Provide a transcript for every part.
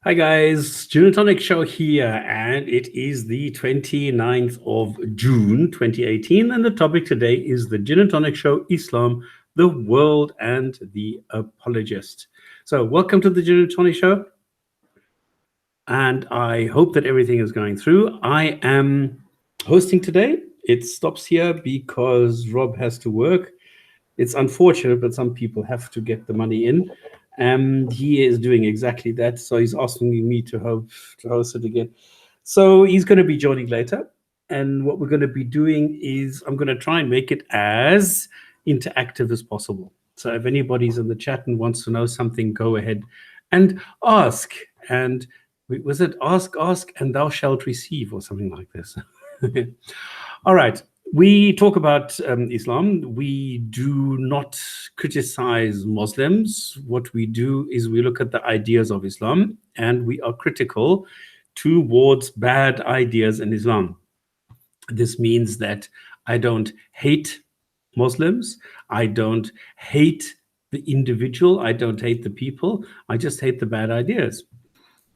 Hi guys, Jinn&Tonic show here, and it is the 29th of June 2018, and the topic today is the Jinn&Tonic show, Islam, the World, and the Apologist. So welcome to the Jinn&Tonic show, and I hope that everything is going through. I am hosting today. It stops here because Rob has to work. It's unfortunate, but some people have to get the money in. And he is doing exactly that. So he's asking me to host it again. So he's going to be joining later. And what we're going to be doing is I'm going to try and make it as interactive as possible. So if anybody's in the chat and wants to know something, go ahead and ask. And was it ask, and thou shalt receive, or something like this? All right. We talk about Islam. We do not criticize Muslims. What we do is we look at the ideas of Islam, and we are critical towards bad ideas in Islam. This means that I don't hate Muslims. I don't hate the individual. I don't hate the people. I just hate the bad ideas.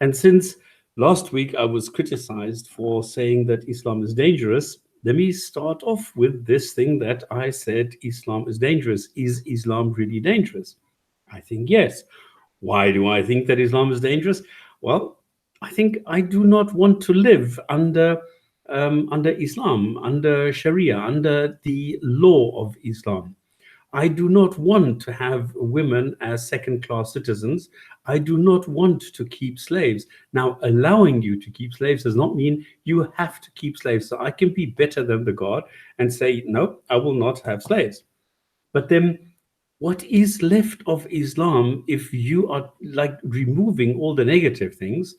And since last week I was criticized for saying that Islam is dangerous, let me start off with this thing that I said Islam is dangerous. Is Islam really dangerous? I think yes. Why do I think that Islam is dangerous? Well, I think I do not want to live under Islam, under Sharia, under the law of Islam. I do not want to have women as second-class citizens. I do not want to keep slaves. Now, allowing you to keep slaves does not mean you have to keep slaves. So I can be better than the God and say, no, I will not have slaves. But then what is left of Islam if you are like removing all the negative things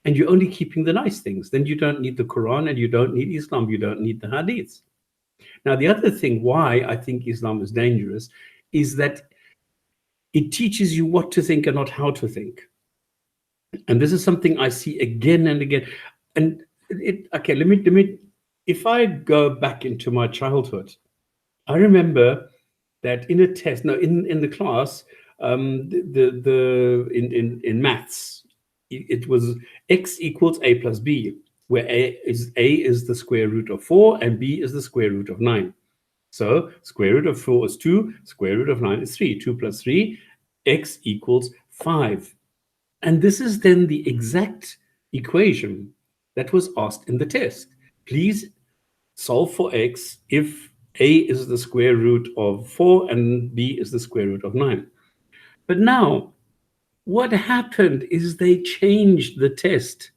and you're only keeping the nice things? Then you don't need the Quran and you don't need Islam. You don't need the Hadiths. Now, the other thing why I think Islam is dangerous is that it teaches you what to think and not how to think. And this is something I see again and again. And okay, let me, if I go back into my childhood, I remember that in a test, no, in the class, in maths, it was x equals a plus b, where a is the square root of 4 and b is the square root of 9. So square root of 4 is 2, square root of 9 is 3. 2 plus 3, x equals 5. And this is then the exact equation that was asked in the test. Please solve for x if a is the square root of 4 and b is the square root of 9. But now, what happened is they changed the test.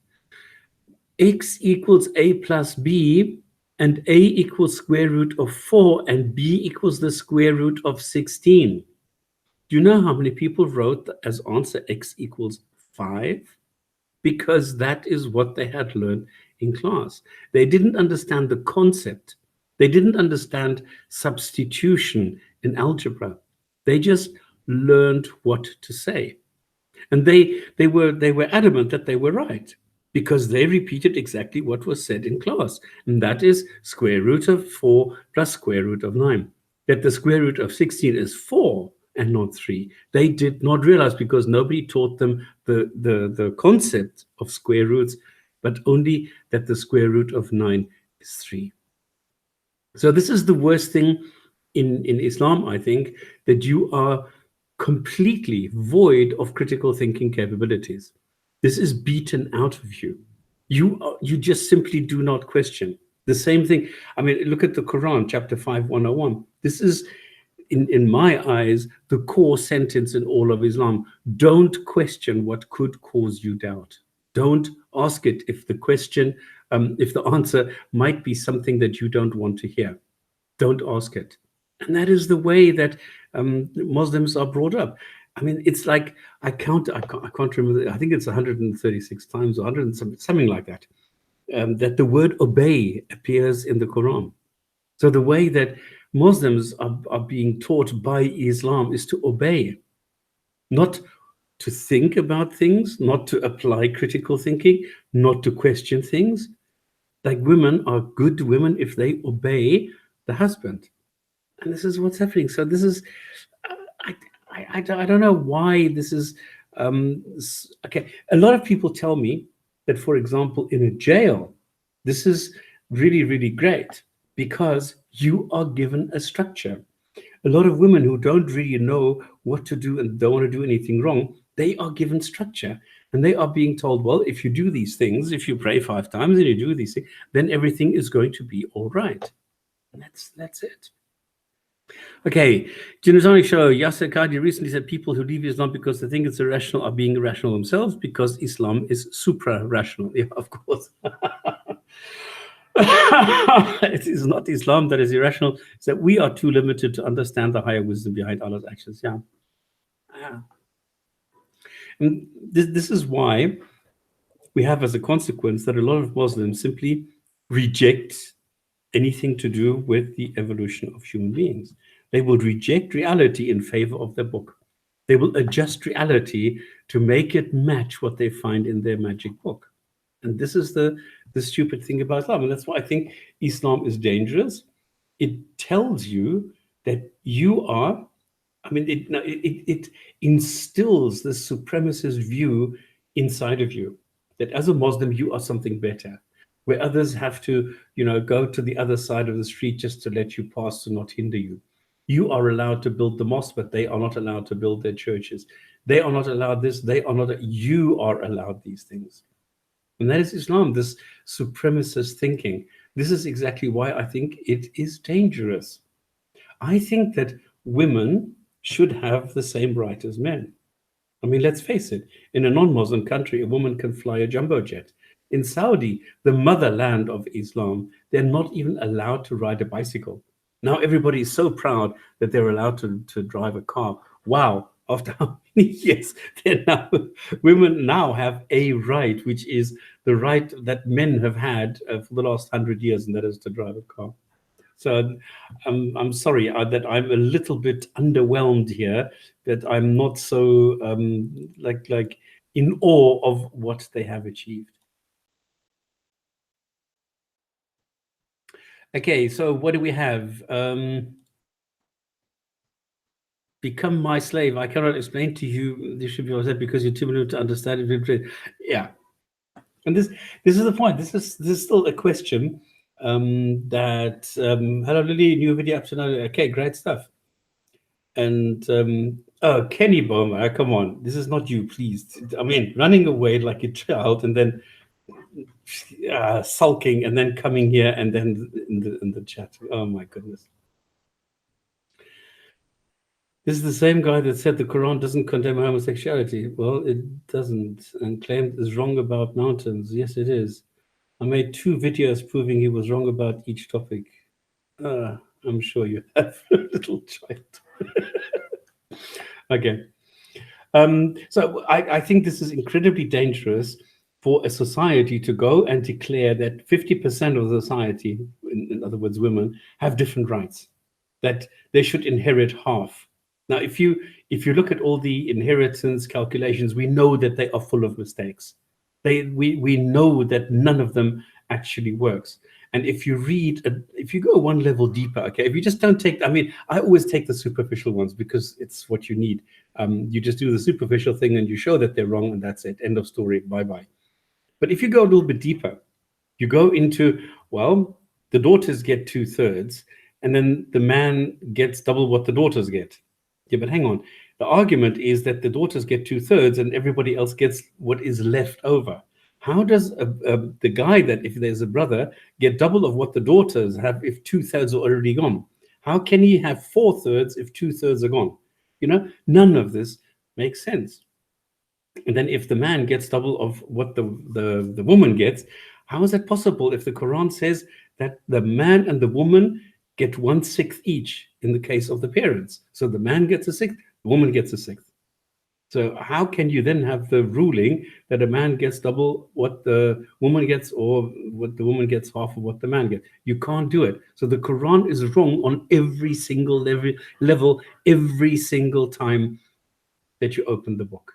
X equals a plus b, and a equals square root of 4, and b equals the square root of 16. Do you know how many people wrote as answer x equals 5? Because that is what they had learned in class. They didn't understand the concept. They didn't understand substitution in algebra. They just learned what to say. And they were adamant that they were right, because they repeated exactly what was said in class. And that is square root of 4 plus square root of 9. That the square root of 16 is 4 and not 3. They did not realize, because nobody taught them the concept of square roots, but only that the square root of 9 is 3. So this is the worst thing in Islam, I think, that you are completely void of critical thinking capabilities. This is beaten out of you. You just simply do not question. The same thing, I mean, look at the Quran, chapter 5, 101. This is, in my eyes, the core sentence in all of Islam. Don't question what could cause you doubt. Don't ask it if the question, if the answer might be something that you don't want to hear. Don't ask it. And that is the way that Muslims are brought up. I mean, it's like, I can't remember, I think it's 136 times or 100 something like that, that the word obey appears in the Quran. So the way that Muslims are being taught by Islam is to obey, not to think about things, not to apply critical thinking, not to question things. Like, women are good women if they obey the husband. And this is what's happening. So this is, I don't know why this is Okay, a lot of people tell me that, for example, in a jail, this is really, really great because you are given a structure. A lot of women who don't really know what to do and don't want to do anything wrong, they are given structure and they are being told, well, if you do these things, if you pray 5 times and you do these things, then everything is going to be all right. And that's it. Okay, Jinn&Tonic show. Yasser Kadi recently said people who leave Islam because they think it's irrational are being irrational themselves because Islam is supra-rational. Yeah, of course. It is not Islam that is irrational. It's that we are too limited to understand the higher wisdom behind Allah's actions. Yeah. And this is why we have as a consequence that a lot of Muslims simply reject anything to do with the evolution of human beings. They will reject reality in favor of their book. They will adjust reality to make it match what they find in their magic book. And this is the stupid thing about Islam. And that's why I think Islam is dangerous. It tells you that you are, I mean, it instills this supremacist view inside of you that as a Muslim, you are something better, where others have to, go to the other side of the street just to let you pass to not hinder you. You are allowed to build the mosque, but they are not allowed to build their churches. They are not allowed this. They are not. You are allowed these things. And that is Islam, this supremacist thinking. This is exactly why I think it is dangerous. I think that women should have the same right as men. I mean, let's face it, in a non-Muslim country, a woman can fly a jumbo jet. In Saudi, the motherland of Islam, they're not even allowed to ride a bicycle. Now everybody is so proud that they're allowed to drive a car. Wow, after how many years, women now have a right, which is the right that men have had for the last 100 years, and that is to drive a car. So I'm sorry that I'm a little bit underwhelmed here, that I'm not so like in awe of what they have achieved. Okay, so what do we have? Become my slave. I cannot explain to you. This should be what I said because you're too limited to understand it. Yeah, and this is the point. This is still a question. Hello Lily, new video up tonight. Okay, great stuff. And oh, Kenny Bowman, come on, this is not you, please. I mean, running away like a child and then sulking and then coming here and then in the chat. Oh my goodness. This is the same guy that said the Quran doesn't condemn homosexuality. Well, it doesn't, and claimed is wrong about mountains. Yes, it is. I made 2 videos proving he was wrong about each topic. I'm sure you have, little child. Okay. So I think this is incredibly dangerous for a society to go and declare that 50% of the society, in other words, women, have different rights, that they should inherit half. Now, if you look at all the inheritance calculations, we know that they are full of mistakes. We know that none of them actually works. And if you if you go one level deeper, okay, if you just don't take, I mean, I always take the superficial ones because it's what you need. You just do the superficial thing and you show that they're wrong and that's it. End of story. Bye-bye. But if you go a little bit deeper, you go into, well, the daughters get 2/3 and then the man gets double what the daughters get. Yeah, but hang on. The argument is that the daughters get 2/3 and everybody else gets what is left over. How does the guy that, if there's a brother, get double of what the daughters have if 2/3 are already gone? How can he have 4/3 if 2/3 are gone? None of this makes sense. And then if the man gets double of what the woman gets, how is that possible if the Quran says that the man and the woman get 1/6 each in the case of the parents? So the man gets a sixth, the woman gets a sixth. So how can you then have the ruling that a man gets double what the woman gets or what the woman gets half of what the man gets? You can't do it. So the Quran is wrong on every single level every single time that you open the book.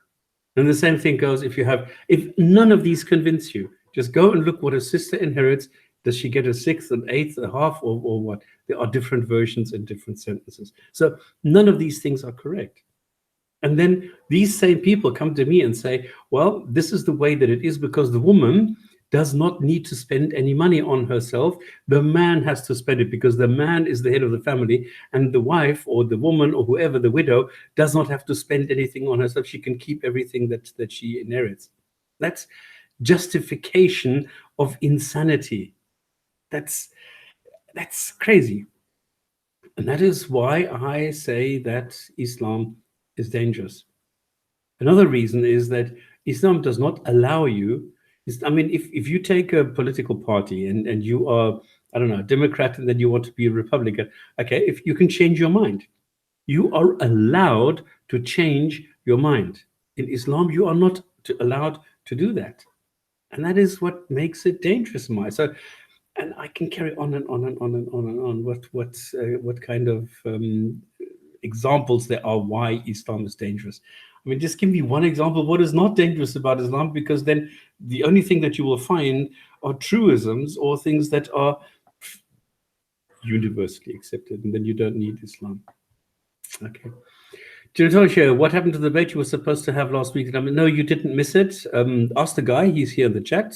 And the same thing goes if none of these convince you, just go and look what a sister inherits. Does she get a sixth, an eighth, a half, or what? There are different versions in different sentences. So none of these things are correct. And then these same people come to me and say, well, this is the way that it is because the woman does not need to spend any money on herself. The man has to spend it because the man is the head of the family, and the wife or the woman or whoever, the widow, does not have to spend anything on herself. She can keep everything that she inherits. That's justification of insanity. That's crazy. And that is why I say that Islam is dangerous. Another reason is that Islam does not allow you. I mean, if you take a political party and you are, I don't know, a Democrat and then you want to be a Republican, okay, if you can change your mind, you are allowed to change your mind. In Islam, you are not allowed to do that. And that is what makes it dangerous, Maya. So, and I can carry on and on and on and on and on. What kind of examples there are why Islam is dangerous? I mean, just give me one example of what is not dangerous about Islam, because then the only thing that you will find are truisms or things that are universally accepted, and then you don't need Islam. Okay. Jinn&Tonic, what happened to the debate you were supposed to have last week? I mean, no, you didn't miss it. Ask the guy. He's here in the chat.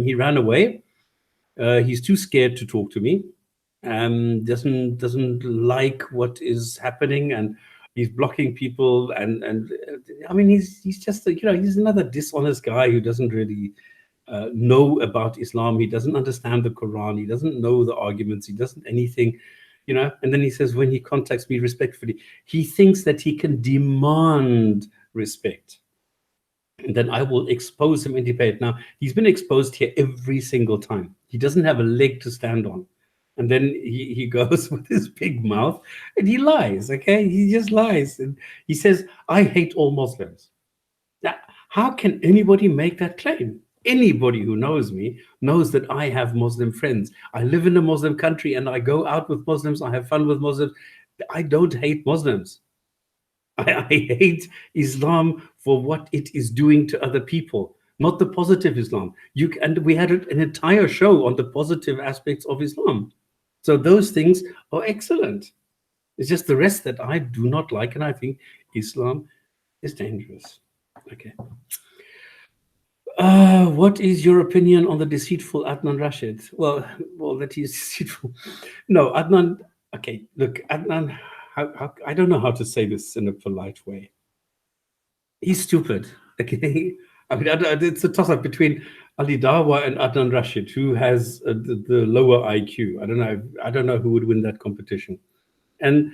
He ran away. He's too scared to talk to me. Doesn't like what is happening, and he's blocking people. And I mean, he's just he's another dishonest guy who doesn't really know about Islam. He doesn't understand the Qur'an. He doesn't know the arguments. He doesn't anything. And then he says, when he contacts me respectfully, he thinks that he can demand respect. And then I will expose him in debate. Now, he's been exposed here every single time. He doesn't have a leg to stand on. And then he goes with his big mouth and he lies, okay? He just lies. And he says, I hate all Muslims. Now, how can anybody make that claim? Anybody who knows me knows that I have Muslim friends. I live in a Muslim country and I go out with Muslims. I have fun with Muslims. I don't hate Muslims. I hate Islam for what it is doing to other people, not the positive Islam. And we had an entire show on the positive aspects of Islam. So those things are excellent. It's just the rest that I do not like, and I think Islam is dangerous. Okay. What is your opinion on the deceitful Adnan Rashid? Well, that he's deceitful. No, Adnan. Okay, look, Adnan. I don't know how to say this in a polite way. He's stupid. Okay, I mean, it's a toss-up between Ali Dawah and Adnan Rashid, who has the lower IQ. I don't know who would win that competition. And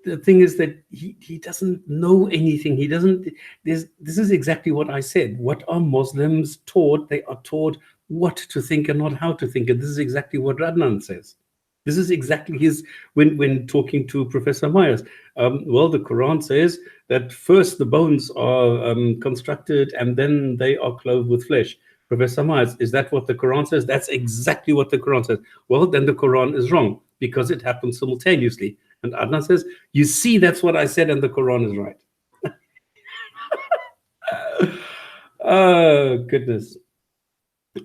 the thing is that he doesn't know anything. He doesn't. This is exactly what I said. What are Muslims taught? They are taught what to think and not how to think. And this is exactly what Adnan says. This is exactly his when talking to Professor Myers. Well, the Quran says that first the bones are constructed and then they are clothed with flesh. Professor Myers, is that what the Quran says? That's exactly what the Quran says. Well, then the Quran is wrong because it happens simultaneously. And Adnan says, you see, that's what I said, and the Quran is right. Oh, goodness.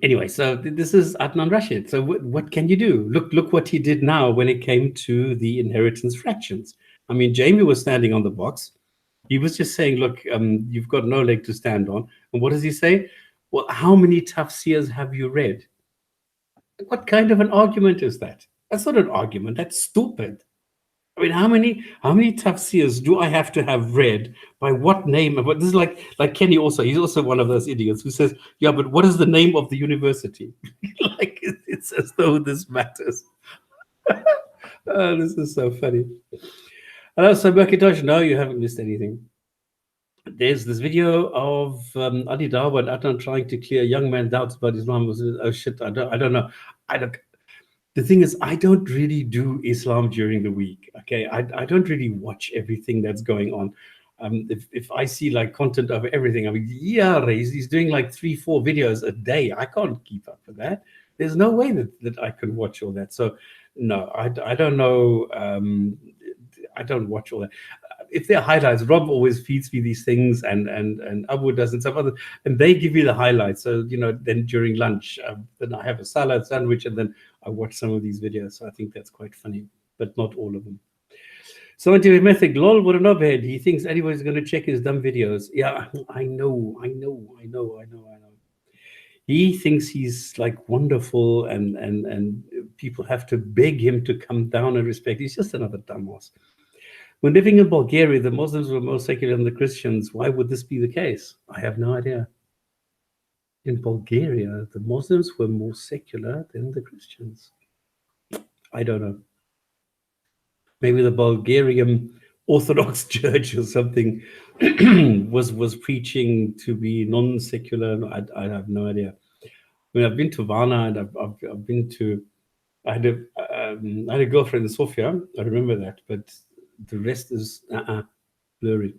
Anyway, so this is Adnan Rashid. So what can you do? Look what he did now when it came to the inheritance fractions. I mean, Jamie was standing on the box. He was just saying, look, you've got no leg to stand on. And what does he say? Well, how many tafsirs have you read? What kind of an argument is that? That's not an argument. That's stupid. I mean, how many tafsirs do I have to have read? By what name? But this is like Kenny also. He's also one of those idiots who says, yeah, but what is the name of the university? Like it's as though this matters. Oh, this is so funny. Hello, Sabakitosh. No, you haven't missed anything. There's this video of Ali Dawah and Adnan trying to clear young man doubts about Islam. Oh shit, I don't know. The thing is, I don't really do Islam during the week. Okay, I don't really watch everything that's going on. If I see like content of everything, I mean, yeah, he's doing like 3-4 videos a day. I can't keep up with that. There's no way that I can watch all that. So no, I don't know. I don't watch all that. If they're highlights, Rob always feeds me these things, and Abu does, and some other, and they give me the highlights. So then during lunch, then I have a salad sandwich, and then I watch some of these videos. So I think that's quite funny, but not all of them. Scientific lol, what a knobhead. He thinks anybody's going to check his dumb videos. Yeah, I know. He thinks he's like wonderful, and people have to beg him to come down and respect. He's just another dumbass. When living in Bulgaria, the Muslims were more secular than the Christians. Why would this be the case? I have no idea. In Bulgaria, the Muslims were more secular than the Christians. I don't know. Maybe the Bulgarian Orthodox Church or something was preaching to be non-secular. I have no idea. I mean, I've been to Varna, and I've been to. I had a girlfriend in Sofia. I remember that, but the rest is blurry.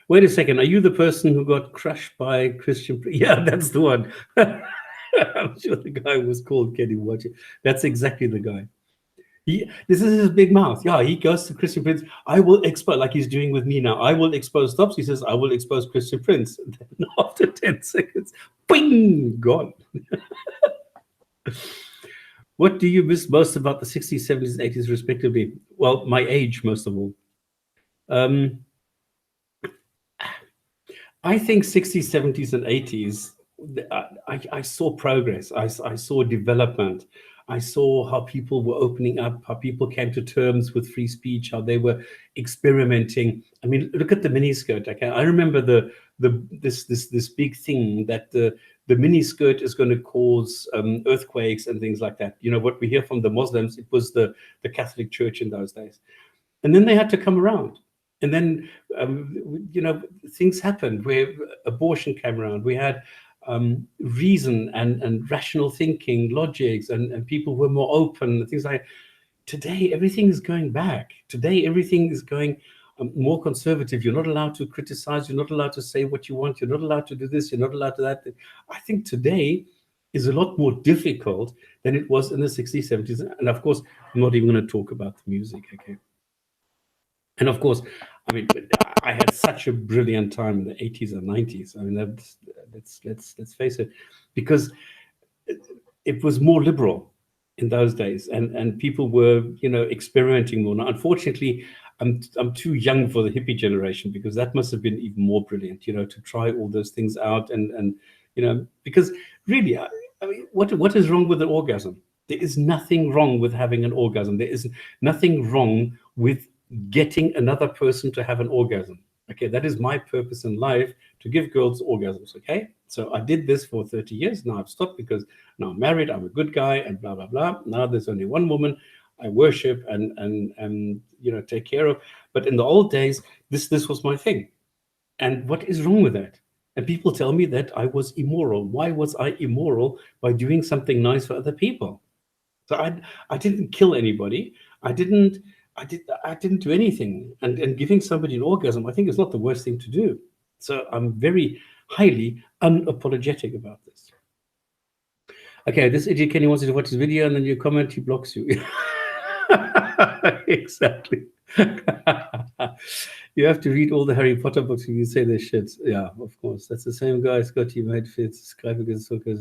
Wait a second. Are you the person who got crushed by Christian? Yeah, that's the one. I'm sure the guy was called Kenny Watch. That's exactly the guy. This is his big mouth. Yeah, he goes to Christian Prince. I will expose, like he's doing with me now. I will expose Stops. He says, I will expose Christian Prince. And then after 10 seconds, bing, gone. What do you miss most about the 60s, 70s, and 80s, respectively? Well, my age, most of all. I think 60s, 70s, and 80s, I saw progress. I saw development. I saw how people were opening up, how people came to terms with free speech, how they were experimenting. I mean, look at the miniskirt. Okay, I remember this big thing that the miniskirt is going to cause earthquakes and things like that. You know what we hear from the Muslims? It was the Catholic Church in those days, and then they had to come around. And then, things happened where abortion came around. We had reason and rational thinking, logics, and people were more open, things like that. Today, everything is going back. Today, everything is going more conservative. You're not allowed to criticize. You're not allowed to say what you want. You're not allowed to do this. You're not allowed to that. I think today is a lot more difficult than it was in the 60s, 70s. And of course, I'm not even going to talk about the music, okay? And of course, I mean, I had such a brilliant time in the 80s and 90s. I mean, let's face it, because it was more liberal in those days, and people were, experimenting more. Now, unfortunately, I'm too young for the hippie generation, because that must have been even more brilliant, to try all those things out, and because really, I mean, what is wrong with an orgasm? There is nothing wrong with having an orgasm. There is nothing wrong with getting another person to have an orgasm. Okay, that is my purpose in life, to give girls orgasms. Okay, so I did this for 30 years. Now I've stopped because now I'm married, I'm a good guy, and blah blah blah. Now there's only one woman I worship and take care of. But in the old days, this was my thing. And what is wrong with that? And people tell me that I was immoral. Why was I immoral by doing something nice for other people? So I didn't kill anybody. I didn't do anything. And giving somebody an orgasm, I think, is not the worst thing to do. So I'm very highly unapologetic about this. Okay, this idiot Kenny wants you to watch his video, and then you comment, he blocks you. Exactly. You have to read all the Harry Potter books if you say this shit. Yeah, of course. That's the same guy, Scotty made fits, subscribe against Soccer.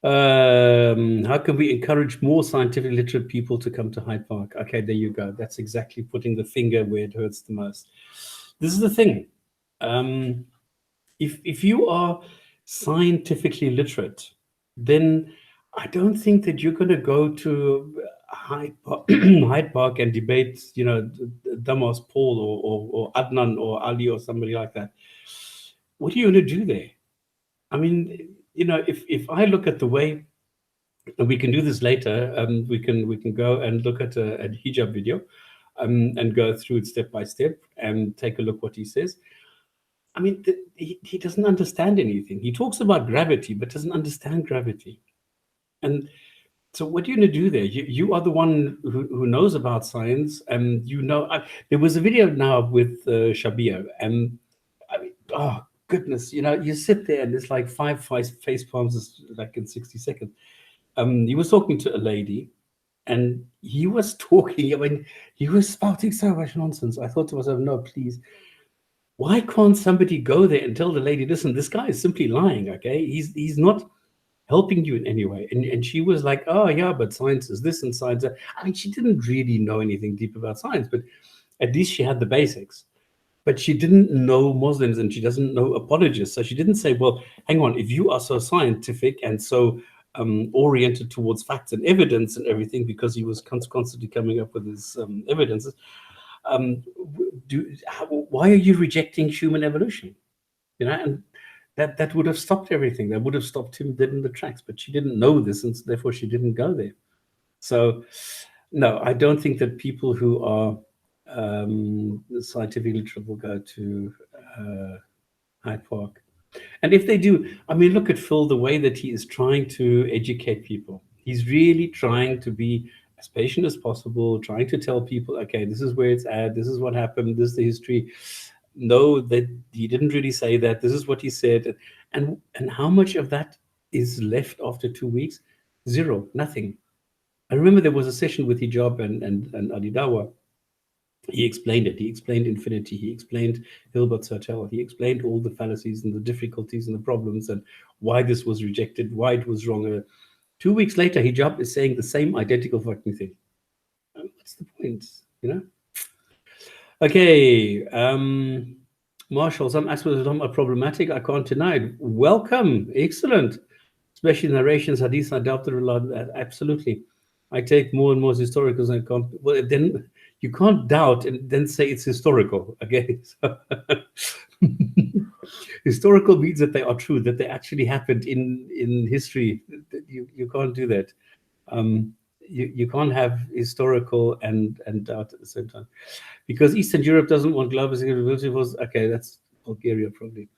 How can we encourage more scientifically literate people to come to Hyde Park? Okay, there you go. That's exactly putting the finger where it hurts the most. This is the thing. If you are scientifically literate, then I don't think that you're going to go to Hyde Park and debate, Damas Paul or Adnan or Ali or somebody like that. What are you going to do there? I mean, if I look at the way, and we can do this later, we can go and look at a hijab video and go through it step by step and take a look what he says. I mean, he doesn't understand anything. He talks about gravity, but doesn't understand gravity. And so what are you going to do there? You are the one who knows about science, and there was a video now with Shabir, and I mean, oh goodness, you sit there and it's like 5 face palms like in 60 seconds. He was talking to a lady, and he was talking, I mean, he was spouting so much nonsense. I thought to myself, no, please, why can't somebody go there and tell the lady, listen, this guy is simply lying, okay? He's not helping you in any way. And she was like, oh yeah, but science is this and science that. I mean, she didn't really know anything deep about science, but at least she had the basics. But she didn't know Muslims and she doesn't know apologists. So she didn't say, well, hang on, if you are so scientific and so oriented towards facts and evidence and everything, because he was constantly coming up with his evidences, why are you rejecting human evolution? You know, and that would have stopped everything. That would have stopped him dead in the tracks. But she didn't know this, and therefore she didn't go there. So, no, I don't think that people who are scientifically literate will go to Hyde Park. And if they do, I mean, look at Phil, the way that he is trying to educate people. He's really trying to be as patient as possible, trying to tell people, okay, this is where it's at, this is what happened, this is the history. No, that he didn't really say that. This is what he said. And how much of that is left after 2 weeks? Zero, nothing. I remember there was a session with Hijab and Ali Dawah. He explained it. He explained infinity. He explained Hilbert's Hotel. He explained all the fallacies and the difficulties and the problems and why this was rejected, why it was wrong. 2 weeks later, Hijab is saying the same identical fucking thing. What's the point, you know? Okay, Marshall, some aspects of Islam are problematic. I can't deny it. Welcome, excellent. Especially narrations, hadith, I doubt a lot. Absolutely. I take more and more historical. I can't. Well, then you can't doubt and then say it's historical. Okay, so historical means that they are true, that they actually happened in history. You can't do that. You can't have historical and doubt at the same time, because Eastern Europe doesn't want global security. Was okay. That's Bulgaria probably.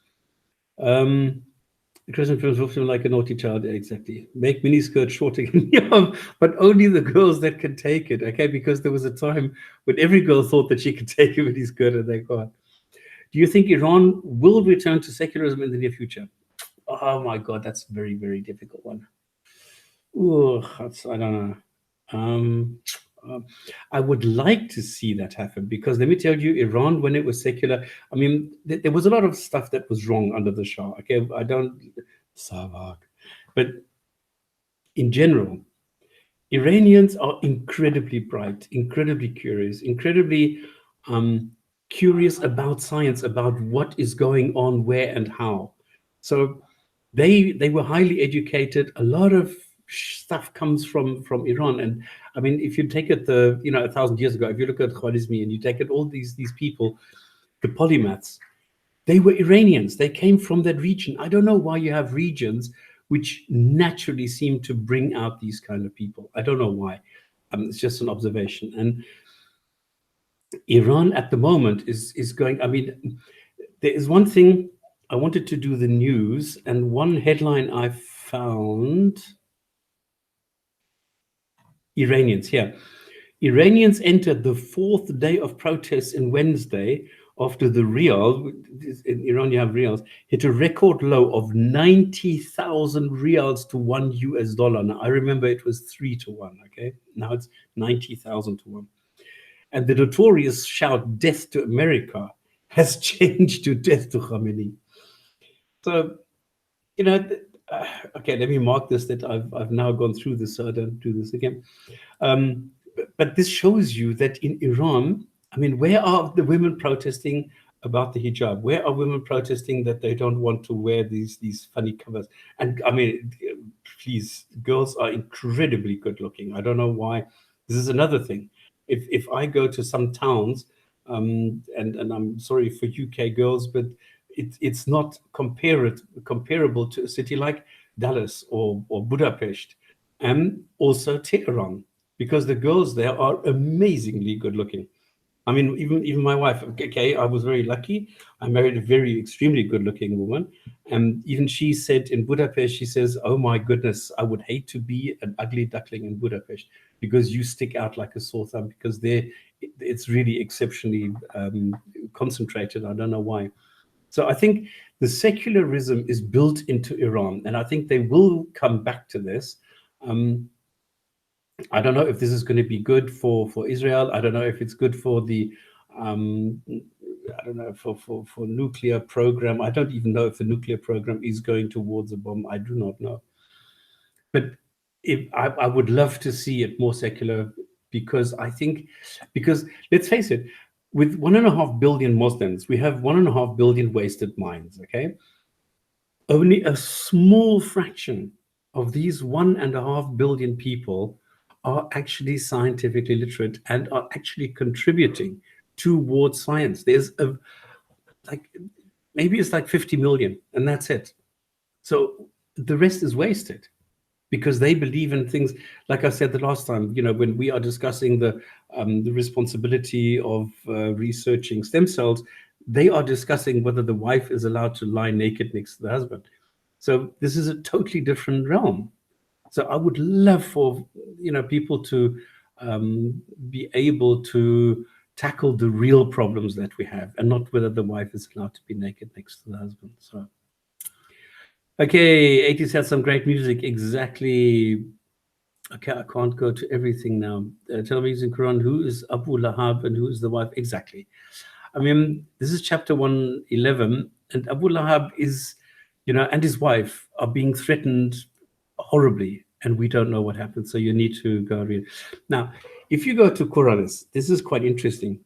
The Christian films look like a naughty child. Exactly. Make miniskirts short again. Yeah, but only the girls that can take it. Okay, because there was a time when every girl thought that she could take a miniskirt and they can't. Do you think Iran will return to secularism in the near future? Oh my God, that's a very, very difficult one. Ooh, I don't know. Um, I would like to see that happen, because let me tell you, Iran, when it was secular, I mean, there was a lot of stuff that was wrong under the Shah. Okay, I don't, Savak, but in general, Iranians are incredibly bright, incredibly curious, incredibly curious about science, about what is going on, where and how. So they were highly educated. A lot of stuff comes from Iran. And I mean, if you take it 1,000 years ago, if you look at Khwarizmi and you take it, all these people, the polymaths, they were Iranians. They came from that region. I don't know why you have regions which naturally seem to bring out these kind of people. I don't know why. It's just an observation. And Iran at the moment is going, I mean, there is one thing. I wanted to do the news, and one headline I found, Iranians here. Iranians entered the fourth day of protests in Wednesday after the rial, in Iran you have rials, hit a record low of 90,000 rials to $1. Now, I remember it was 3 to 1, okay? Now it's 90,000 to 1. And the notorious shout, "Death to America," has changed to "Death to Khamenei." So, okay, let me mark this, that I've now gone through this, so I don't do this again. But this shows you that in Iran, I mean, where are the women protesting about the hijab? Where are women protesting that they don't want to wear these funny covers? And I mean, please, girls are incredibly good looking. I don't know why. This is another thing. If I go to some towns, and I'm sorry for UK girls, but it's not comparable to a city like Dallas or Budapest, and also Tehran, because the girls there are amazingly good looking. I mean, even my wife, okay, I was very lucky. I married a very extremely good looking woman. And even she said in Budapest, she says, "Oh my goodness, I would hate to be an ugly duckling in Budapest, because you stick out like a sore thumb, because there it's really exceptionally concentrated. I don't know why." So I think the secularism is built into Iran, and I think they will come back to this. I don't know if this is going to be good for Israel. I don't know if it's good for the I don't know, for nuclear program. I don't even know if the nuclear program is going towards a bomb. I do not know. But if I would love to see it more secular, because I think, because let's face it, with 1.5 billion Muslims, we have 1.5 billion wasted minds. Okay, only a small fraction of these 1.5 billion people are actually scientifically literate and are actually contributing towards science. There's a like maybe it's like 50 million, and that's it. So the rest is wasted because they believe in things like I said the last time. When we are discussing the responsibility of researching stem cells, they are discussing whether the wife is allowed to lie naked next to the husband. So this is a totally different realm. So I would love for people to be able to tackle the real problems that we have, and not whether the wife is allowed to be naked next to the husband. So okay, 80s had some great music. Exactly. Okay, I can't go to everything now. Tell me in Quran, who is Abu Lahab and who is the wife? Exactly. I mean, this is chapter 111, and Abu Lahab is, and his wife are being threatened horribly, and we don't know what happened. So you need to go read. Now, if you go to Qur'anists, this is quite interesting.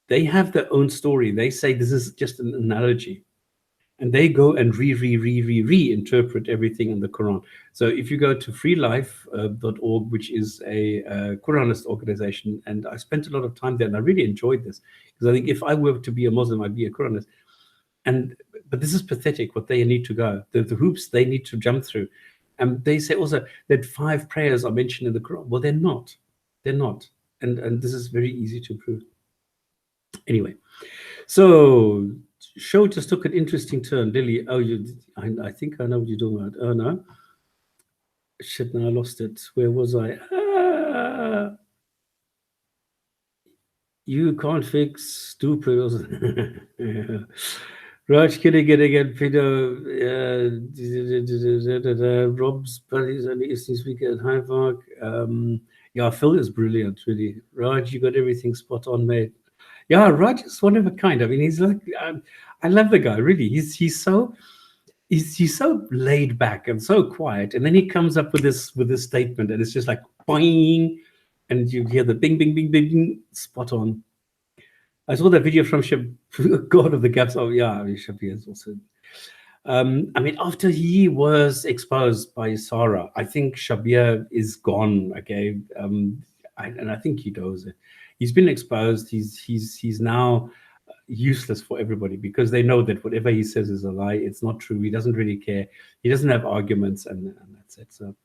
They have their own story. They say this is just an analogy, and they go and reinterpret everything in the Quran. So if you go to freelife.org, which is a Quranist organization, and I spent a lot of time there, and I really enjoyed this, because I think if I were to be a Muslim, I'd be a Quranist. But this is pathetic what they need to go, the hoops they need to jump through. And they say also that 5 prayers are mentioned in the Quran. Well, they're not. They're not. And this is very easy to prove. Anyway, so show just took an interesting turn. Lily, I think I know what you're talking about. Oh, no. Shit, now I lost it. Where was I? You can't fix stupid. Raj kidding it again, Peter. Rob's buddies and Eastern speaker at Hyde Park. Yeah, Phil is brilliant, really. Raj, you got everything spot on, mate. Yeah, Raj is one of a kind. I mean, he's like, I love the guy, really. He's so laid back and so quiet, and then he comes up with this statement, and it's just like boing, and you hear the bing, bing, bing, bing, bing, spot on. I saw that video from God of the Gaps. Oh yeah, I mean, Shabir is also. I mean, after he was exposed by Sarah, I think Shabir is gone. Okay, and I think he knows it. He's been exposed. He's now useless for everybody, because they know that whatever he says is a lie. It's not true. He doesn't really care. He doesn't have arguments, and that's it. So.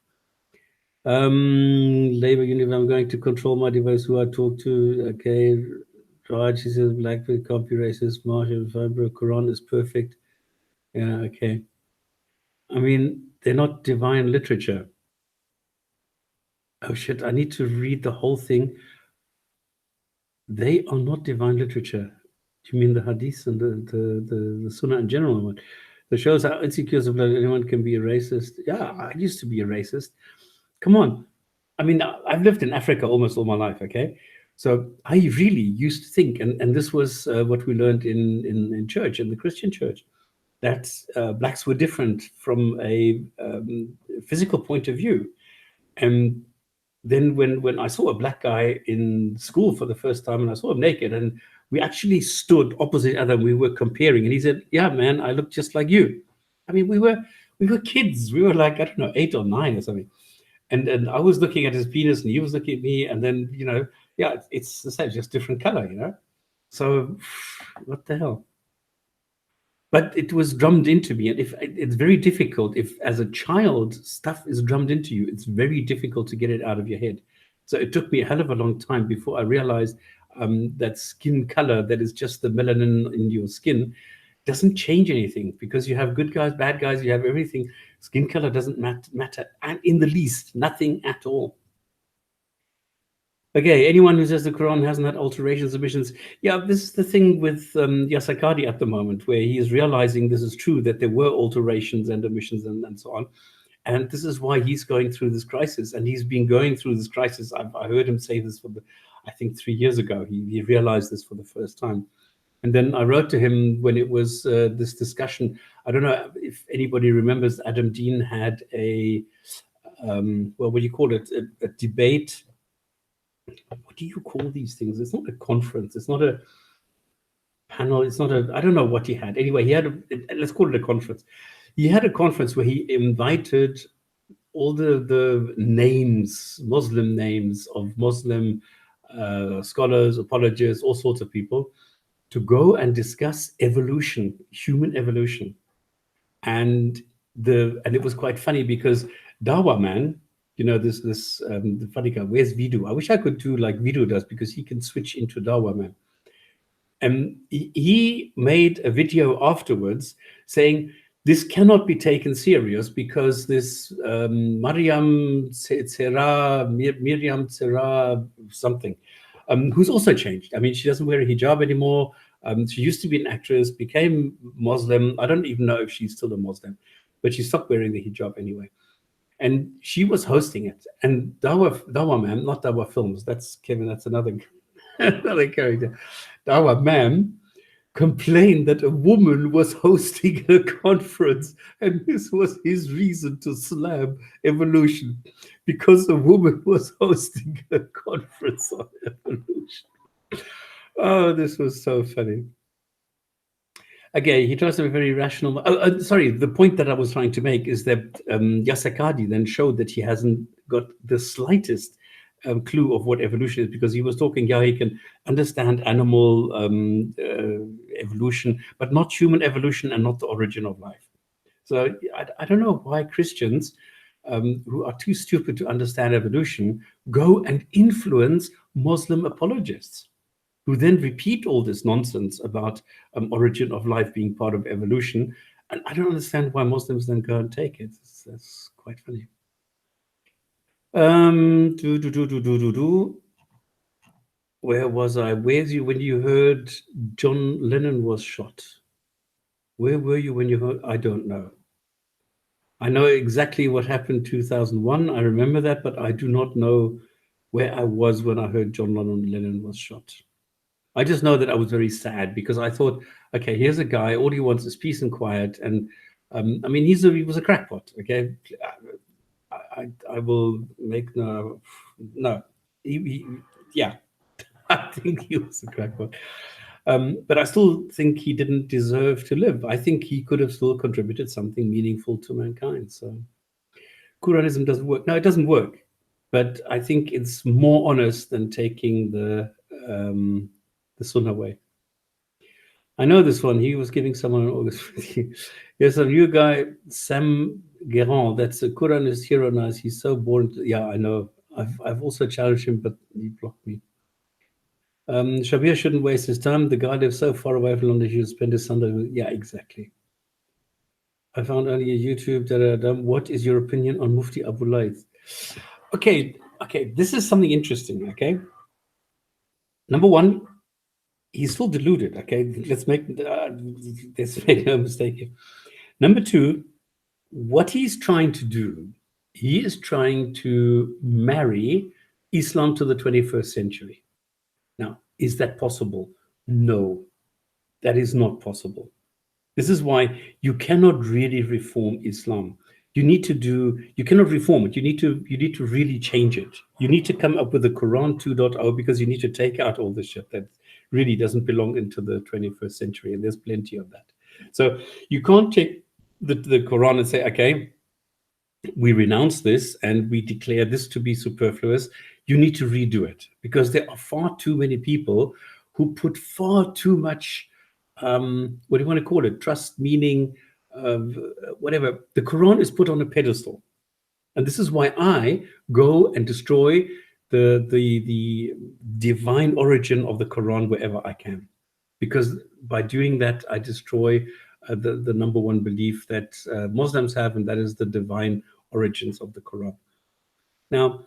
Labor Union, I'm going to control my device who I talk to. Okay. Raj, he says Blackbeard can't be racist. Marshall Fibro, Quran is perfect. Yeah, okay. I mean, they're not divine literature. Oh shit, I need to read the whole thing. They are not divine literature. Do you mean the hadith and the sunnah in general? That shows how insecure of anyone can be a racist. Yeah, I used to be a racist. Come on. I mean, I've lived in Africa almost all my life, okay? So I really used to think, and this was what we learned in church, in the Christian church, that blacks were different from a physical point of view. And then when I saw a black guy in school for the first time, and I saw him naked, and we actually stood opposite each other, and we were comparing, and he said, yeah, man, I look just like you. I mean, we were kids. We were like, I don't know, 8 or 9 or something. And I was looking at his penis, and he was looking at me, and then, yeah, it's the same, just different color. So what the hell? But it was drummed into me, and if it's very difficult, if as a child stuff is drummed into you, it's very difficult to get it out of your head. So it took me a hell of a long time before I realized that skin color, that is just the melanin in your skin, doesn't change anything, because you have good guys, bad guys, you have everything. Skin color doesn't matter, and in the least, nothing at all. Okay, anyone who says the Quran hasn't had alterations, omissions. Yeah, this is the thing with Yasakadi at the moment, where he is realizing this is true, that there were alterations and omissions and so on. And this is why he's going through this crisis. And he's been going through this crisis. I heard him say this I think 3 years ago. He realized this for the first time. And then I wrote to him when it was this discussion. I don't know if anybody remembers, Adam Dean had a well, what do you call it? A debate. What do you call these things? It's not a conference. It's not a panel. It's not a, I don't know what he had. Anyway, he had let's call it a conference. He had a conference where he invited all the names, Muslim names of Muslim scholars, apologists, all sorts of people, to go and discuss evolution, human evolution. And it was quite funny because Dawah man, this the funny guy, where's Vidu? I wish I could do like Vidu does, because he can switch into Dawah man. And he made a video afterwards saying this cannot be taken serious because this Miriam Tsera something, who's also changed. I mean, she doesn't wear a hijab anymore. She used to be an actress, became Muslim. I don't even know if she's still a Muslim, but she stopped wearing the hijab anyway. And she was hosting it. And Dawah ma'am, not Dawah Films, that's Kevin, that's another character. Dawah ma'am complained that a woman was hosting a conference, and this was his reason to slam evolution, because a woman was hosting a conference on evolution. Oh, this was so funny. Again, he tries to be very rational. Sorry, the point that I was trying to make is that Yasakadi then showed that he hasn't got the slightest clue of what evolution is, because he was talking, yeah, he can understand animal evolution, but not human evolution and not the origin of life. So I don't know why Christians who are too stupid to understand evolution go and influence Muslim apologists, who then repeat all this nonsense about origin of life being part of evolution. And I don't understand why Muslims then go and take it. That's quite funny. Where was I? Where's you when you heard John Lennon was shot? Where were you when you heard? I don't know. I know exactly what happened 2001. I remember that, but I do not know where I was when I heard John Lennon was shot. I just know that I was very sad, because I thought, okay, here's a guy, all he wants is peace and quiet. And I mean, he was a crackpot, okay? I will make no, yeah, I think he was a crackpot. But I still think he didn't deserve to live. I think he could have still contributed something meaningful to mankind. So Quranism doesn't work. No, it doesn't work. But I think it's more honest than taking the Sunnah way. I know this one. He was giving someone an August. There's a new guy, Sam Guerrand. That's a Quranist hero now. He's so boring. Yeah, I know. I've also challenged him, but he blocked me. Shabir shouldn't waste his time. The guy lives so far away from London, he should spend his Sunday with. Yeah, exactly. I found earlier YouTube that what is your opinion on Mufti Abu Laith? Okay, this is something interesting, okay? Number one, he's still deluded, okay? Let's make no mistake here. Number two, what he's trying to do, he is trying to marry Islam to the 21st century. Now, is that possible? No, that is not possible. This is why you cannot really reform Islam. You cannot reform it. You need to really change it. You need to come up with the Quran 2.0, because you need to take out all the shit that really doesn't belong into the 21st century. And there's plenty of that. So you can't take the Quran and say, okay, we renounce this and we declare this to be superfluous. You need to redo it, because there are far too many people who put far too much, what do you want to call it? Trust, meaning, whatever. The Quran is put on a pedestal. And this is why I go and destroy the divine origin of the Quran wherever I can. Because by doing that, I destroy the number one belief that Muslims have, and that is the divine origins of the Quran. Now,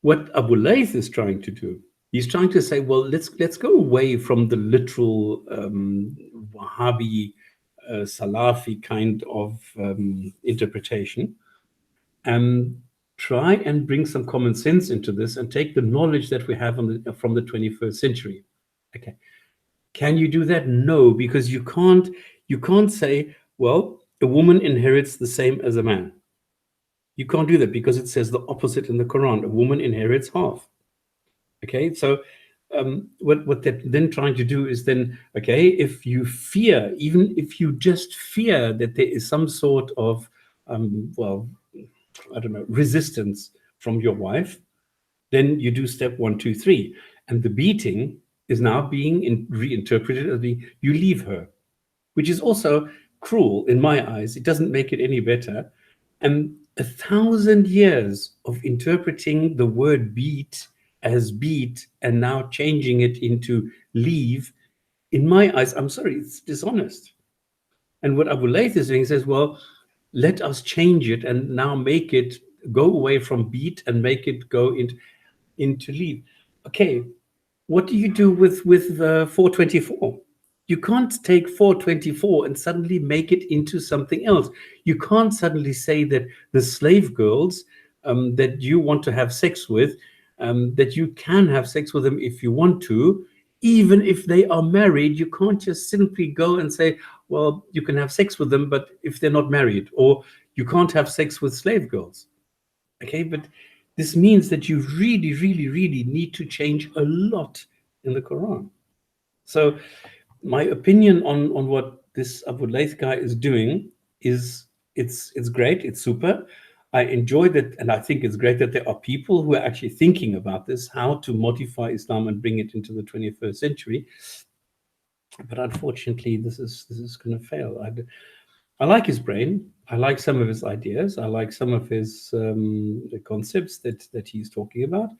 what Abu Laith is trying to do, he's trying to say, well, let's go away from the literal Wahhabi, Salafi kind of interpretation, and try and bring some common sense into this and take the knowledge that we have from the 21st century. Okay. Can you do that? No, because you can't say, well, a woman inherits the same as a man. You can't do that because it says the opposite in the Quran. A woman inherits half. Okay, so what they're then trying to do is then, okay, if you fear, even if you just fear that there is some sort of, well, I don't know, resistance from your wife, then you do step 1, 2, 3. And the beating is now being reinterpreted as being you leave her, which is also cruel in my eyes. It doesn't make it any better. And 1,000 years of interpreting the word beat as beat and now changing it into leave, in my eyes, I'm sorry, it's dishonest. And what Abu Layth is doing, he says, well, let us change it and now make it go away from beat and make it go into leave. Okay, what do you do with 424? You can't take 424 and suddenly make it into something else. You can't suddenly say that the slave girls that you want to have sex with, that you can have sex with them if you want to, even if they are married. You can't just simply go and say, well, you can have sex with them, but if they're not married, or you can't have sex with slave girls. Okay, but this means that you really, really, really need to change a lot in the Quran. So my opinion on what this Abu Layth guy is doing is it's great, it's super. I enjoy that, and I think it's great that there are people who are actually thinking about this, how to modify Islam and bring it into the 21st century. But unfortunately, this is going to fail. I like his brain. I like some of his ideas. I like some of his concepts that he's talking about.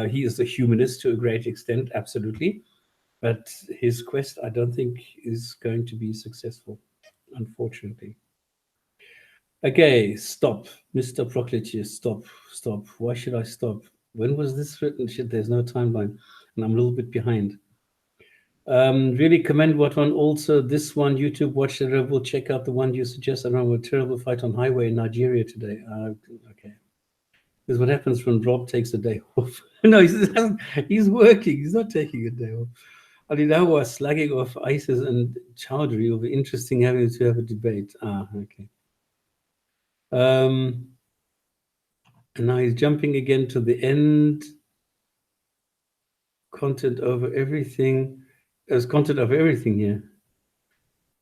He is a humanist to a great extent, absolutely. But his quest, I don't think, is going to be successful, unfortunately. Okay, stop. Mr. Procletius, stop. Why should I stop? When was this written? Shit, there's no timeline. And I'm a little bit behind. Really commend what one also, this one YouTube watch the will check out the one you suggest around a terrible fight on highway in Nigeria today. Okay. This is what happens when Rob takes a day off. No, he's working. He's not taking a day off. Ali Dawah slagging off ISIS and Chowdhury. It'll be interesting having to have a debate. Okay. And now he's jumping again to the end. Content over everything. There's content over everything here.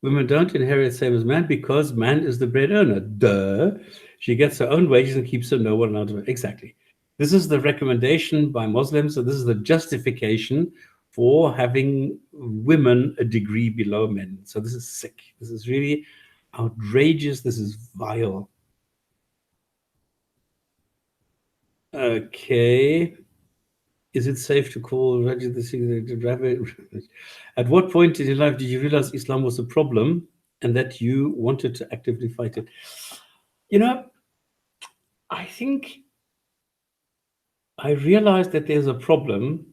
Women don't inherit the same as man because man is the bread earner. Duh. She gets her own wages and keeps no one out of it. Exactly. This is the recommendation by Muslims. So this is the justification for having women a degree below men. So this is sick. This is really outrageous. This is vile. Okay. Is it safe to call Rajat the rabbit? At what point in your life did you realize Islam was a problem and that you wanted to actively fight it? You know, I think I realized that there's a problem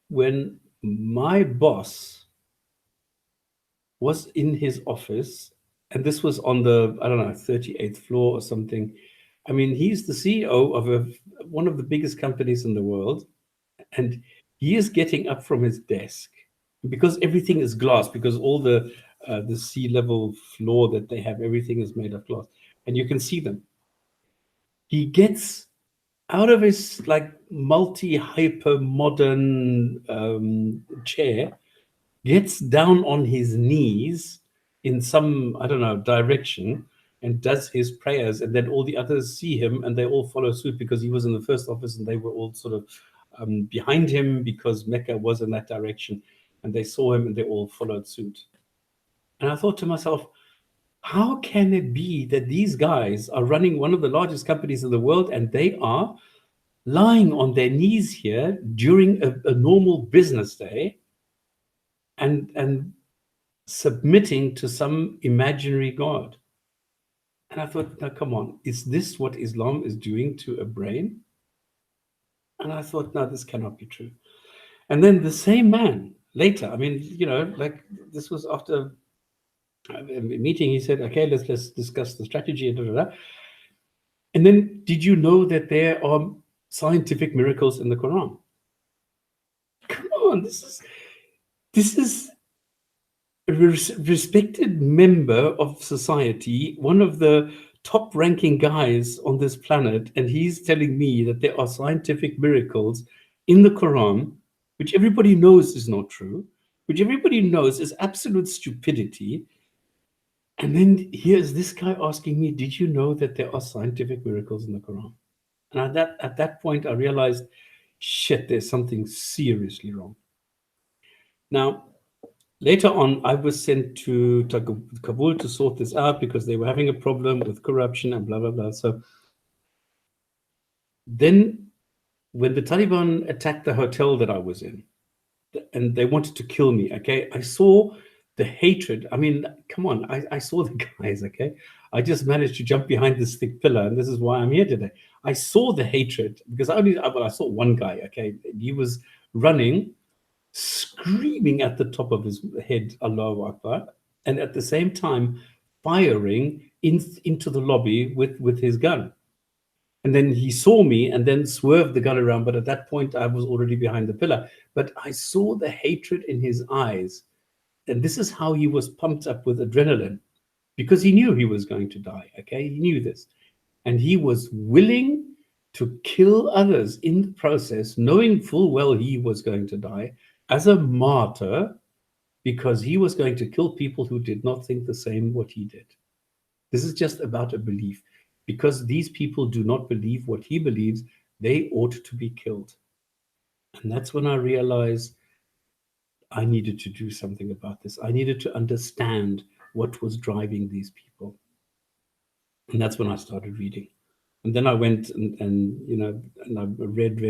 when my boss was in his office, and this was on the, I don't know, 38th floor or something. I mean, he's the CEO of one of the biggest companies in the world, and he is getting up from his desk because everything is glass, because all the sea level floor that they have, everything is made of glass, and you can see them. He gets out of his like multi-hyper modern chair, gets down on his knees in some, I don't know, direction, and does his prayers, and then all the others see him and they all follow suit because he was in the first office and they were all sort of behind him because Mecca was in that direction, and they saw him and they all followed suit. And I thought to myself, how can it be that these guys are running one of the largest companies in the world and they are lying on their knees here during a normal business day and submitting to some imaginary God? And I thought, now come on, is this what Islam is doing to a brain? And I thought, no, this cannot be true. And then the same man later, I mean, you know, like this was after a meeting, he said, okay, let's discuss the strategy and da, da, da. And then, did you know that there are scientific miracles in the Quran? Come on, this is a respected member of society, one of the top ranking guys on this planet, and he's telling me that there are scientific miracles in the Quran, which everybody knows is not true, which everybody knows is absolute stupidity. And then here's this guy asking me, did you know that there are scientific miracles in the Quran? And at that point, I realized, shit, there's something seriously wrong. Now, later on, I was sent to Kabul to sort this out because they were having a problem with corruption and blah, blah, blah. So then when the Taliban attacked the hotel that I was in, and they wanted to kill me, okay, I saw the hatred. I mean, come on, I saw the guys, okay? I just managed to jump behind this thick pillar, and this is why I'm here today. I saw the hatred because I saw one guy, okay? He was running, screaming at the top of his head, Allahu Akbar, and at the same time firing into the lobby with his gun. And then he saw me and then swerved the gun around. But at that point, I was already behind the pillar. But I saw the hatred in his eyes. And this is how he was pumped up with adrenaline because he knew he was going to die. Okay. He knew this. And he was willing to kill others in the process, knowing full well he was going to die as a martyr because he was going to kill people who did not think the same what he did. This is just about a belief. Because these people do not believe what he believes, they ought to be killed. And that's when I realized I needed to do something about this. I needed to understand what was driving these people. And that's when I started reading. And then I went and I read.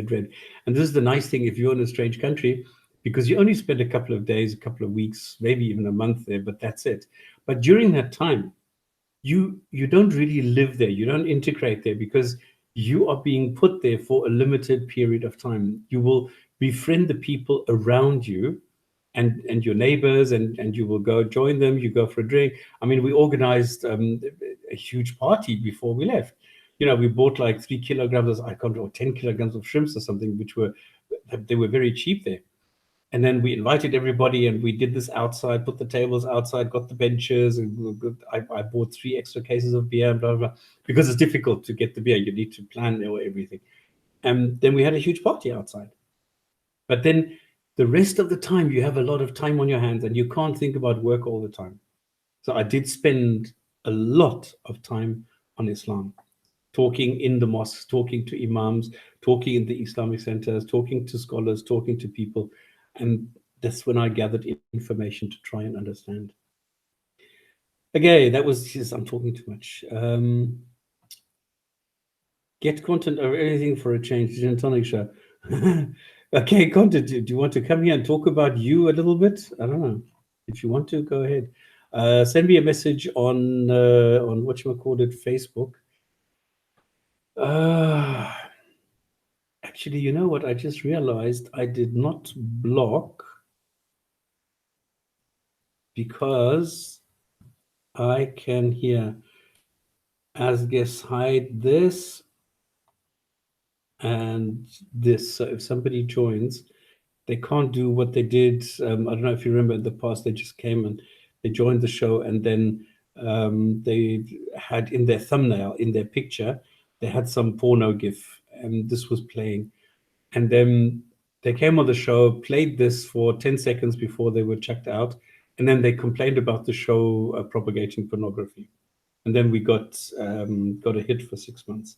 And this is the nice thing if you're in a strange country, because you only spend a couple of days, a couple of weeks, maybe even a month there, but that's it. But during that time, you don't really live there. You don't integrate there because you are being put there for a limited period of time. You will befriend the people around you and your neighbors, and you will go join them. You go for a drink. I mean, we organized a huge party before we left. We bought like 3 kilograms, I can't remember, 10 kilograms of shrimps or something, they were very cheap there. And then we invited everybody and we did this outside, put the tables outside, got the benches, and I bought 3 extra cases of beer, blah, blah, blah, because it's difficult to get the beer. You need to plan everything. And then we had a huge party outside. But then the rest of the time, you have a lot of time on your hands and you can't think about work all the time. So I did spend a lot of time on Islam, talking in the mosques, talking to imams, talking in the Islamic centers, talking to scholars, talking to people. And that's when I gathered information to try and understand. Okay, that was just, I'm talking too much. Get content or anything for a change. Jinn&Tonic show. Okay, content. Do you want to come here and talk about you a little bit? I don't know. If you want to, go ahead. Send me a message on whatchamacallit, Facebook. Actually, you know what? I just realized I did not block because I can here as guests hide this and this. So if somebody joins, they can't do what they did. I don't know if you remember in the past, they just came and they joined the show and then they had in their thumbnail, in their picture, they had some porno gif and this was playing. And then they came on the show, played this for 10 seconds before they were checked out. And then they complained about the show propagating pornography. And then we got a hit for 6 months.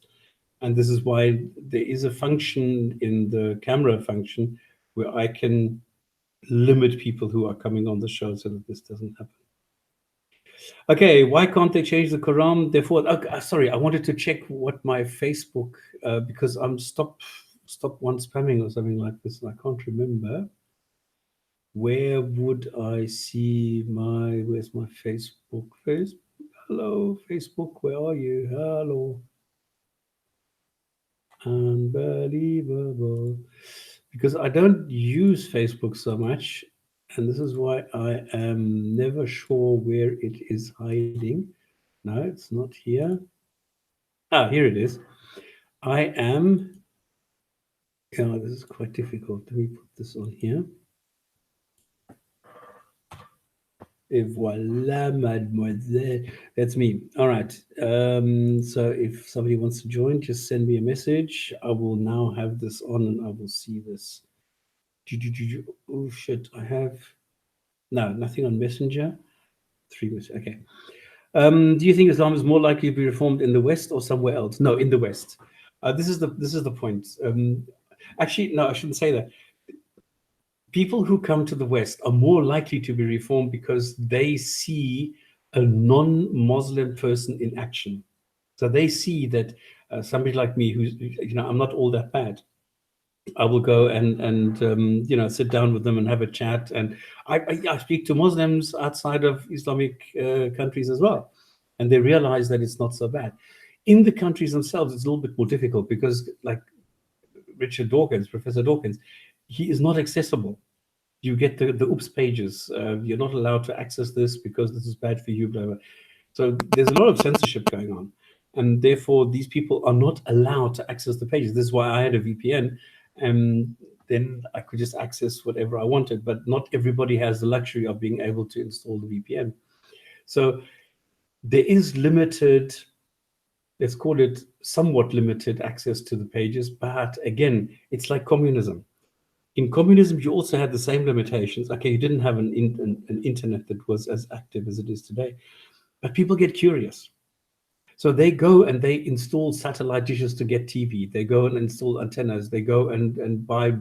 And this is why there is a function in the camera function where I can limit people who are coming on the show so that this doesn't happen. Okay, why can't they change the Quran? Therefore, sorry, I wanted to check what my Facebook, because I'm stop one spamming or something like this, and I can't remember. Where would I see where's my Facebook? Hello, Facebook, where are you? Hello. Unbelievable. Because I don't use Facebook so much, and this is why I am never sure where it is hiding. No, it's not here. Here it is. I am, this is quite difficult. Let me put this on here. Et voilà, mademoiselle. That's me. All right. So if somebody wants to join, just send me a message. I will now have this on and I will see this. Oh, shit. I have... No, nothing on Messenger. 3 minutes. Okay. Do you think Islam is more likely to be reformed in the West or somewhere else? No, in the West. This is the point. Actually, no, I shouldn't say that. People who come to the West are more likely to be reformed because they see a non-Muslim person in action. So they see that somebody like me, who's, I'm not all that bad. I will go and sit down with them and have a chat. And I speak to Muslims outside of Islamic countries as well, and they realize that it's not so bad. In the countries themselves, it's a little bit more difficult because, like Richard Dawkins, Professor Dawkins, he is not accessible. You get the oops pages. You're not allowed to access this because this is bad for you, blah, blah. So there's a lot of censorship going on. And therefore, these people are not allowed to access the pages. This is why I had a VPN. And then I could just access whatever I wanted. But not everybody has the luxury of being able to install the VPN. So there is limited, let's call it somewhat limited access to the pages. But again, it's like communism. In communism, you also had the same limitations. Okay, you didn't have an internet that was as active as it is today, but people get curious. So they go and they install satellite dishes to get TV. They go and install antennas. They go and buy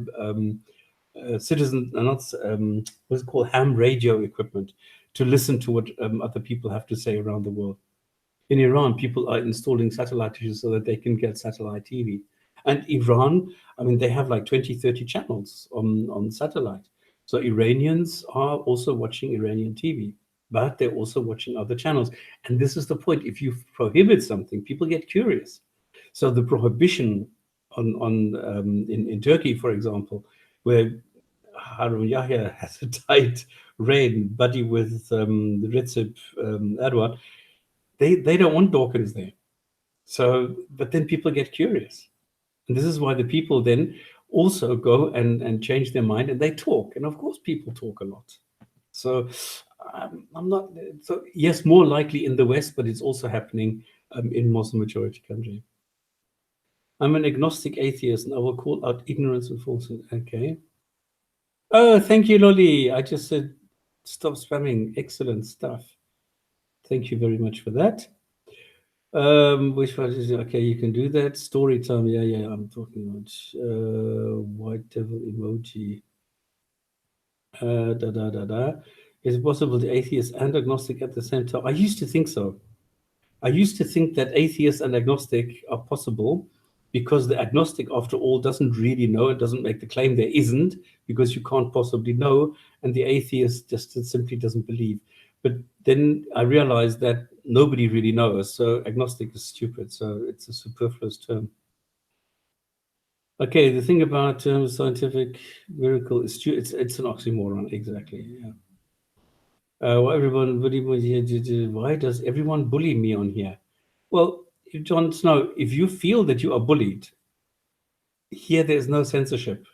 what's it called, ham radio equipment to listen to what other people have to say around the world. In Iran, people are installing satellite dishes so that they can get satellite TV. And Iran, I mean, they have like 20, 30 channels on satellite. So Iranians are also watching Iranian TV, but they're also watching other channels. And this is the point. If you prohibit something, people get curious. So the prohibition in Turkey, for example, where Harun Yahya has a tight rein, buddy with Recep Erdogan, they don't want Dawkins there. So, but then people get curious. And this is why the people then also go and change their mind and they talk. And of course, people talk a lot. So I'm not, so yes, more likely in the West, but it's also happening in Muslim majority country. I'm an agnostic atheist and I will call out ignorance and falsehood. Okay. Oh, thank you, Lolly. I just said, stop spamming. Excellent stuff. Thank you very much for that. Which one is okay? You can do that. Story time. Yeah. I'm talking about white devil emoji. Is it possible to atheist and agnostic at the same time? I used to think so. I used to think that atheist and agnostic are possible because the agnostic, after all, doesn't really know. It doesn't make the claim there isn't because you can't possibly know, and the atheist just simply doesn't believe. But then I realized that nobody really knows, so agnostic is stupid, so it's a superfluous term. Okay, the thing about scientific miracle is it's an oxymoron, exactly. Yeah. Why does everyone bully me on here? Well, John Snow, if you feel that you are bullied, here there's no censorship.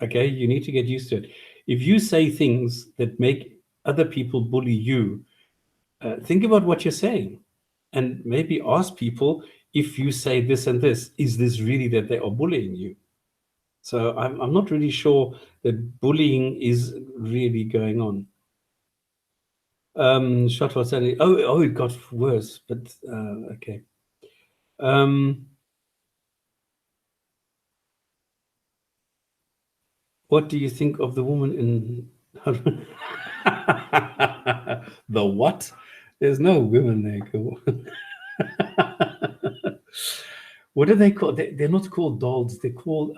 Okay, you need to get used to it. If you say things that make other people bully you, think about what you're saying and maybe ask people, if you say this and this, is this really that they are bullying you? So I'm not really sure that bullying is really going on. Shot was saying, oh, it got worse, but okay. What do you think of the woman in the what? There's no women there. What are they called? They're not called dolls. They're called.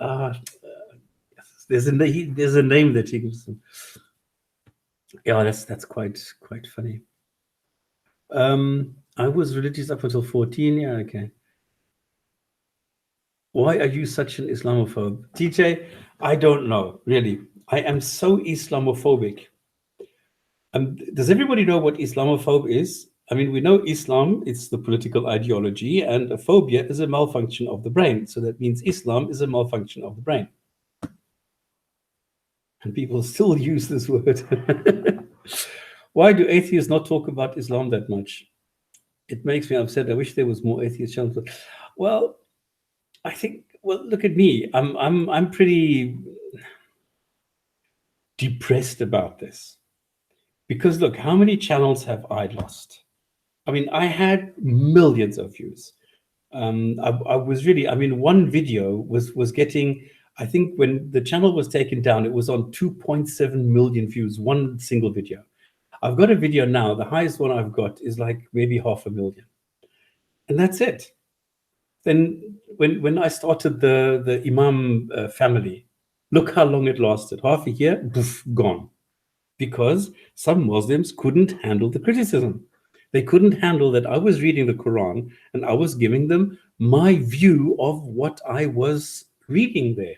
There's a name that he gives them. Yeah, that's quite funny. I was religious up until 14. Yeah, okay. Why are you such an Islamophobe? TJ, I don't know, really. I am so Islamophobic. Does everybody know what Islamophobe is? I mean, we know Islam, it's the political ideology, and a phobia is a malfunction of the brain. So that means Islam is a malfunction of the brain. And people still use this word. Why do atheists not talk about Islam that much? It makes me upset. I wish there was more atheist channels. Well, I think. Well, look at me. I'm pretty depressed about this because look, how many channels have I lost? I mean, I had millions of views. I was really. I mean, one video was getting. I think when the channel was taken down, it was on 2.7 million views. One single video. I've got a video now. The highest one I've got is like maybe 500,000, and that's it. Then when I started the Imam family, look how long it lasted. Half a year, poof, gone. Because some Muslims couldn't handle the criticism. They couldn't handle that I was reading the Quran and I was giving them my view of what I was reading there.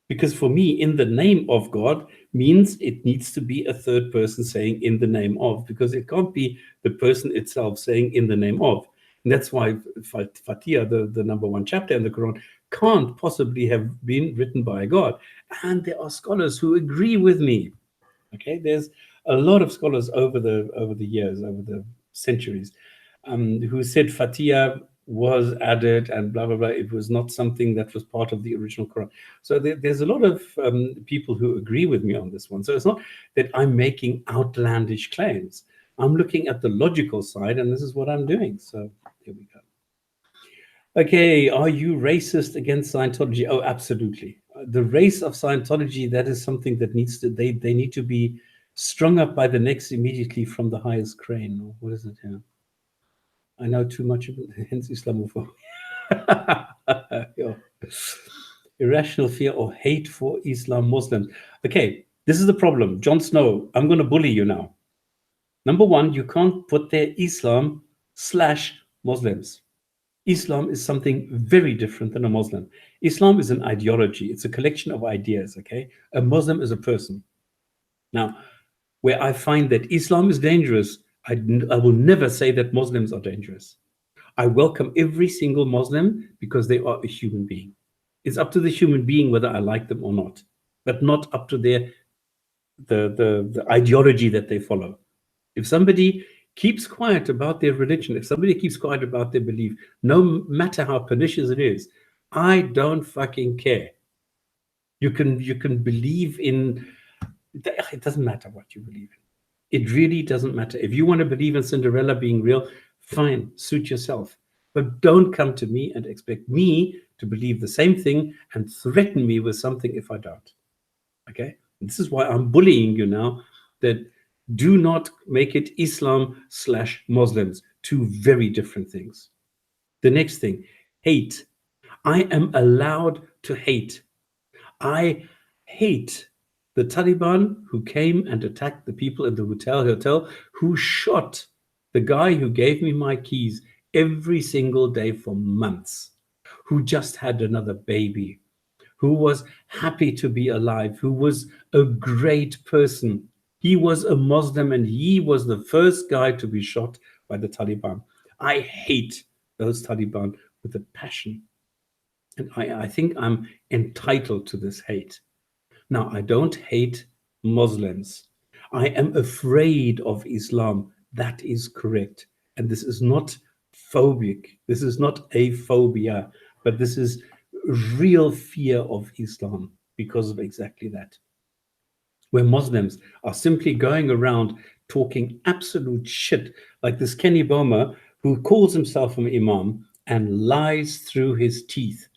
Because for me, in the name of God means it needs to be a third person saying in the name of, because it can't be the person itself saying in the name of. And that's why Fatiha, the number one chapter in the Quran, can't possibly have been written by God. And there are scholars who agree with me. Okay, there's a lot of scholars over the years, over the centuries, who said Fatiha was added and blah blah blah. It was not something that was part of the original Quran. So there's a lot of people who agree with me on this one. So it's not that I'm making outlandish claims. I'm looking at the logical side, and this is what I'm doing. So here we go. Okay, are you racist against Scientology? Oh, absolutely. The race of Scientology, that is something that needs to, they need to be strung up by the necks immediately from the highest crane. Or what is it here? I know too much about it, hence Islamophobia. Yeah. Irrational fear or hate for Islam Muslims. Okay, this is the problem. Jon Snow, I'm going to bully you now. Number one, you can't put there Islam / Muslims. Islam is something very different than a Muslim. Islam is an ideology. It's a collection of ideas, okay? A Muslim is a person. Now, where I find that Islam is dangerous, I will never say that Muslims are dangerous. I welcome every single Muslim because they are a human being. It's up to the human being whether I like them or not, but not up to the ideology that they follow. If somebody keeps quiet about their religion, if somebody keeps quiet about their belief, no matter how pernicious it is, I don't fucking care. You can believe in, it doesn't matter what you believe in. It really doesn't matter. If you want to believe in Cinderella being real, fine, suit yourself. But don't come to me and expect me to believe the same thing and threaten me with something if I don't. Okay? And this is why I'm bullying you now, that do not make it Islam / Muslims, two very different things. The next thing, hate. I am allowed to hate. I hate the Taliban who came and attacked the people in the hotel, who shot the guy who gave me my keys every single day for months, who just had another baby, who was happy to be alive, who was a great person. He was a Muslim and he was the first guy to be shot by the Taliban. I hate those Taliban with a passion. And I think I'm entitled to this hate. Now, I don't hate Muslims. I am afraid of Islam. That is correct. And this is not phobic. This is not a phobia, but this is real fear of Islam because of exactly that. Where Muslims are simply going around talking absolute shit, like this Kenny Boma, who calls himself an imam and lies through his teeth.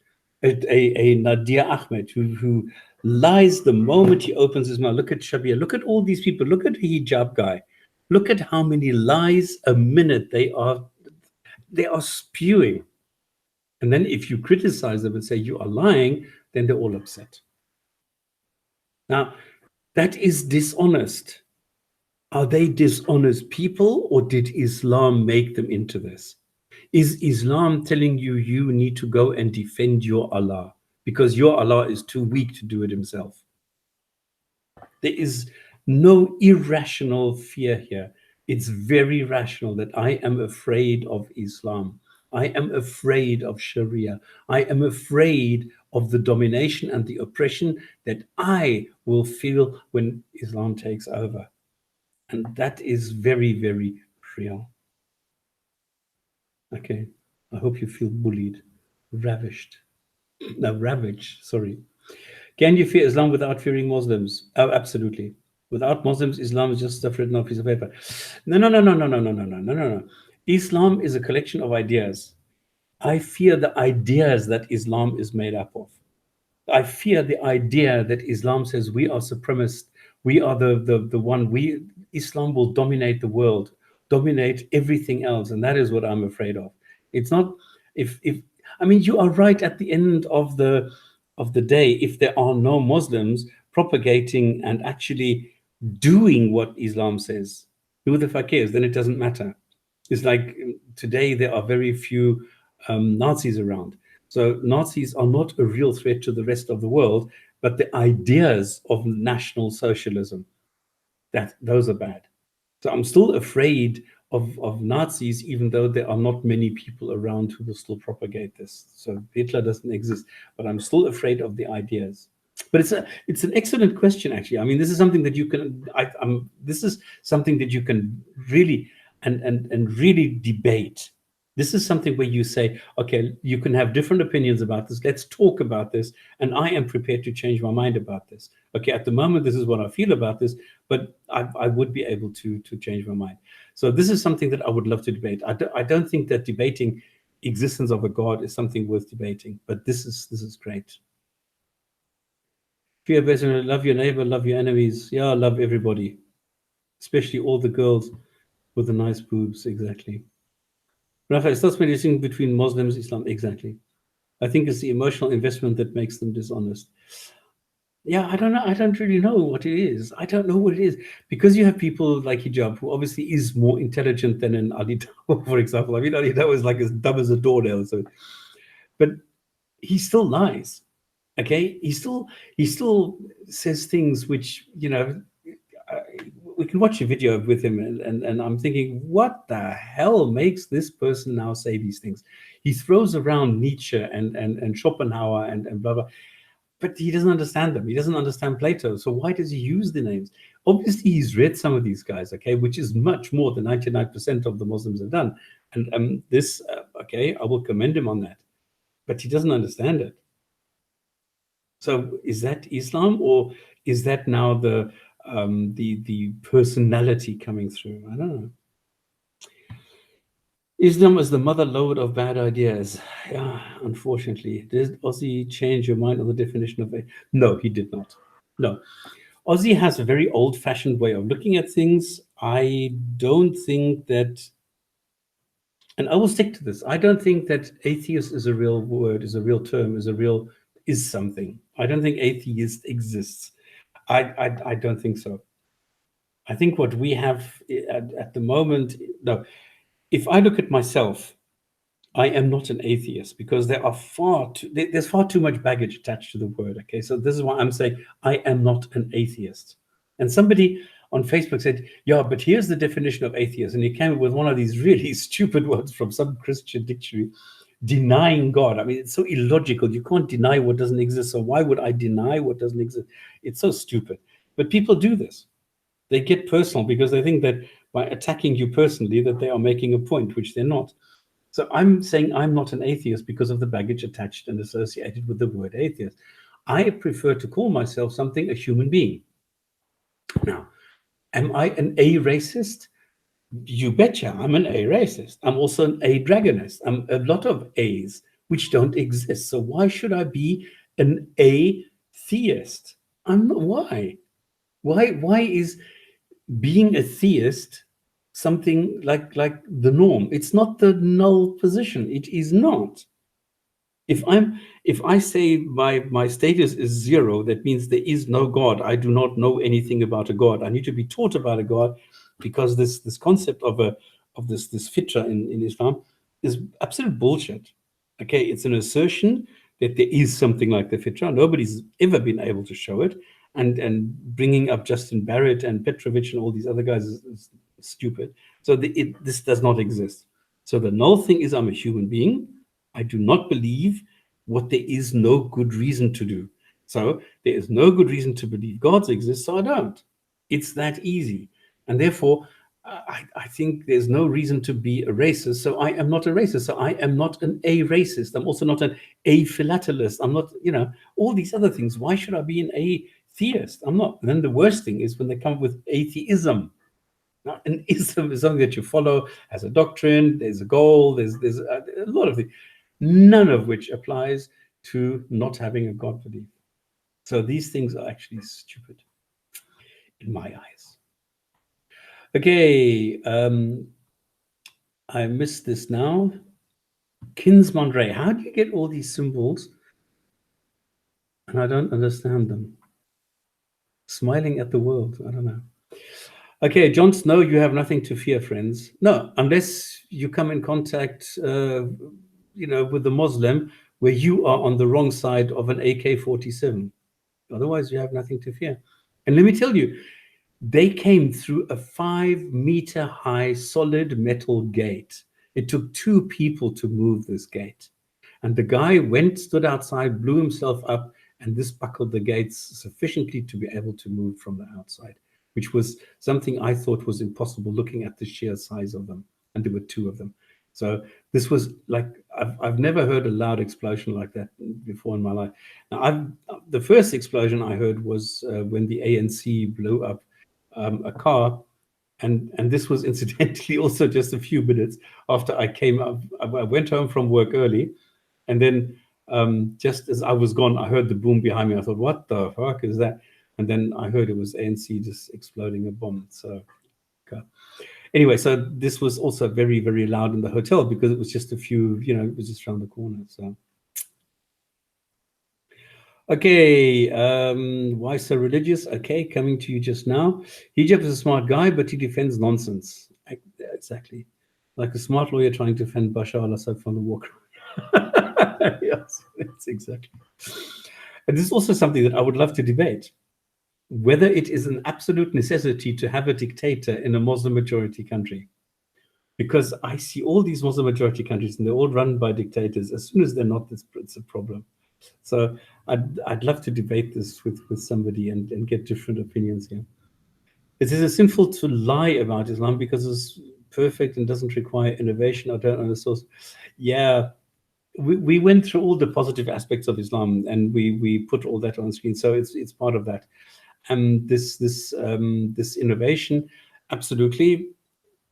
A Nadir Ahmed, who lies the moment he opens his mouth. Look at Shabir. Look at all these people. Look at the hijab guy. Look at how many lies a minute they are spewing. And then if you criticize them and say you are lying, then they're all upset. Now, that is dishonest. Are they dishonest people, or did Islam make them into this? Is Islam telling you you need to go and defend your Allah because your Allah is too weak to do it himself? There is no irrational fear here. It's very rational that I am afraid of Islam. I am afraid of Sharia. I am afraid of the domination and the oppression that I will feel when Islam takes over. And that is very, very real. Okay. I hope you feel bullied, ravished. No, ravaged, sorry. Can you fear Islam without fearing Muslims? Oh, absolutely. Without Muslims, Islam is just stuff written on a piece of paper. No, no, no, no, no, no, no, no, no, no, no, no. Islam is a collection of ideas. I fear the ideas that Islam is made up of. I fear the idea that Islam says we are supremacist, we are the one, Islam will dominate the world, dominate everything else, and that is what I'm afraid of. It's not if I mean you are right at the end of the day, if there are no Muslims propagating and actually doing what Islam says, who the fuck is, then it doesn't matter. It's like today there are very few Nazis around. So Nazis are not a real threat to the rest of the world, but the ideas of National Socialism, that those are bad. So I'm still afraid of Nazis, even though there are not many people around who will still propagate this. So Hitler doesn't exist, but I'm still afraid of the ideas. But it's an excellent question, actually. I mean, this is something that you can this is something that you can really and really debate. This is something where you say, okay, you can have different opinions about this. Let's talk about this, and I am prepared to change my mind about this. Okay, at the moment, this is what I feel about this, but I would be able to change my mind. So this is something that I would love to debate. I don't think that debating existence of a God is something worth debating, but this is great. Fear based on love your neighbor, love your enemies. Yeah, love everybody, especially all the girls with the nice boobs. Exactly. Rafa, it's not mediation between Muslims, Islam. Exactly. I think it's the emotional investment that makes them dishonest. Yeah, I don't know. I don't really know what it is. I don't know what it is. Because you have people like Hijab, who obviously is more intelligent than an Ali Dawah, for example. I mean, Ali Dawah is like as dumb as a doornail. So, but he still lies. Okay, he still says things which, you know, we can watch a video with him, and I'm thinking, what the hell makes this person now say these things? He throws around Nietzsche and Schopenhauer and blah blah, but he doesn't understand them. He doesn't understand Plato. So why does he use the names? Obviously, he's read some of these guys, okay, which is much more than 99% of the Muslims have done. And this, okay, I will commend him on that, but he doesn't understand it. So is that Islam, or is that now the personality coming through? I don't know. Islam is the mother lode of bad ideas. Yeah, unfortunately. Did Ozzy change your mind on the definition of a? No, he did not. No. Ozzy has a very old-fashioned way of looking at things. I don't think that, and I will stick to this. I don't think that atheist is a real word, is a real term, is something. I don't think atheist exists. I don't think so. I think what we have at the moment, no, if I look at myself, I am not an atheist because there's far too much baggage attached to the word. Okay, so this is why I'm saying I am not an atheist. And somebody on Facebook said, "Yeah, but here's the definition of atheist," and he came up with one of these really stupid words from some Christian dictionary, denying God. I mean, it's so illogical. You can't deny what doesn't exist. So why would I deny what doesn't exist? It's so stupid. But people do this. They get personal because they think that by attacking you personally, that they are making a point, which they're not. So I'm saying I'm not an atheist because of the baggage attached and associated with the word atheist. I prefer to call myself something, a human being. Now, am I an A racist? You betcha, I'm an A racist. I'm also an A dragonist. I'm a lot of A's which don't exist. So why should I be an A theist? I'm not. Why? Why is being a theist something like the norm? It's not the null position. It is not. If I say my status is zero, that means there is no God. I do not know anything about a God. I need to be taught about a God, because this concept of this fitra in Islam is absolute bullshit. Okay, it's an assertion that there is something like the fitra. Nobody's ever been able to show it, and bringing up Justin Barrett and Petrovich and all these other guys is stupid. So this does not exist. So the null thing is I'm a human being. I do not believe what there is no good reason to do. So there is no good reason to believe gods exist, so I don't. It's that easy. And therefore, I think there's no reason to be a racist. So I am not a racist. So I am not an a-racist. I'm also not an a-philatelist. I'm not, all these other things. Why should I be an atheist? I'm not. And then the worst thing is when they come up with atheism. Now, an ism is something that you follow as a doctrine. There's a goal. There's a lot of things, none of which applies to not having a God belief. So these things are actually stupid in my eyes. Okay, I missed this now. Kinsman Ray, how do you get all these symbols? And I don't understand them. Smiling at the world, I don't know. Okay, Jon Snow, you have nothing to fear, friends. No, unless you come in contact, with the Muslim, where you are on the wrong side of an AK-47. Otherwise, you have nothing to fear. And let me tell you, they came through a 5-meter high solid metal gate. It took 2 people to move this gate. And the guy stood outside, blew himself up, and this buckled the gates sufficiently to be able to move from the outside, which was something I thought was impossible looking at the sheer size of them. And there were 2 of them. So this was like, I've never heard a loud explosion like that before in my life. Now, the first explosion I heard was when the ANC blew up a car. And this was incidentally also just a few minutes after I came up. I went home from work early. And then just as I was gone, I heard the boom behind me. I thought, what the fuck is that? And then I heard it was ANC just exploding a bomb. So, okay. Anyway, so this was also very, very loud in the hotel because it was just a few, it was just around the corner. So, okay, why so religious? Okay, coming to you just now. Hijab is a smart guy, but he defends nonsense. Exactly. Like a smart lawyer trying to defend Bashar al-Assad from the war crime. Yes, that's exactly. And this is also something that I would love to debate, whether it is an absolute necessity to have a dictator in a Muslim majority country. Because I see all these Muslim majority countries and they're all run by dictators. As soon as they're not, it's a problem. So I'd love to debate this with somebody and get different opinions here. Is it sinful to lie about Islam because it's perfect and doesn't require innovation? I don't understand. Yeah, we went through all the positive aspects of Islam and we put all that on screen. So it's part of that. And this innovation, absolutely.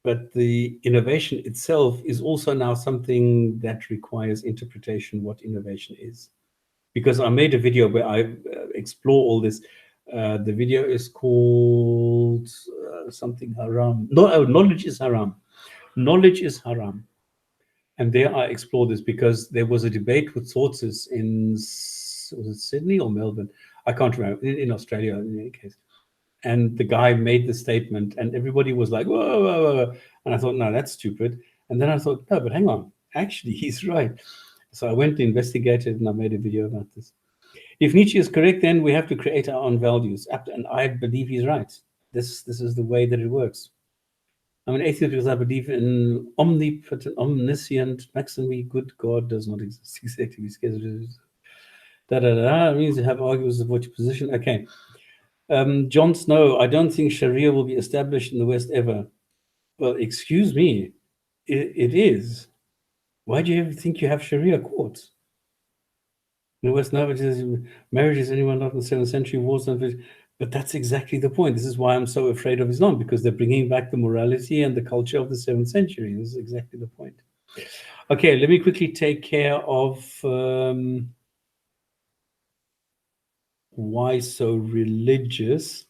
But the innovation itself is also now something that requires interpretation, what innovation is. Because I made a video where I explore all this. The video is called something haram. No, knowledge is haram. Knowledge is haram. And there I explored this because there was a debate with sources in, was it Sydney or Melbourne? I can't remember, in Australia in any case. And the guy made the statement and everybody was like, whoa, whoa, whoa. And I thought, no, that's stupid. And then I thought, no, but hang on, actually, he's right. So I went to investigate it and I made a video about this. If Nietzsche is correct, then we have to create our own values. And I believe he's right. This is the way that it works. I'm an atheist because I believe in omnipotent, omniscient, maximally good God does not exist. Exactly. It means you have arguments about your position. Okay. Jon Snow, I don't think Sharia will be established in the West ever. Well, excuse me, it is. Why do you think you have Sharia courts? In the West, no, it is marriage is anyone not in the 7th century wars. But that's exactly the point. This is why I'm so afraid of Islam, because they're bringing back the morality and the culture of the 7th century. This is exactly the point. Okay, let me quickly take care of why so religious.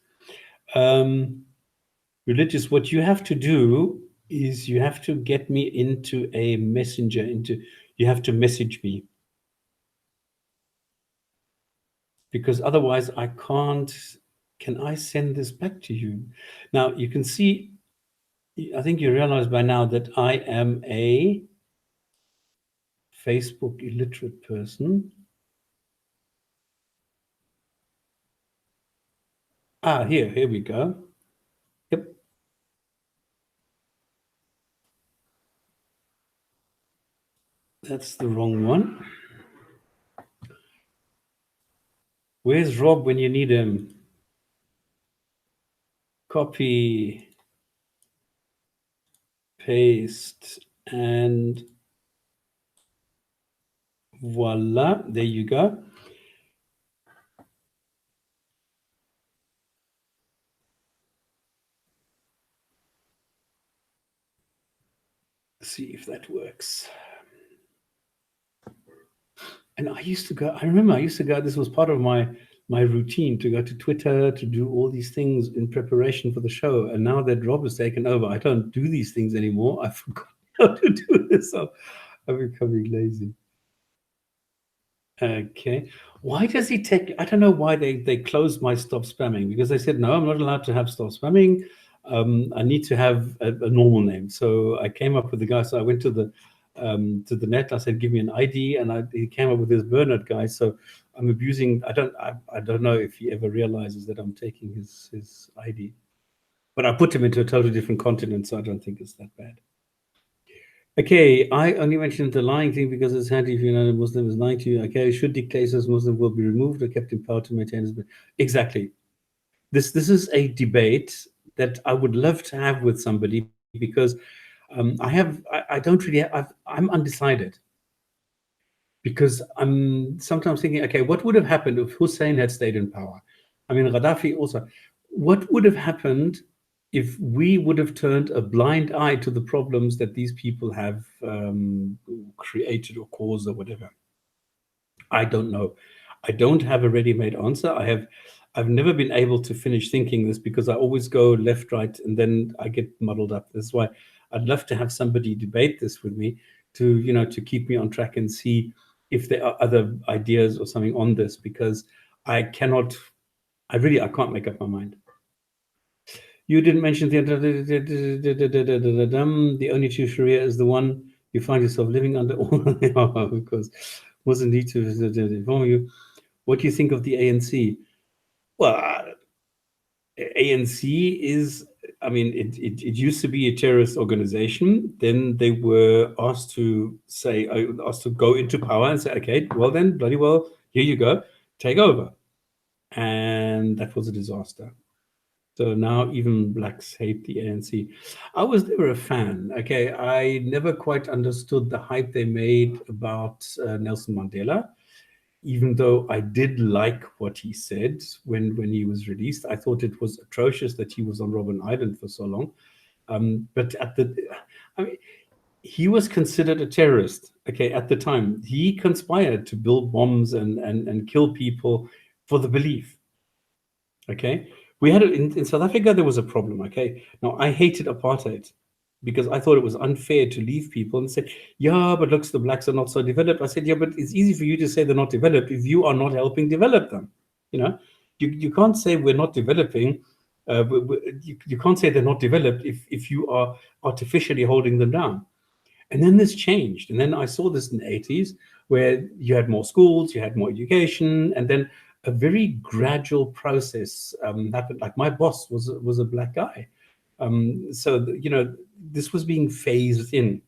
Religious, what you have to do is you have to get me into a messenger, you have to message me. Because otherwise I can't, can I send this back to you? Now you can see, I think you realize by now that I am a Facebook illiterate person. Here we go. Yep. That's the wrong one. Where's Rob when you need him? Copy. paste, and voila, there you go. See if that works. And I used to go, I remember I used to go, this was part of my routine, to go to Twitter, to do all these things in preparation for the show. And now that Rob has taken over, I don't do these things anymore. I forgot how to do this. So I'm becoming lazy. Okay. Why does he take, I don't know why they closed my Stop Spamming, because they said, no, I'm not allowed to have Stop Spamming. I need to have a normal name. So I came up with the guy. So I went to the net. I said, give me an ID, and he came up with this Bernard guy. So I'm abusing. I don't know if he ever realizes that I'm taking his ID, but I put him into a totally different continent, so I don't think it's that bad. Okay, I only mentioned the lying thing because it's handy if you know a Muslim is lying to you. Okay, should dictators Muslim will be removed or kept in power to maintain his. Exactly. This is a debate that I would love to have with somebody, because I don't really I'm undecided, because I'm sometimes thinking, okay, what would have happened if Hussein had stayed in power? I mean, Gaddafi also. What would have happened if we would have turned a blind eye to the problems that these people have created or caused or whatever? I don't know. I don't have a ready-made answer. I've never been able to finish thinking this, because I always go left, right, and then I get muddled up. That's why I'd love to have somebody debate this with me, to keep me on track and see if there are other ideas or something on this, because I can't make up my mind. You didn't mention the only true Sharia is the one you find yourself living under. Because wasn't need to inform you. What do you think of the ANC? Well, ANC is, I mean, it used to be a terrorist organization. Then they were asked to go into power and say, okay, well then, bloody well, here you go, take over. And that was a disaster. So now even blacks hate the ANC. I was never a fan. Okay, I never quite understood the hype they made about Nelson Mandela, even though I did like what he said when he was released. I thought it was atrocious that he was on Robben Island for so long. But he was considered a terrorist. Okay, at the time, he conspired to build bombs and kill people for the belief. Okay, we had in South Africa, there was a problem. Okay, now I hated apartheid, because I thought it was unfair to leave people and say, yeah, but looks, the blacks are not so developed. I said, yeah, but it's easy for you to say they're not developed if you are not helping develop them. You can't say we're not developing. You can't say they're not developed if you are artificially holding them down. And then this changed. And then I saw this in the 80s, where you had more schools, you had more education, and then a very gradual process happened. Like my boss was a black guy. So this was being phased in.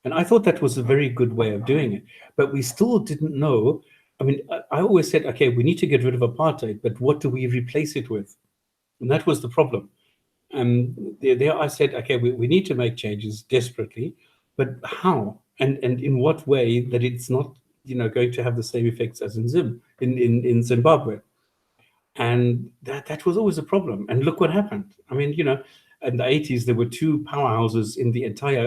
And I thought that was a very good way of doing it. But we still didn't know. I mean, I always said, okay, we need to get rid of apartheid, but what do we replace it with? And that was the problem. There I said, okay, we need to make changes desperately, but how and in what way that it's not going to have the same effects as in Zimbabwe. And that was always a problem. And look what happened. I mean, in the 80s, there were two powerhouses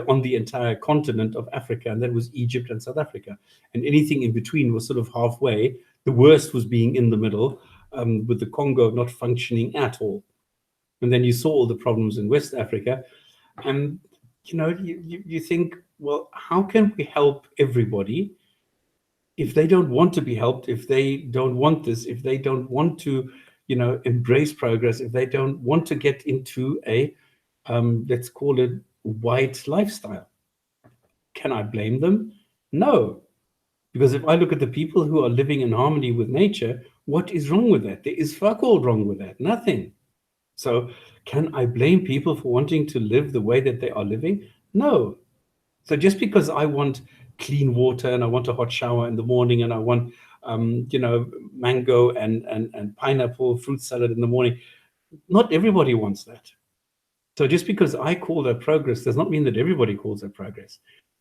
on the entire continent of Africa, and that was Egypt and South Africa. And anything in between was sort of halfway. The worst was being in the middle, with the Congo not functioning at all. And then you saw all the problems in West Africa. And, you think, well, how can we help everybody if they don't want to be helped, if they don't want this, if they don't want to, embrace progress, if they don't want to get into a, let's call it, white lifestyle? Can I blame them? No. Because if I look at the people who are living in harmony with nature, what is wrong with that? There is fuck all wrong with that. Nothing. So can I blame people for wanting to live the way that they are living? No. So just because I want clean water and I want a hot shower in the morning and I want, mango and pineapple fruit salad in the morning, not everybody wants that. So just because I call that progress does not mean that everybody calls that progress.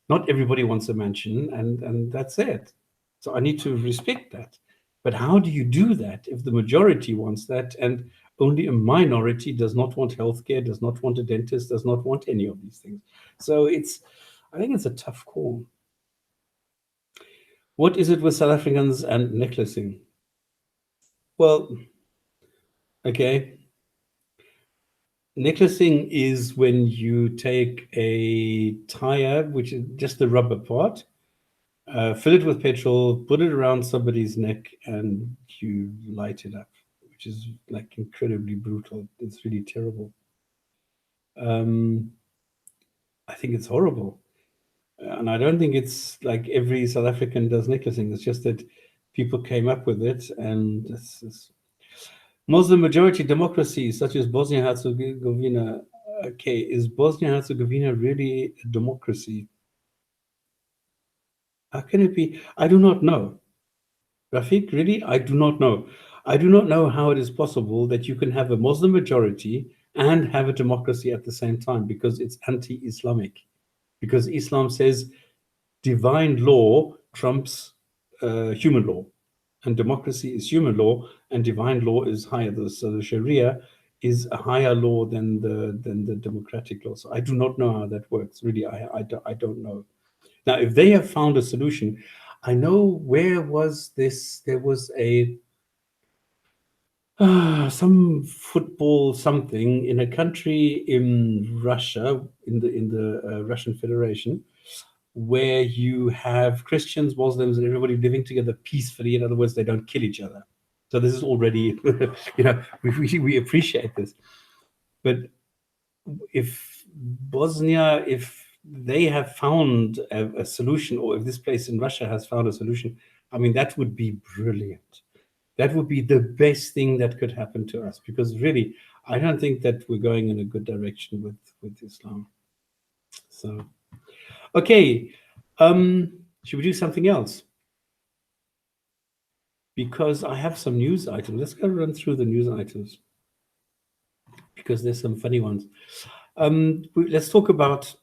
Not everybody wants a mansion, and that's it. So I need to respect that. But how do you do that if the majority wants that and only a minority does not want healthcare, does not want a dentist, does not want any of these things? So I think it's a tough call. What is it with South Africans and necklacing? Well, okay. Necklacing is when you take a tire, which is just the rubber part, fill it with petrol, put it around somebody's neck, and you light it up, which is like incredibly brutal. It's really terrible. I think it's horrible. And I don't think it's like every South African does necklacing. It's just that people came up with it, and it's Muslim majority democracies such as Bosnia Herzegovina. Okay, is Bosnia Herzegovina really a democracy? How can it be? I do not know. Rafiq, really? I do not know. I do not know how it is possible that you can have a Muslim majority and have a democracy at the same time, because it's anti-Islamic. Because Islam says divine law trumps human law, and democracy is human law, and divine law is higher. So the Sharia is a higher law than the democratic law. So I do not know how that works. Really, I don't know. Now, if they have found a solution, I know where was this? There was a some football something in a country in Russia, in the Russian Federation, where you have Christians, Muslims, and everybody living together peacefully. In other words, they don't kill each other. So this is already, we appreciate this. But if Bosnia, if they have found a solution, or if this place in Russia has found a solution, I mean, that would be brilliant. That would be the best thing that could happen to us, because really, I don't think that we're going in a good direction with Islam. So, okay, should we do something else? Because I have some news items. Let's go run through the news items, because there's some funny ones. Let's talk about,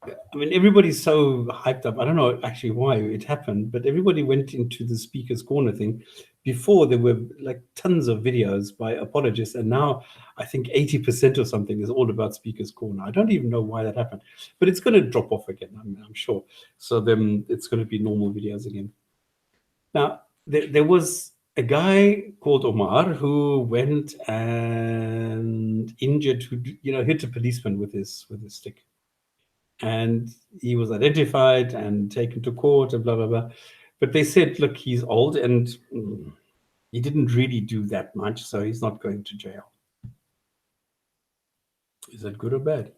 I mean, everybody's so hyped up. I don't know actually why it happened, but everybody went into the Speaker's Corner thing. Before, there were like tons of videos by apologists, and now I think 80% or something is all about Speaker's Corner. I don't even know why that happened, but it's going to drop off again, I'm sure. So then it's going to be normal videos again. Now, there was a guy called Omar who went and injured, who hit a policeman with his stick. And he was identified and taken to court and blah, blah, blah. But they said, look, he's old and he didn't really do that much, so he's not going to jail. Is that good or bad?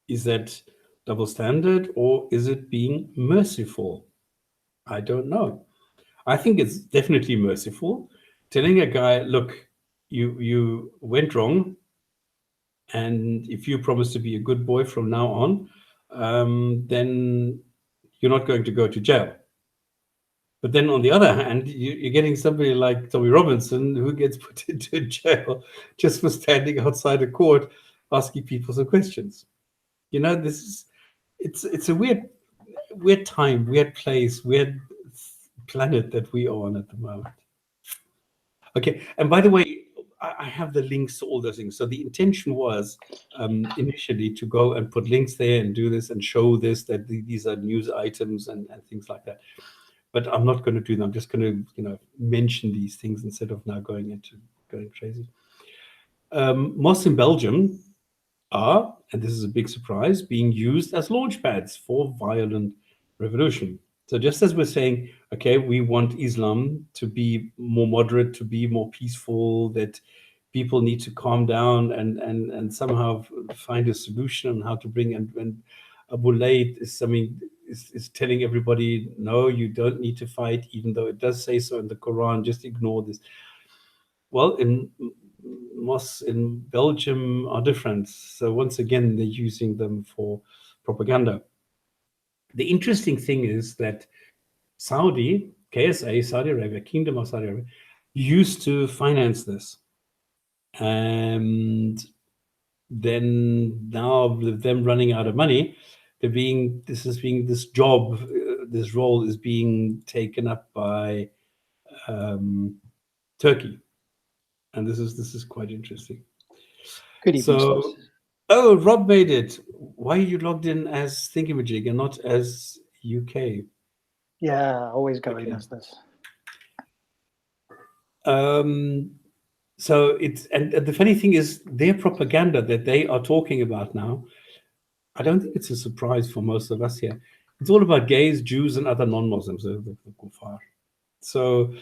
Is that double standard, or is it being merciful? I don't know. I think it's definitely merciful. Telling a guy, look, you went wrong, and if you promise to be a good boy from now on, then you're not going to go to jail. But then on the other hand, you're getting somebody like Tommy Robinson, who gets put into jail just for standing outside a court asking people some questions. It's a weird time, weird place, weird planet that we are on at the moment. Okay, and by the way, I have the links to all those things. So the intention was initially to go and put links there and do this and show this, that these are news items and things like that. But I'm not going to do that. I'm just going to mention these things instead of now going crazy. Mosques in Belgium are, and this is a big surprise, being used as launch pads for violent revolution. So just as we're saying, okay, we want Islam to be more moderate, to be more peaceful, that people need to calm down and somehow find a solution on how to bring, and Abu Laid is telling everybody, no, you don't need to fight, even though it does say so in the Quran, just ignore this. Well, in mosques in Belgium are different. So once again, they're using them for propaganda. The interesting thing is that Saudi, KSA, Saudi Arabia, Kingdom of Saudi Arabia, used to finance this. And then now with them running out of money, this job, this role is being taken up by Turkey, and this is quite interesting. Good evening, Stops. So, oh, Rob made it. Why are you logged in as Thingamajig and not as UK? Yeah, always going Okay. as this. So it's, and the funny thing is, their propaganda that they are talking about now, I don't think it's a surprise for most of us here. It's all about gays, Jews, and other non-Muslims, the kuffar. So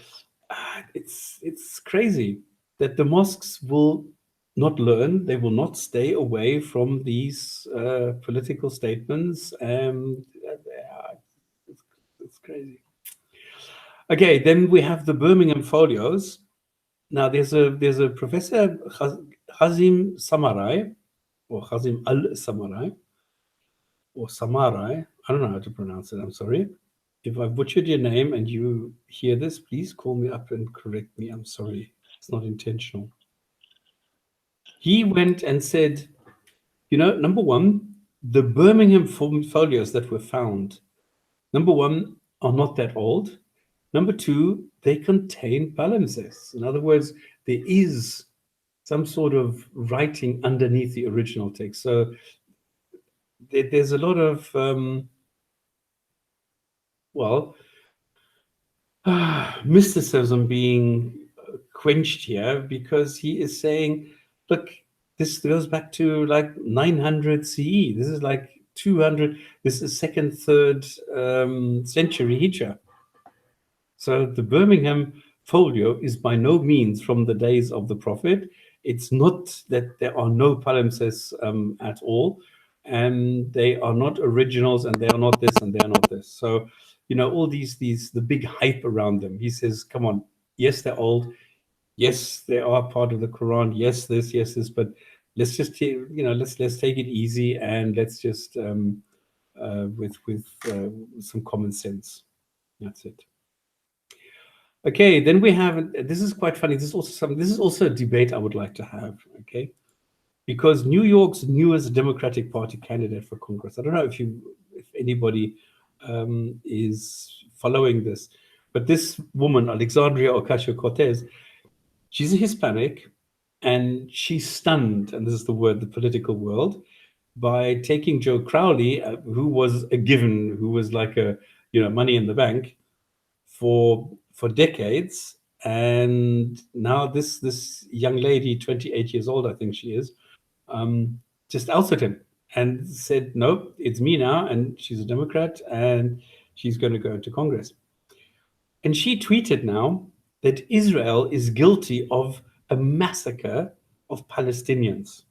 it's crazy that the mosques will not learn, they will not stay away from these political statements. It's crazy. Okay, then we have the Birmingham Folios. Now there's a professor, Hazim Samarai, or Hazim Al Samarai, or Samarai. I don't know how to pronounce it. I'm sorry. If I butchered your name and you hear this, please call me up and correct me. I'm sorry. It's not intentional. He went and said, number one, the Birmingham folios that were found, number one, are not that old. Number two, they contain palimpsests. In other words, there is some sort of writing underneath the original text. So there's a lot of, mysticism being quenched here, because he is saying, look, this goes back to like 900 CE. This is like 200. This is second, third century Hijra. So the Birmingham folio is by no means from the days of the Prophet. It's not that there are no palimpsests at all, and they are not originals, and they are not this, and they are not this. So, all these the big hype around them. He says, come on, yes, they're old. Yes, they are part of the Quran. Yes, this, but let's just let's take it easy, and let's just with some common sense. That's it. Okay, then we have, this is quite funny. This is also a debate I would like to have, okay? Because New York's newest Democratic Party candidate for Congress, I don't know if anybody is following this, but this woman, Alexandria Ocasio-Cortez, she's a Hispanic, and she's stunned, and this is the word, the political world, by taking Joe Crowley, who was a given, who was like a, money in the bank, for decades, and now this young lady, 28 years old, I think she is, just ousted him and said, no, it's me now, and she's a Democrat, and she's going to go into Congress. And she tweeted now that Israel is guilty of a massacre of Palestinians.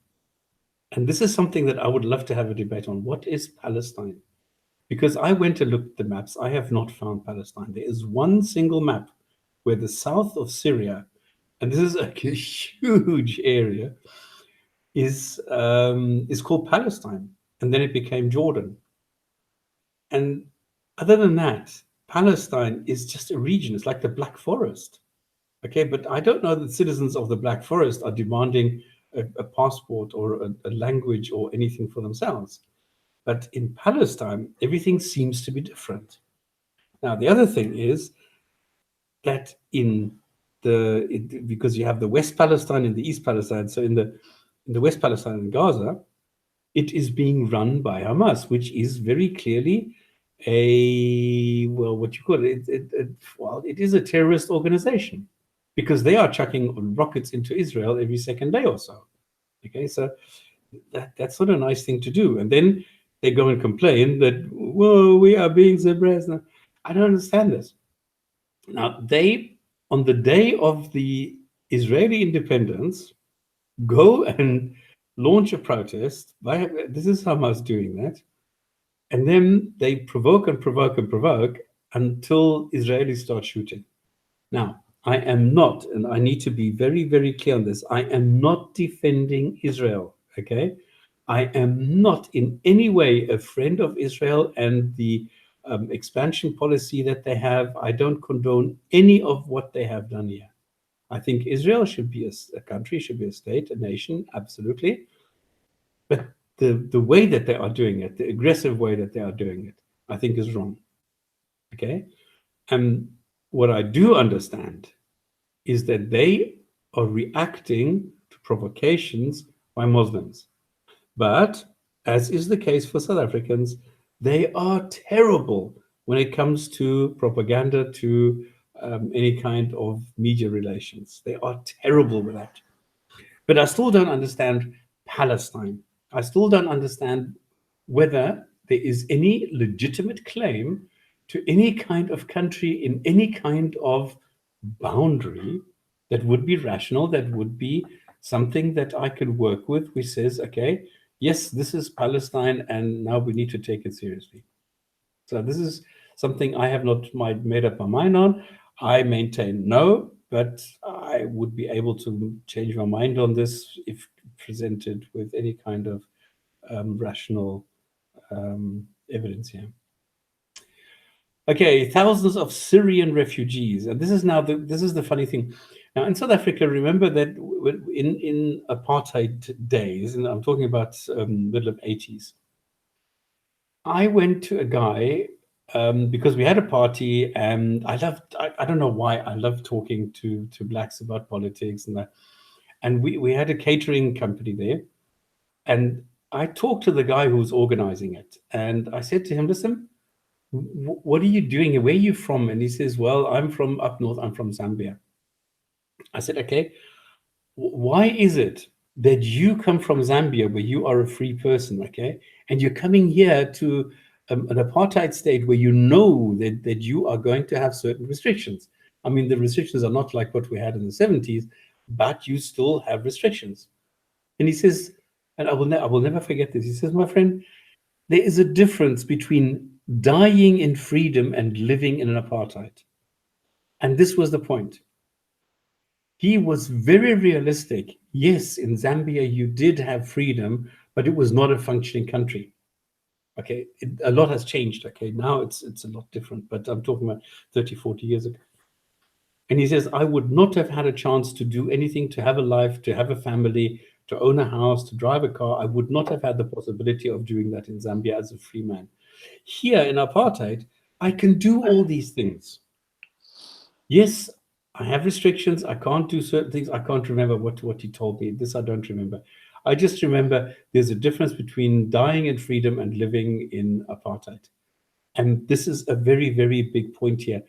And this is something that I would love to have a debate on. What is Palestine? Because I went to look at the maps, I have not found Palestine. There is one single map where the south of Syria, and this is a huge area, is called Palestine, and then it became Jordan. And other than that, Palestine is just a region. It's like the Black Forest. Okay, but I don't know that citizens of the Black Forest are demanding a passport or a language or anything for themselves. But in Palestine, everything seems to be different. Now, the other thing is that because you have the West Palestine and the East Palestine, so in the West Palestine in Gaza, it is being run by Hamas, which is very clearly what you call it? It is a terrorist organization, because they are chucking rockets into Israel every second day or so. Okay, so that's not a nice thing to do. And then they go and complain that, whoa, we are being suppressed. Now, I don't understand this. Now, they, on the day of the Israeli independence, go and launch a protest. This is Hamas doing that. And then they provoke and provoke and provoke until Israelis start shooting. Now, I am not, and I need to be very, very clear on this, I am not defending Israel, okay? I am not in any way a friend of Israel and the expansion policy that they have. I don't condone any of what they have done here. I think Israel should be a country, should be a state, a nation, absolutely. But the way that they are doing it, the aggressive way that they are doing it, I think is wrong. Okay? And what I do understand is that they are reacting to provocations by Muslims. But as is the case for South Africans, they are terrible when it comes to propaganda, to any kind of media relations. They are terrible with that. But I still don't understand Palestine. I still don't understand whether there is any legitimate claim to any kind of country in any kind of boundary that would be rational, that would be something that I could work with, which says, okay, yes, this is Palestine, and now we need to take it seriously. So this is something I have not made up my mind on. I maintain no, but I would be able to change my mind on this if presented with any kind of rational evidence here. Okay, thousands of Syrian refugees, and this is now this is the funny thing. Now in South Africa, remember that in apartheid days, and I'm talking about middle of 80s, I went to a guy because we had a party, and I don't know why I love talking to blacks about politics and that. And we had a catering company there, and I talked to the guy who was organizing it, and I said to him, listen, what are you doing here? Where are you from? And he says, well, I'm from up north. I'm from Zambia. I said, okay, why is it that you come from Zambia, where you are a free person, okay, and you're coming here to an apartheid state where you know that you are going to have certain restrictions? I mean, the restrictions are not like what we had in the 70s, but you still have restrictions. And he says, and I will never forget this. He says, my friend, there is a difference between dying in freedom and living in an apartheid. And this was the point. He was very realistic. Yes, in Zambia, you did have freedom, but it was not a functioning country. Okay, a lot has changed. Okay, now it's a lot different, but I'm talking about 30, 40 years ago. And he says, I would not have had a chance to do anything, to have a life, to have a family, to own a house, to drive a car. I would not have had the possibility of doing that in Zambia as a free man. Here in apartheid, I can do all these things. Yes, I have restrictions. I can't do certain things. I can't remember what he told me. This I don't remember. I just remember there's a difference between dying in freedom and living in apartheid. And this is a very, very big point here.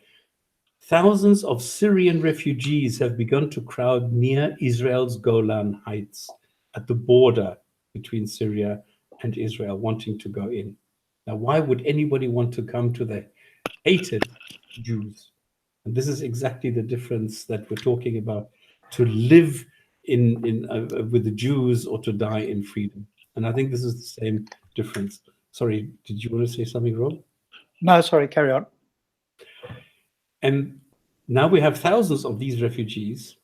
Thousands of Syrian refugees have begun to crowd near Israel's Golan Heights at the border between Syria and Israel, wanting to go in. Now, why would anybody want to come to the hated Jews? And this is exactly the difference that we're talking about: to live with the Jews or to die in freedom. And I think this is the same difference. Sorry, did you want to say something, Rob? No, sorry, carry on. And now we have thousands of these refugees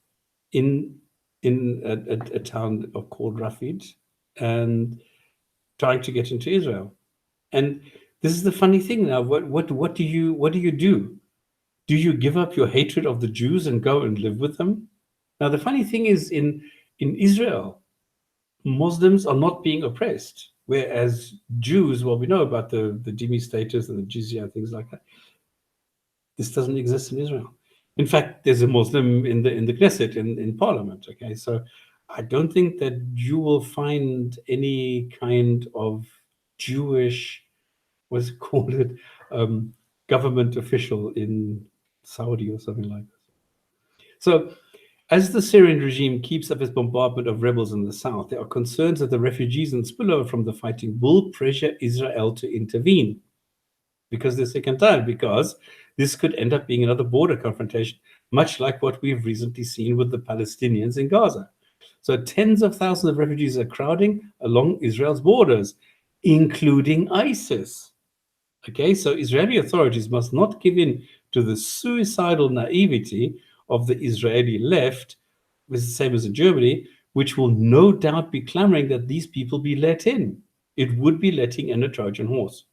in a town called Rafid, and trying to get into Israel. And this is the funny thing now. What do you do? Do you give up your hatred of the Jews and go and live with them? Now, the funny thing is, in Israel, Muslims are not being oppressed, whereas Jews, well, we know about the dhimmi status and the jizya and things like that. This doesn't exist in Israel. In fact, there's a Muslim in the Knesset, in Parliament. Okay, so I don't think that you will find any kind of Jewish, what's it called it, government official in Saudi or something like that. So, as the Syrian regime keeps up its bombardment of rebels in the south, there are concerns that the refugees and spillover from the fighting will pressure Israel to intervene. Because the second time, because this could end up being another border confrontation, much like what we've recently seen with the Palestinians in Gaza. So tens of thousands of refugees are crowding along Israel's borders, including ISIS. Okay, so Israeli authorities must not give in to the suicidal naivety of the Israeli left, which is the same as in Germany, which will no doubt be clamoring that these people be let in. It would be letting in a Trojan horse.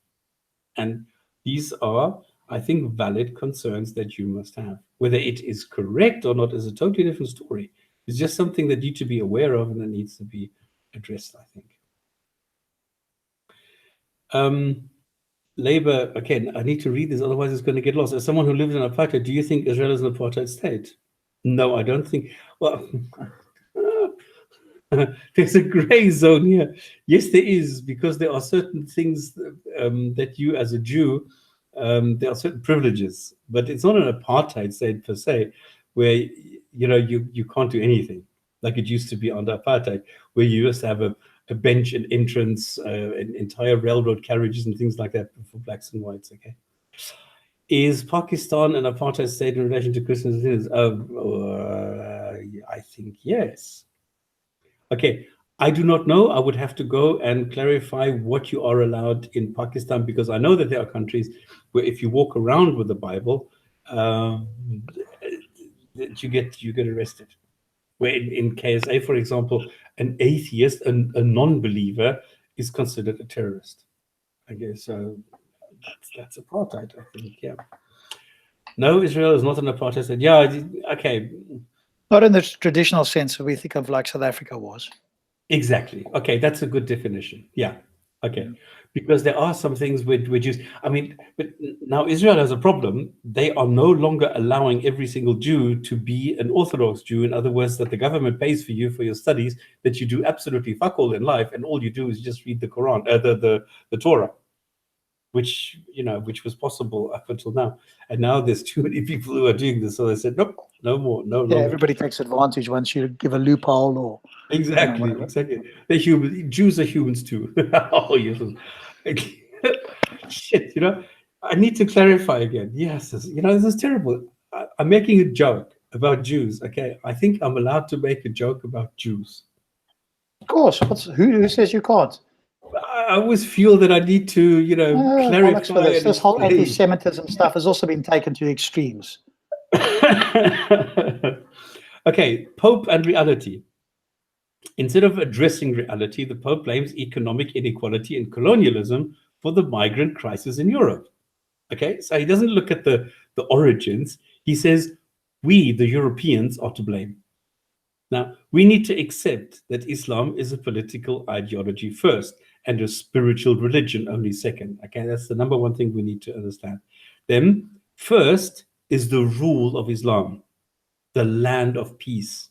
And these are, I think, valid concerns that you must have. Whether it is correct or not is a totally different story. It's just something that you need to be aware of and that needs to be addressed, I think. Labour, okay, I need to read this, otherwise it's going to get lost. As someone who lives in apartheid, do you think Israel is an apartheid state? No, I don't think. Well, there's a gray zone here. Yes, there is, because there are certain things that you, as a Jew, there are certain privileges, but it's not an apartheid state per se, where you can't do anything like it used to be under apartheid, where you used to have a bench and entrance, entire railroad carriages and things like that for blacks and whites. Okay, is Pakistan an apartheid state in relation to Christians? I think yes. Okay, I do not know. I would have to go and clarify what you are allowed in Pakistan, because I know that there are countries where if you walk around with the Bible, you get arrested. Where in KSA, for example, an atheist, a non-believer, is considered a terrorist. I guess that's apartheid, I think. Yeah. No, Israel is not an apartheid state. Yeah. Okay. Not in the traditional sense that we think of like South Africa was. Exactly. Okay, that's a good definition. Yeah. Okay. Because there are some things with Jews. I mean, but now Israel has a problem. They are no longer allowing every single Jew to be an Orthodox Jew. In other words, that the government pays for you for your studies, that you do absolutely fuck all in life, and all you do is just read the Quran, the Torah, which was possible up until now. And now there's too many people who are doing this, so they said, nope, no more, no longer. Yeah, everybody takes advantage once you give a loophole or exactly. They're human. Jews are humans too. Oh yes. Shit, I need to clarify again. Yes, this is terrible. I'm making a joke about Jews. Okay, I think I'm allowed to make a joke about Jews. Of course. Who says you can't? I always feel that I need to, clarify. This whole anti-Semitism stuff has also been taken to the extremes. Okay, Pope and reality. Instead of addressing reality, the Pope blames economic inequality and colonialism for the migrant crisis in Europe. Okay, so he doesn't look at the origins. He says, we, the Europeans, are to blame. Now, we need to accept that Islam is a political ideology first and a spiritual religion only second. Okay, that's the number one thing we need to understand. Then, first is the rule of Islam, the land of peace,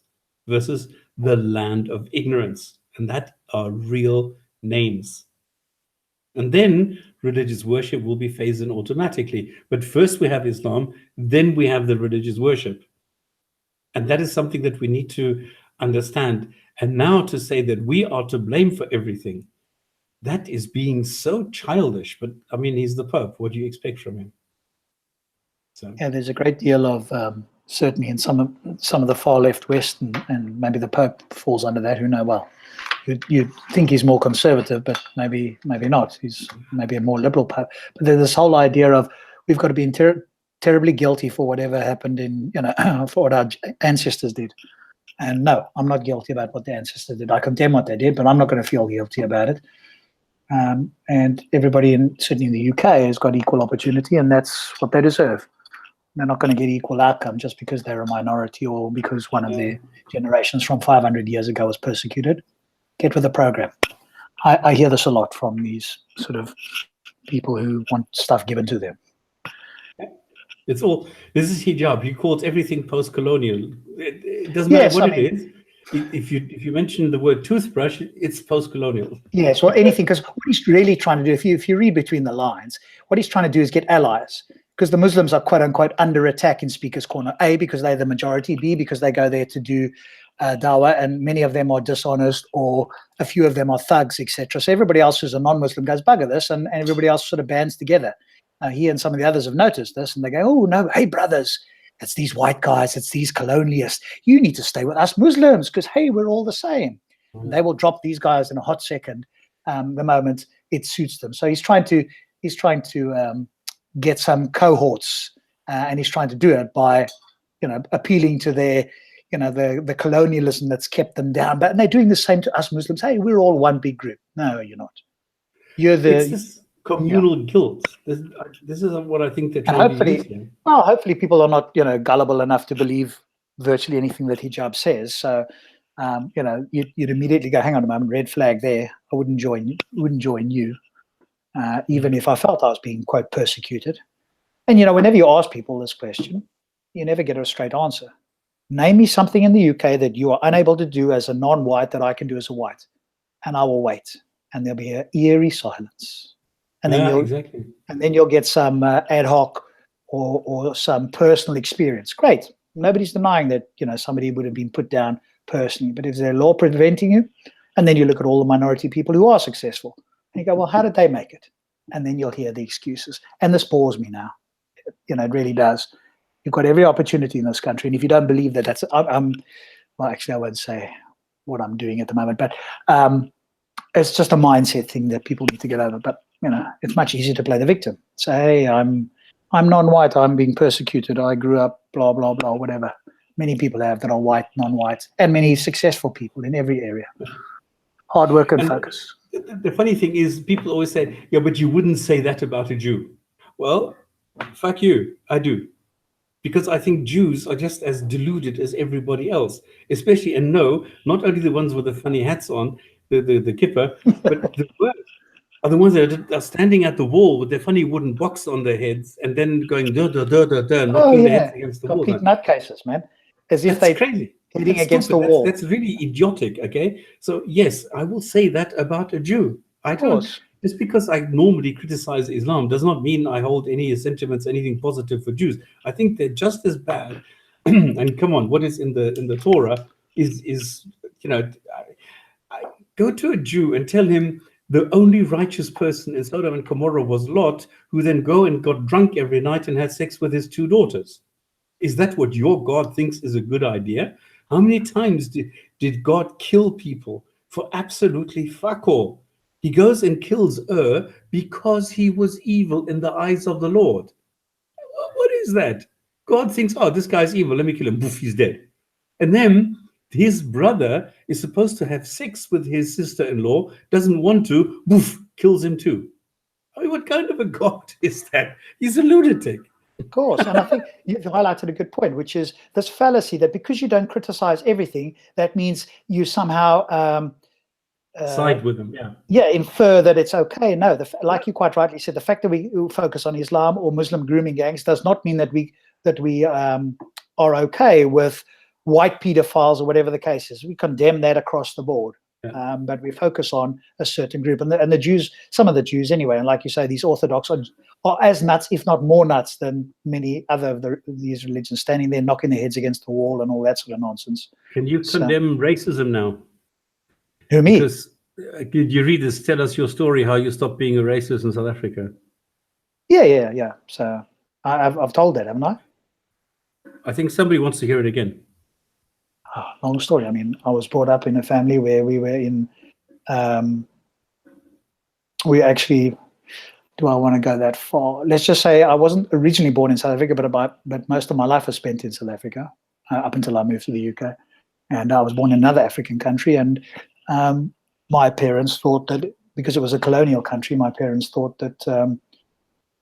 versus the land of ignorance. And that are real names. And then religious worship will be phased in automatically. But first we have Islam, then we have the religious worship. And that is something that we need to understand. And now to say that we are to blame for everything, that is being so childish. But I mean, he's the Pope. What do you expect from him? So. Yeah, there's a great deal of certainly in some of the far left West, and maybe the Pope falls under that. Who knows? Well, you'd think he's more conservative, but maybe not. He's maybe a more liberal Pope. But there's this whole idea of we've got to be terribly guilty for whatever happened for what our ancestors did. And no, I'm not guilty about what the ancestors did. I condemn what they did, but I'm not going to feel guilty about it. And everybody, certainly in the UK, has got equal opportunity, and that's what they deserve. They're not going to get equal outcome just because they're a minority or because one of their generations from 500 years ago was persecuted. Get with the program. I hear this a lot from these sort of people who want stuff given to them. This is hijab. He calls everything post-colonial. It doesn't matter what it is. If you mention the word toothbrush, it's post-colonial. Yes, well, anything, because what he's really trying to do, if you read between the lines, what he's trying to do is get allies, because the Muslims are quote-unquote under attack in Speaker's Corner. A, because they're the majority. B, because they go there to do Dawah, and many of them are dishonest, or a few of them are thugs, etc. So everybody else who's a non-Muslim goes, bugger this, and everybody else sort of bands together. He and some of the others have noticed this, and they go, oh, no, hey, brothers, it's these white guys, it's these colonialists. You need to stay with us Muslims because, hey, we're all the same. And they will drop these guys in a hot second the moment it suits them. So he's trying to get some cohorts, and he's trying to do it by, appealing to their, the colonialism that's kept them down. But they're doing the same to us Muslims. Hey, we're all one big group. No, you're not. You're the communal guilt. This is what I think they're trying to use here. Well, hopefully people are not, gullible enough to believe virtually anything that hijab says. So, you'd immediately go, hang on a moment, red flag there. I wouldn't join you. even if I felt I was being, quote, persecuted. And, you know, whenever you ask people this question, you never get a straight answer. Name me something in the UK that you are unable to do as a non-white that I can do as a white. And I will wait. And there'll be an eerie silence. And then you'll get some ad hoc or some personal experience. Great. Nobody's denying that, you know, somebody would have been put down personally. But is there a law preventing you? And then you look at all the minority people who are successful. And you go, well, how did they make it? And then you'll hear the excuses. And this bores me now. You know, it really does. You've got every opportunity in this country. And if you don't believe that, well, actually, I won't say what I'm doing at the moment, but it's just a mindset thing that people need to get over. But, you know, it's much easier to play the victim. Say, hey, I'm non-white, I'm being persecuted, I grew up, blah, blah, blah, whatever. Many people have that are white, non-white, and many successful people in every area. Hard work and focus. The funny thing is, people always say, yeah, but you wouldn't say that about a Jew. Well, fuck you, I do. Because I think Jews are just as deluded as everybody else, especially, and no, not only the ones with the funny hats on, the kippah, but the worst are the ones that are standing at the wall with their funny wooden box on their heads and then going da da da da da, knocking their heads against the wall. Complete nutcases, man. As if they're crazy. Hitting against the wall. That's really idiotic, okay? So yes, I will say that about a Jew. I don't. Just because I normally criticize Islam does not mean I hold any sentiments, anything positive for Jews. I think they're just as bad. And come on, what is in the Torah is you know, I go to a Jew and tell him the only righteous person in Sodom and Gomorrah was Lot, who then got drunk every night and had sex with his 2 daughters. Is that what your God thinks is a good idea? How many times did God kill people for absolutely fuck all? He goes and kills because he was evil in the eyes of the Lord. What is that? God thinks, oh, this guy's evil, let me kill him. Boof, he's dead. And then his brother is supposed to have sex with his sister-in-law, doesn't want to, boof, kills him too. I mean, what kind of a God is that? He's a lunatic. Of course, and I think you've highlighted a good point, which is this fallacy that because you don't criticize everything, that means you somehow side with them, infer that it's okay. No, like you quite rightly said, the fact that we focus on Islam or Muslim grooming gangs does not mean that we are okay with white pedophiles or whatever the case is. We condemn that across the board. But we focus on a certain group, and the Jews, some of the Jews anyway, and like you say, these Orthodox are as nuts, if not more nuts, than many other of these religions, standing there knocking their heads against the wall and all that sort of nonsense. Can you condemn racism now? Who, me? Because you read this, tell us your story, how you stopped being a racist in South Africa. Yeah. So I've told that, haven't I? I think somebody wants to hear it again. Long story. I mean, I was brought up in a family where we were in, we actually, do I want to go that far? Let's just say I wasn't originally born in South Africa, but most of my life was spent in South Africa up until I moved to the UK. And I was born in another African country. And my parents thought that because it was a colonial country, my parents thought that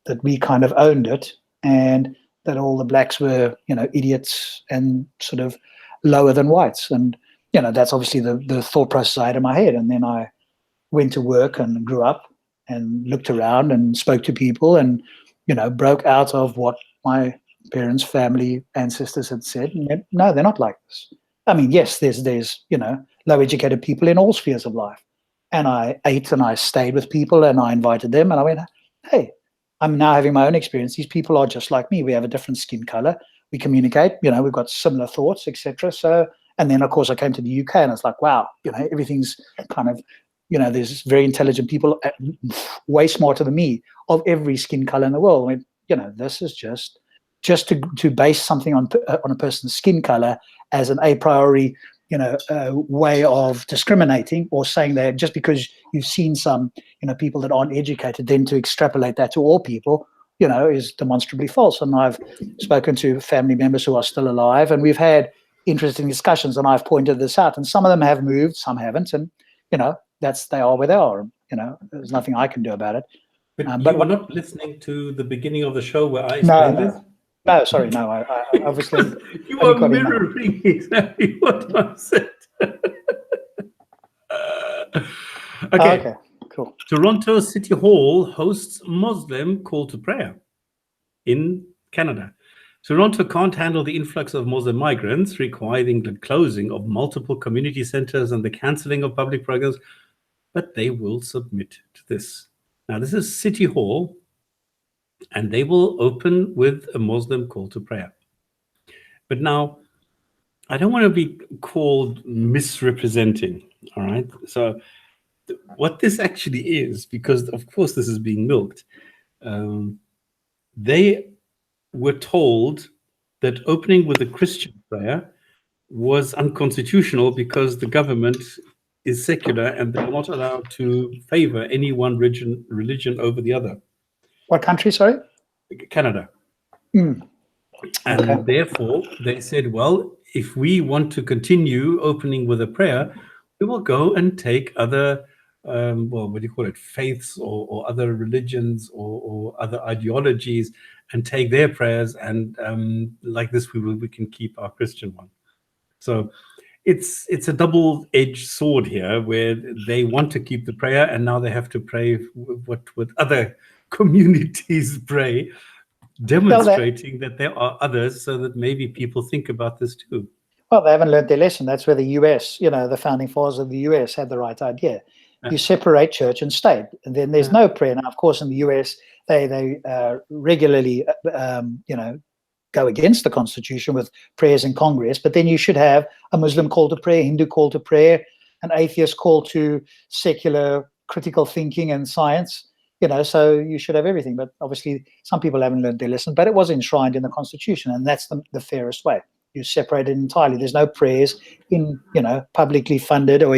that we kind of owned it, and that all the blacks were, you know, idiots and sort of lower than whites. And, you know, that's obviously the thought process I had in my head. And then I went to work and grew up and looked around and spoke to people and, you know, broke out of what my parents, family, ancestors had said. And went, no, they're not like this. I mean, yes, there's, you know, low educated people in all spheres of life. And I ate and I stayed with people and I invited them and I went, hey, I'm now having my own experience. These people are just like me. We have a different skin color. We communicate, you know, we've got similar thoughts, etc. So, and then of course I came to the UK and it's like, wow, you know, everything's kind of, you know, there's very intelligent people, way smarter than me, of every skin color in the world. I mean, you know, this is just to base something on a person's skin color as an a priori, you know, way of discriminating, or saying that just because you've seen some, you know, people that aren't educated, then to extrapolate that to all people, you know, is demonstrably false. And I've spoken to family members who are still alive, and we've had interesting discussions, and I've pointed this out. And some of them have moved, some haven't, and you know, they are where they are. You know, there's nothing I can do about it. But you were not listening to the beginning of the show where I explained this? No, sorry, no. I obviously you are mirroring exactly what I said. Okay. Cool. Sure. Toronto City Hall hosts Muslim call to prayer in Canada. Toronto can't handle the influx of Muslim migrants, requiring the closing of multiple community centers and the cancelling of public programs, but they will submit to this. Now, this is City Hall, and they will open with a Muslim call to prayer. But now, I don't want to be called misrepresenting, all right? So what this actually is, because of course this is being milked, they were told that opening with a Christian prayer was unconstitutional because the government is secular and they're not allowed to favor any one religion over the other. What country, sorry? Canada. Mm. And Okay. therefore, they said, well, if we want to continue opening with a prayer, we will go and take other, well, what do you call it, faiths or other religions or other ideologies and take their prayers. And like this, we can keep our Christian one. So it's a double-edged sword here where they want to keep the prayer and now they have to pray what other communities pray, demonstrating that there are others so that maybe people think about this too. Well, they haven't learned their lesson. That's where the US, the founding fathers of the US had the right idea. You separate church and state, and then there's no prayer. Now, of course, in the US, they regularly, go against the Constitution with prayers in Congress, but then you should have a Muslim call to prayer, Hindu call to prayer, an atheist call to secular critical thinking and science, so you should have everything. But obviously some people haven't learned their lesson, but it was enshrined in the Constitution, and that's the fairest way. You separate it entirely. There's no prayers in, publicly funded or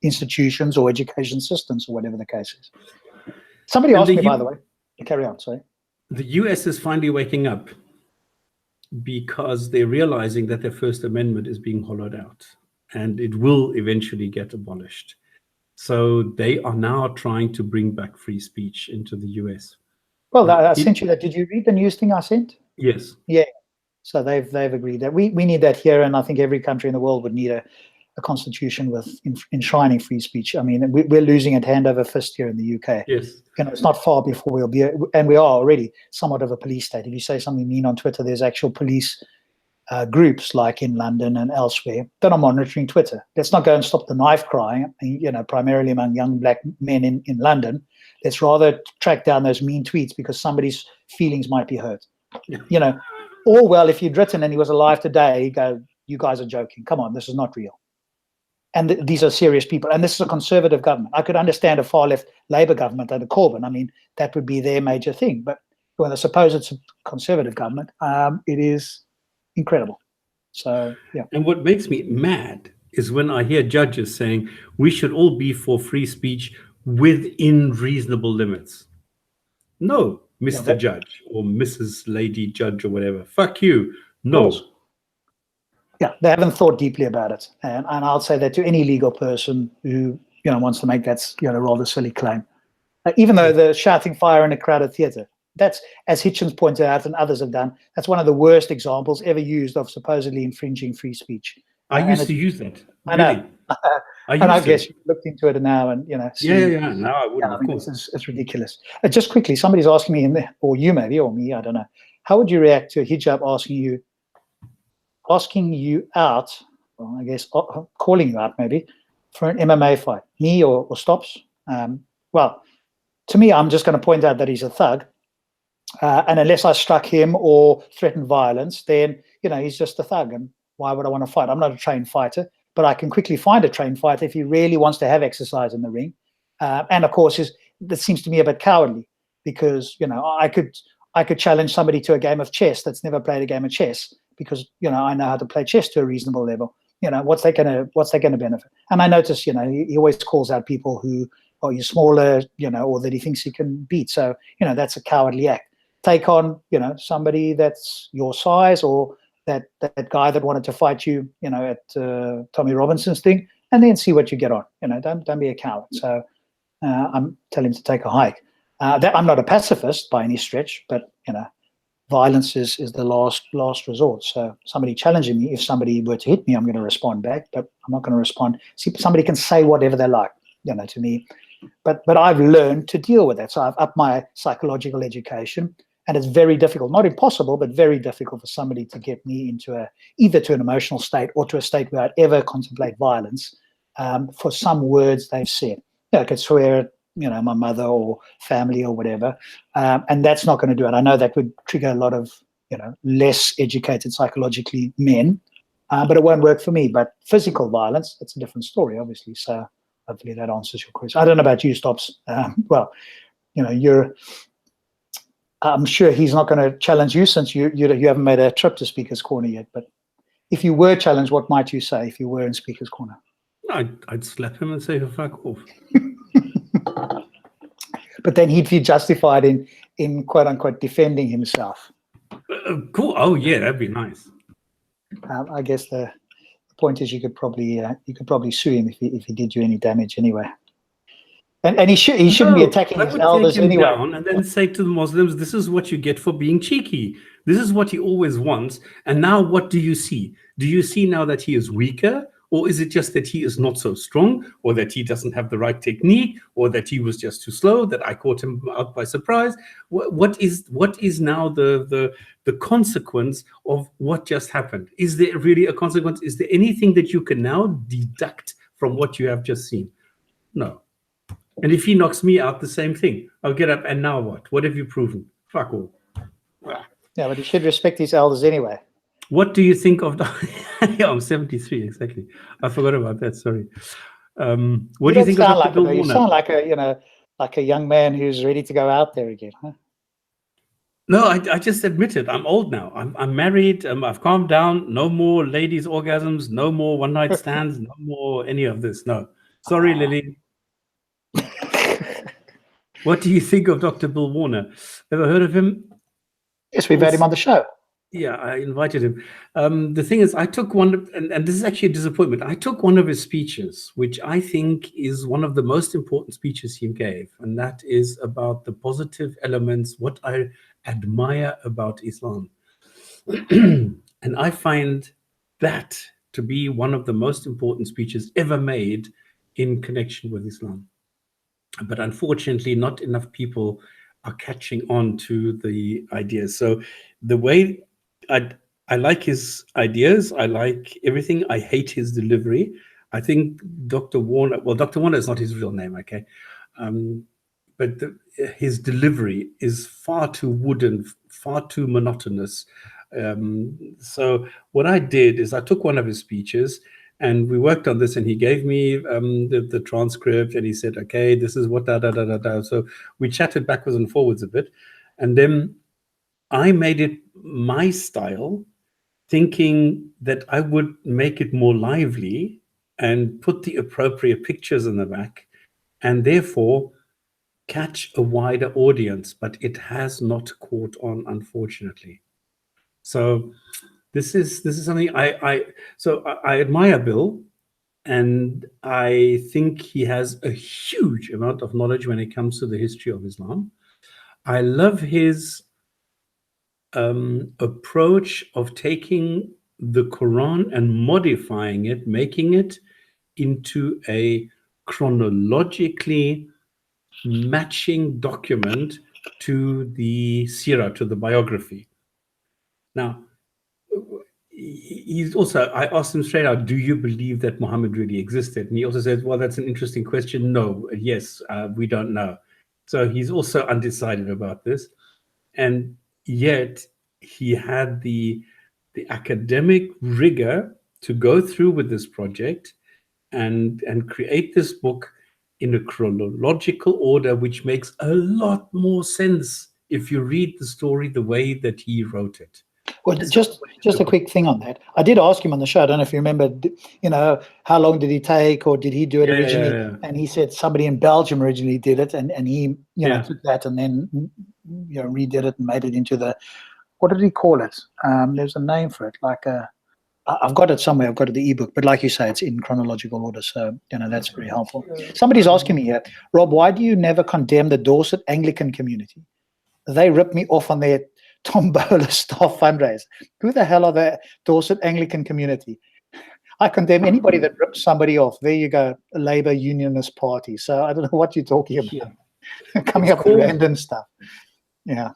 institutions or education systems or whatever the case is. Somebody asked me, by the way, carry on, sorry. The US is finally waking up because they're realizing that their First Amendment is being hollowed out and it will eventually get abolished. So they are now trying to bring back free speech into the US. Well, I sent you that. Did you read the news thing I sent? Yes. Yeah. So they've agreed that we need that here, and I think every country in the world would need a constitution with enshrining free speech. I mean, we're losing it hand over fist here in the UK. Yes. It's not far before we'll be, and we are already somewhat of a police state. If you say something mean on Twitter, there's actual police groups like in London and elsewhere that are monitoring Twitter. Let's not go and stop the knife crime, primarily among young black men in London. Let's rather track down those mean tweets because somebody's feelings might be hurt. All well, if you'd written and he was alive today, you go, you guys are joking. Come on, this is not real. And these are serious people. And this is a conservative government. I could understand a far-left Labour government under Corbyn. I mean, that would be their major thing. But when I suppose it's a conservative government, it is incredible. So, yeah. And what makes me mad is when I hear judges saying we should all be for free speech within reasonable limits. No, Mr. Judge or Mrs. Lady Judge or whatever. Fuck you. No. Yeah, they haven't thought deeply about it. And I'll say that to any legal person who, wants to make that, rather silly claim. Even though the shouting fire in a crowded theatre, that's, as Hitchens pointed out and others have done, that's one of the worst examples ever used of supposedly infringing free speech. I used to use that. I know. And I guess you looked into it now and, Yeah, now I would, of course. It's ridiculous. Just quickly, somebody's asking me, or you maybe, or me, I don't know. How would you react to a hijab asking you out, well, I guess calling you out maybe, for an MMA fight? Me or Stops? Well, to me, I'm just going to point out that he's a thug. And unless I struck him or threatened violence, then, he's just a thug. And why would I want to fight? I'm not a trained fighter, but I can quickly find a trained fighter if he really wants to have exercise in the ring. And of course, that seems to me a bit cowardly because, I could challenge somebody to a game of chess that's never played a game of chess because, I know how to play chess to a reasonable level. What's that going to benefit? And I notice, he always calls out people who are smaller, or that he thinks he can beat. So, that's a cowardly act. Take on, somebody that's your size or that guy that wanted to fight you, at Tommy Robinson's thing, and then see what you get on. Don't be a coward. So I'm telling him to take a hike. I'm not a pacifist by any stretch, but violence is the last resort. So somebody challenging me, if somebody were to hit me, I'm going to respond back, but I'm not going to respond. See, somebody can say whatever they like. To me, But I've learned to deal with that. So I've upped my psychological education, and it's very difficult, not impossible, but very difficult for somebody to get me into either to an emotional state or to a state where I'd ever contemplate violence for some words they've said. I could swear at, my mother or family or whatever, and that's not going to do it. I know that would trigger a lot of, less educated psychologically men, but it won't work for me. But physical violence, that's a different story, obviously. So hopefully that answers your question. I don't know about you, Stops. Well, I'm sure he's not going to challenge you since you haven't made a trip to Speaker's Corner yet. But if you were challenged, what might you say if you were in Speaker's Corner? I'd slap him and say, fuck off. But then he'd be justified in quote unquote defending himself. Cool. Oh yeah, that'd be nice. I guess the point is you could probably sue him if he did you any damage anyway. And he shouldn't be attacking his elders anyway. Down and then say to the Muslims, this is what you get for being cheeky. This is what he always wants. And now what do you see? Do you see now that he is weaker? Or is it just that he is not so strong, or that he doesn't have the right technique, or that he was just too slow, that I caught him out by surprise? What is now the consequence of what just happened? Is there really a consequence? Is there anything that you can now deduct from what you have just seen? No. And if he knocks me out, the same thing. I'll get up, and now what? What have you proven? Fuck all. Yeah, but he should respect his elders anyway. What do you think of the... Yeah, I'm 73, exactly. I forgot about that, sorry. What do you think of Dr. Bill Warner? You sound like a young man who's ready to go out there again, huh? No, I just admit it. I'm old now. I'm married. I've calmed down. No more ladies' orgasms. No more one-night stands. No more any of this. No. Sorry, Lily. What do you think of Dr. Bill Warner? Ever heard of him? Yes, we've had him on the show. Yeah, I invited him. The thing is, I took one, and this is actually a disappointment. I took one of his speeches, which I think is one of the most important speeches he gave, and that is about the positive elements, what I admire about Islam. And I find that to be one of the most important speeches ever made in connection with Islam. But unfortunately, not enough people are catching on to the ideas. So the way I like his ideas, I like everything. I hate his delivery. I think Dr. Warner, well, Dr. Warner is not his real name, okay? But his delivery is far too wooden, far too monotonous. So what I did is I took one of his speeches and we worked on this, and he gave me the transcript, and he said, okay, this is what da. So we chatted backwards and forwards a bit. And then I made it my style, thinking that I would make it more lively and put the appropriate pictures in the back, and therefore catch a wider audience. But it has not caught on, unfortunately. So this is something I admire Bill, and I think he has a huge amount of knowledge when it comes to the history of Islam. I love his approach of taking the Quran and modifying it, making it into a chronologically matching document to the seerah, to the biography. Now, he's also, I asked him straight out, do you believe that Muhammad really existed? And he also said, well, that's an interesting question. No, yes, we don't know. So he's also undecided about this. And yet he had the academic rigor to go through with this project and create this book in a chronological order, which makes a lot more sense if you read the story the way that he wrote it. Well, just a quick thing on that. I did ask him on the show, I don't know if you remember, how long did he take, or did he do it originally? Yeah. And he said somebody in Belgium originally did it, and he took that and then redid it and made it into the, what did he call it? There's a name for it, like I've got it somewhere, I've got it the ebook, but like you say, it's in chronological order, so that's very helpful. Somebody's asking me here, Rob, why do you never condemn the Dorset Anglican community? They ripped me off on their Tombola staff fundraiser. Who the hell are the Dorset Anglican community? I condemn anybody that rips somebody off. There you go, a Labour Unionist Party. So I don't know what you're talking about. Yeah. Coming up with random stuff. Yeah.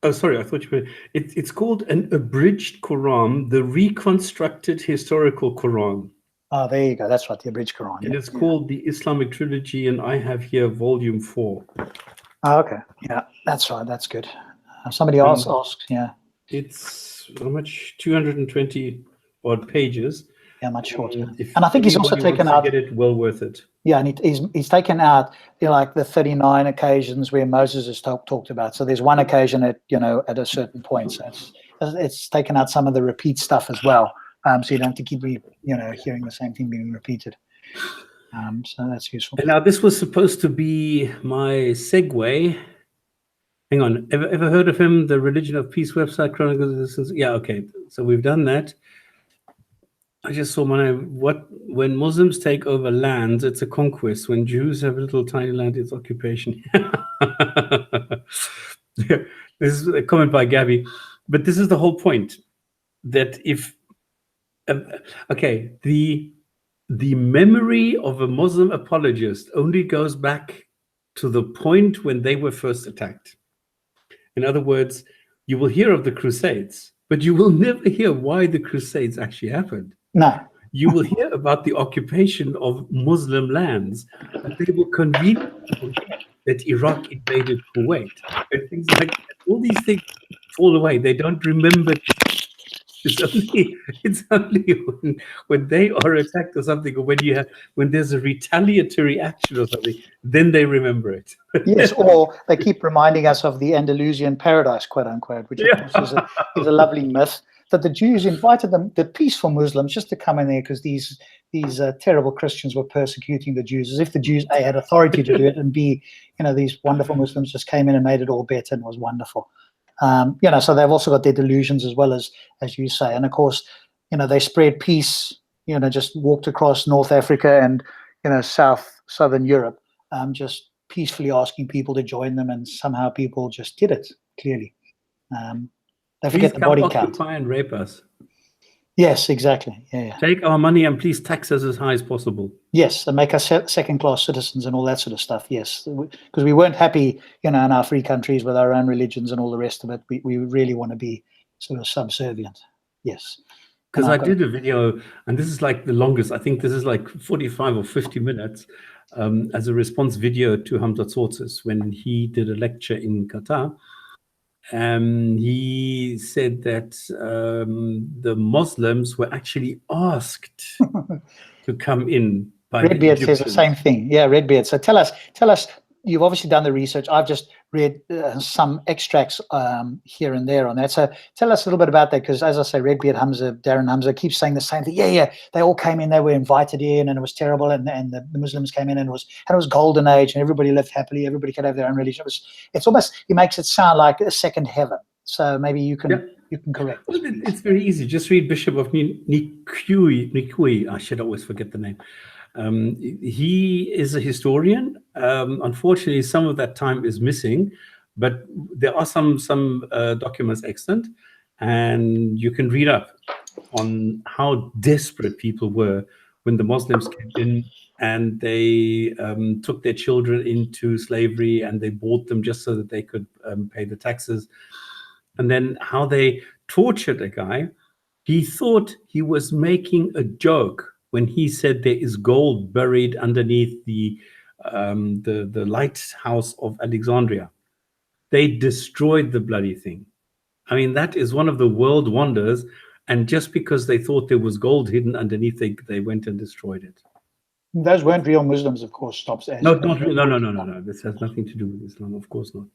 Oh, sorry, I thought you were. It's called an abridged Quran, the reconstructed historical Quran. Oh, there you go. That's right, the abridged Quran. And it's called the Islamic Trilogy, and I have here volume 4. Oh, okay. Yeah, that's right. That's good. Somebody else asked, yeah. It's how much? 220 odd pages. Yeah, much shorter. And I think he's also taken out. Get it, well worth it. Yeah, and he's taken out, like the 39 occasions where Moses is talked about. So there's one occasion at at a certain point. So it's taken out some of the repeat stuff as well. So you don't have to keep hearing the same thing being repeated. So that's useful. And now this was supposed to be my segue. Hang on, ever heard of him? The Religion of Peace website, Chronicles. Yeah, okay. So we've done that. I just saw when Muslims take over lands, it's a conquest. When Jews have a little tiny land, it's occupation. This is a comment by Gabby, but this is the whole point. That if the memory of a Muslim apologist only goes back to the point when they were first attacked. In other words, you will hear of the Crusades, but you will never hear why the Crusades actually happened. No. You will hear about the occupation of Muslim lands, and they will conveniently forget that Iraq invaded Kuwait, and things like that. All these things fall away. They don't remember. It's only when they are attacked or something, or when there's a retaliatory action or something, then they remember it. Yes, or they keep reminding us of the Andalusian paradise, quote unquote, which of course is a lovely myth, that the Jews invited the peaceful Muslims just to come in there because these terrible Christians were persecuting the Jews, as if the Jews A, had authority to do it, and B, these wonderful Muslims just came in and made it all better and was wonderful. So they've also got their delusions as well as you say. And of course, they spread peace, just walked across North Africa and, southern Europe, just peacefully asking people to join them. And somehow people just did it, clearly. They forget the body count. Occupy and rape us. Yes, exactly. Yeah. Take our money and please tax us as high as possible. Yes, and make us second-class citizens and all that sort of stuff. Yes, because we weren't happy, in our free countries with our own religions and all the rest of it. We really want to be sort of subservient. Yes. Because I did a video, and this is like the longest. I think this is like 45 or 50 minutes as a response video to Hamza Tzortzis when he did a lecture in Qatar. He said that the Muslims were actually asked to come in by Redbeard says the same thing. Yeah, Redbeard. So tell us, you've obviously done the research. I've just read some extracts here and there on that. So tell us a little bit about that, because as I say, Redbeard Darren Hamza keeps saying the same thing. Yeah, they all came in, they were invited in, and it was terrible, and the Muslims came in, and it was golden age, and everybody lived happily, everybody could have their own religion. It's almost, he makes it sound like a second heaven. So maybe you can correct this. It's very easy. Just read Bishop of Nikui. I should always forget the name. He is a historian. Unfortunately, some of that time is missing, but there are some documents extant, and you can read up on how desperate people were when the Muslims came in and they took their children into slavery and they bought them just so that they could pay the taxes, and then how they tortured a guy. He thought he was making a joke when he said there is gold buried underneath the lighthouse of Alexandria. They destroyed the bloody thing. I mean, that is one of the world wonders. And just because they thought there was gold hidden underneath, they went and destroyed it. Those weren't real Muslims, of course. No. This has nothing to do with Islam, of course not.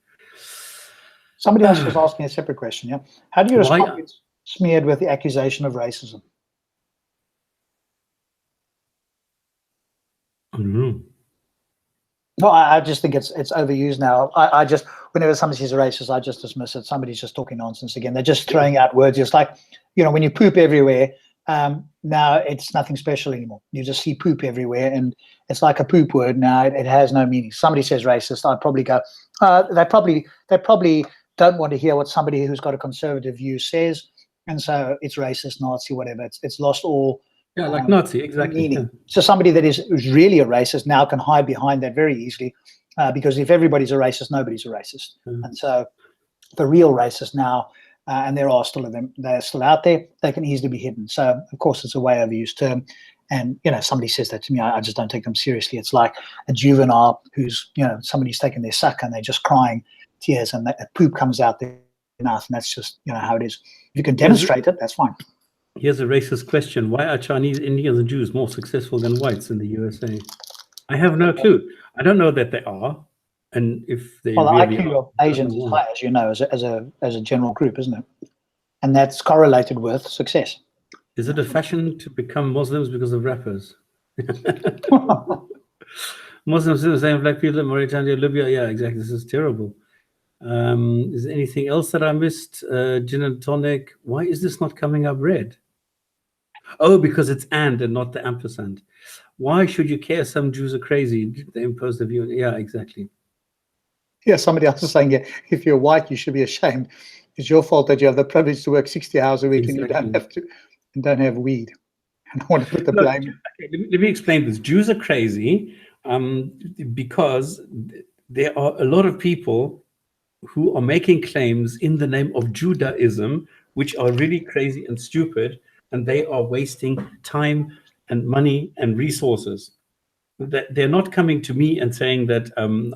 Somebody else was asking a separate question. Yeah, how do you respond when smeared with the accusation of racism? I don't know. No, I just think it's overused now. I just, whenever somebody says a racist, I just dismiss it. Somebody's just talking nonsense again. They're just throwing out words. It's like, when you poop everywhere, now it's nothing special anymore. You just see poop everywhere, and it's like a poop word now. It has no meaning. Somebody says racist, I'd probably go, they probably don't want to hear what somebody who's got a conservative view says, and so it's racist, Nazi, whatever. It's lost all Yeah, like Nazi, exactly. meaning. Yeah. So somebody that is who's really a racist now can hide behind that very easily, because if everybody's a racist, nobody's a racist. And so the real racists now, and there are still of them, they're still out there, they can easily be hidden. So of course it's a way overused term. And somebody says that to me, I just don't take them seriously. It's like a juvenile who's, somebody's taken their sucker and they're just crying tears, and that poop comes out their mouth, and that's just how it is. If you can demonstrate it, that's fine. Here's a racist question: why are Chinese, Indians, and Jews more successful than whites in the USA? I have no clue. I don't know that they are, and if they well, the really IQ are, of Asians is high, as a general group, isn't it? And that's correlated with success. Is it a fashion to become Muslims because of rappers? Muslims do the same, black people in Mauritania, Libya. Yeah, exactly. This is terrible. Is there anything else that I missed? Gin and tonic. Why is this not coming up red? Oh, because it's and not the ampersand. Why should you care? Some Jews are crazy. They impose the view. Yeah, exactly. Yeah, somebody else is saying, if you're white, you should be ashamed. It's your fault that you have the privilege to work 60 hours a week and you don't have to, and don't have weed. And I want to put the blame. Okay, let me explain this. Jews are crazy because there are a lot of people who are making claims in the name of Judaism, which are really crazy and stupid, and they are wasting time and money and resources. They're not coming to me and saying that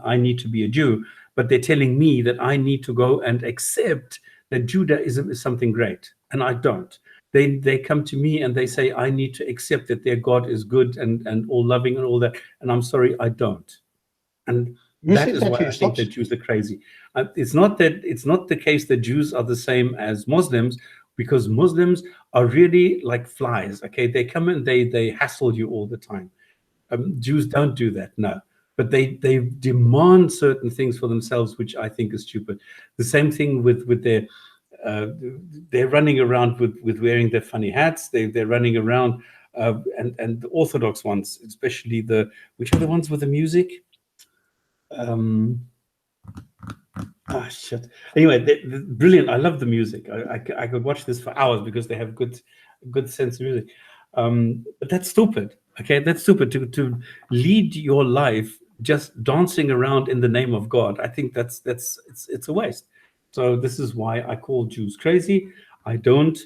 I need to be a Jew, but they're telling me that I need to go and accept that Judaism is something great, and I don't. They come to me and they say I need to accept that their God is good and all loving and all that, and I'm sorry, I don't. And that is why I think that Jews are crazy. It's not the case that Jews are the same as Muslims, because Muslims are really like flies. Okay, they come and they hassle you all the time. Jews don't do that, no. But they demand certain things for themselves, which I think is stupid. The same thing with their they're running around with wearing their funny hats. They're running around and the Orthodox ones, especially which are the ones with the music. Shit. Anyway, they're brilliant. I love the music. I could watch this for hours because they have good sense of music. But that's stupid. Okay, that's stupid to lead your life just dancing around in the name of God. I think it's a waste. So this is why I call Jews crazy. I don't.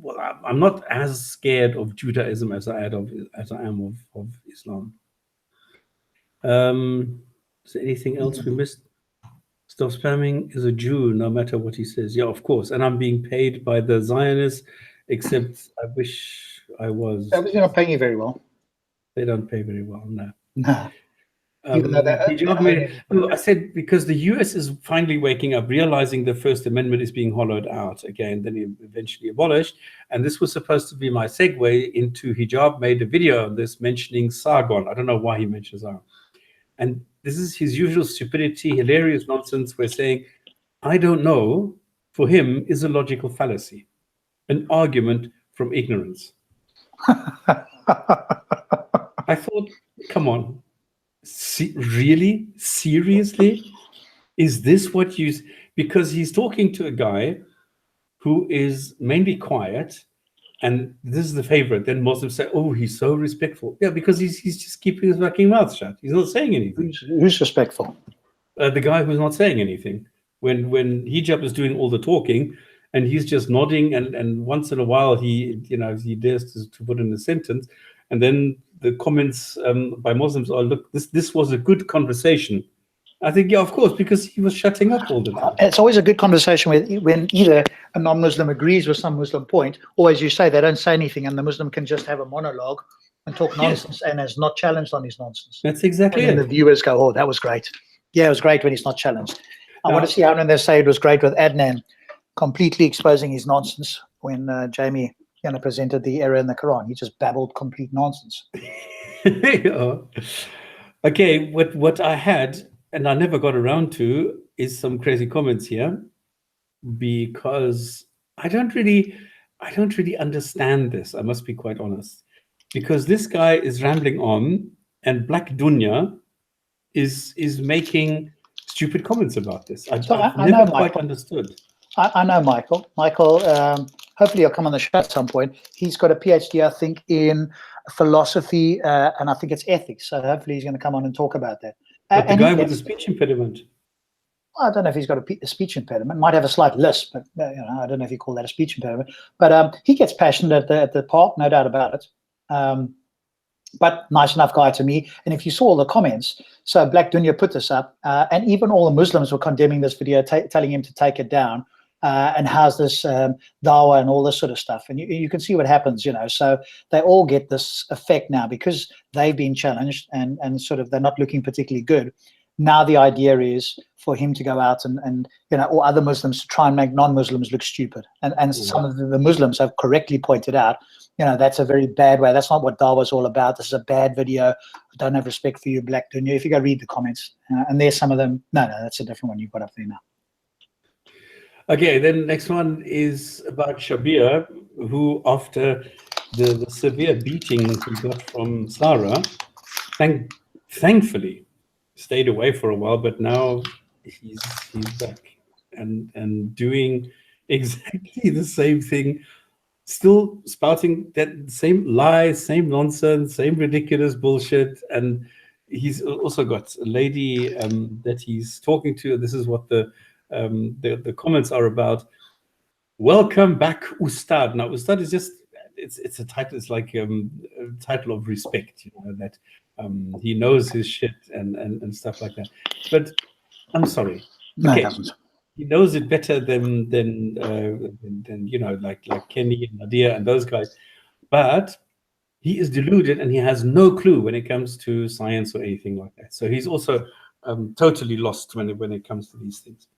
Well, I'm not as scared of Judaism as I am of Islam. Is there anything else we missed? Stopspamming is a Jew, no matter what he says. Yeah, of course. And I'm being paid by the Zionists, except I wish I was. They're not paying you very well. They don't pay very well, no. No. Even though I said because the US is finally waking up, realizing the First Amendment is being hollowed out again, then eventually abolished. And this was supposed to be my segue into Hijab made a video on this, mentioning Sargon. I don't know why he mentions Sargon. And this is his usual stupidity, hilarious nonsense. We're saying, I don't know, for him, is a logical fallacy, an argument from ignorance. I thought, come on, really? Seriously? Is this what you... Because he's talking to a guy who is mainly quiet, and this is the favorite. Then Muslims say, oh, he's so respectful. Yeah, because he's just keeping his fucking mouth shut. He's not saying anything. Who's respectful? The guy who's not saying anything. When Hijab is doing all the talking, and he's just nodding, and once in a while he dares to put in a sentence, and then the comments by Muslims are, look, this was a good conversation. I think, yeah, of course, because he was shutting up all the time. It's always a good conversation when either a non-Muslim agrees with some Muslim point, or as you say, they don't say anything, and the Muslim can just have a monologue and talk nonsense, and is not challenged on his nonsense. That's exactly it. And the viewers go, oh, that was great. Yeah, it was great when he's not challenged. I want to see how when they say it was great with Adnan completely exposing his nonsense when Jamie presented the error in the Quran. He just babbled complete nonsense. Yeah. Okay, what I had, and I never got around to, is some crazy comments here, because I don't really understand this. I must be quite honest, because this guy is rambling on, and Black Dunya is making stupid comments about this. I've never quite understood. I know Michael. Michael Hopefully he'll come on the show at some point. He's got a PhD, I think, in philosophy, and I think it's ethics. So hopefully he's going to come on and talk about that. But the guy with the speech impediment. I don't know if he's got a speech impediment. Might have a slight lisp, but I don't know if you call that a speech impediment. But he gets passionate at the park, no doubt about it. But nice enough guy to me. And if you saw all the comments, so Black Dunya put this up, and even all the Muslims were condemning this video, telling him to take it down. And how's this Dawah and all this sort of stuff. And you can see what happens, So they all get this effect now because they've been challenged and sort of they're not looking particularly good. Now the idea is for him to go out and or other Muslims to try and make non-Muslims look stupid. And some of the Muslims have correctly pointed out, that's a very bad way. That's not what Dawah is all about. This is a bad video. I don't have respect for you, Black Dunya. If you go read the comments, and there's some of them. No, that's a different one you've got up there now. Okay, then next one is about Shabir, who after the severe beating he got from Sarah, thankfully stayed away for a while, but now he's back and doing exactly the same thing, still spouting that same lies, same nonsense, same ridiculous bullshit. And he's also got a lady that he's talking to. This is what the comments are about. Welcome back, Ustad. Now, Ustad is just it's a title. It's like a title of respect, that he knows his shit and stuff like that. But I'm sorry, no, okay, he doesn't. He knows it better than like Kenny and Nadia and those guys. But he is deluded and he has no clue when it comes to science or anything like that. So he's also totally lost when it comes to these things.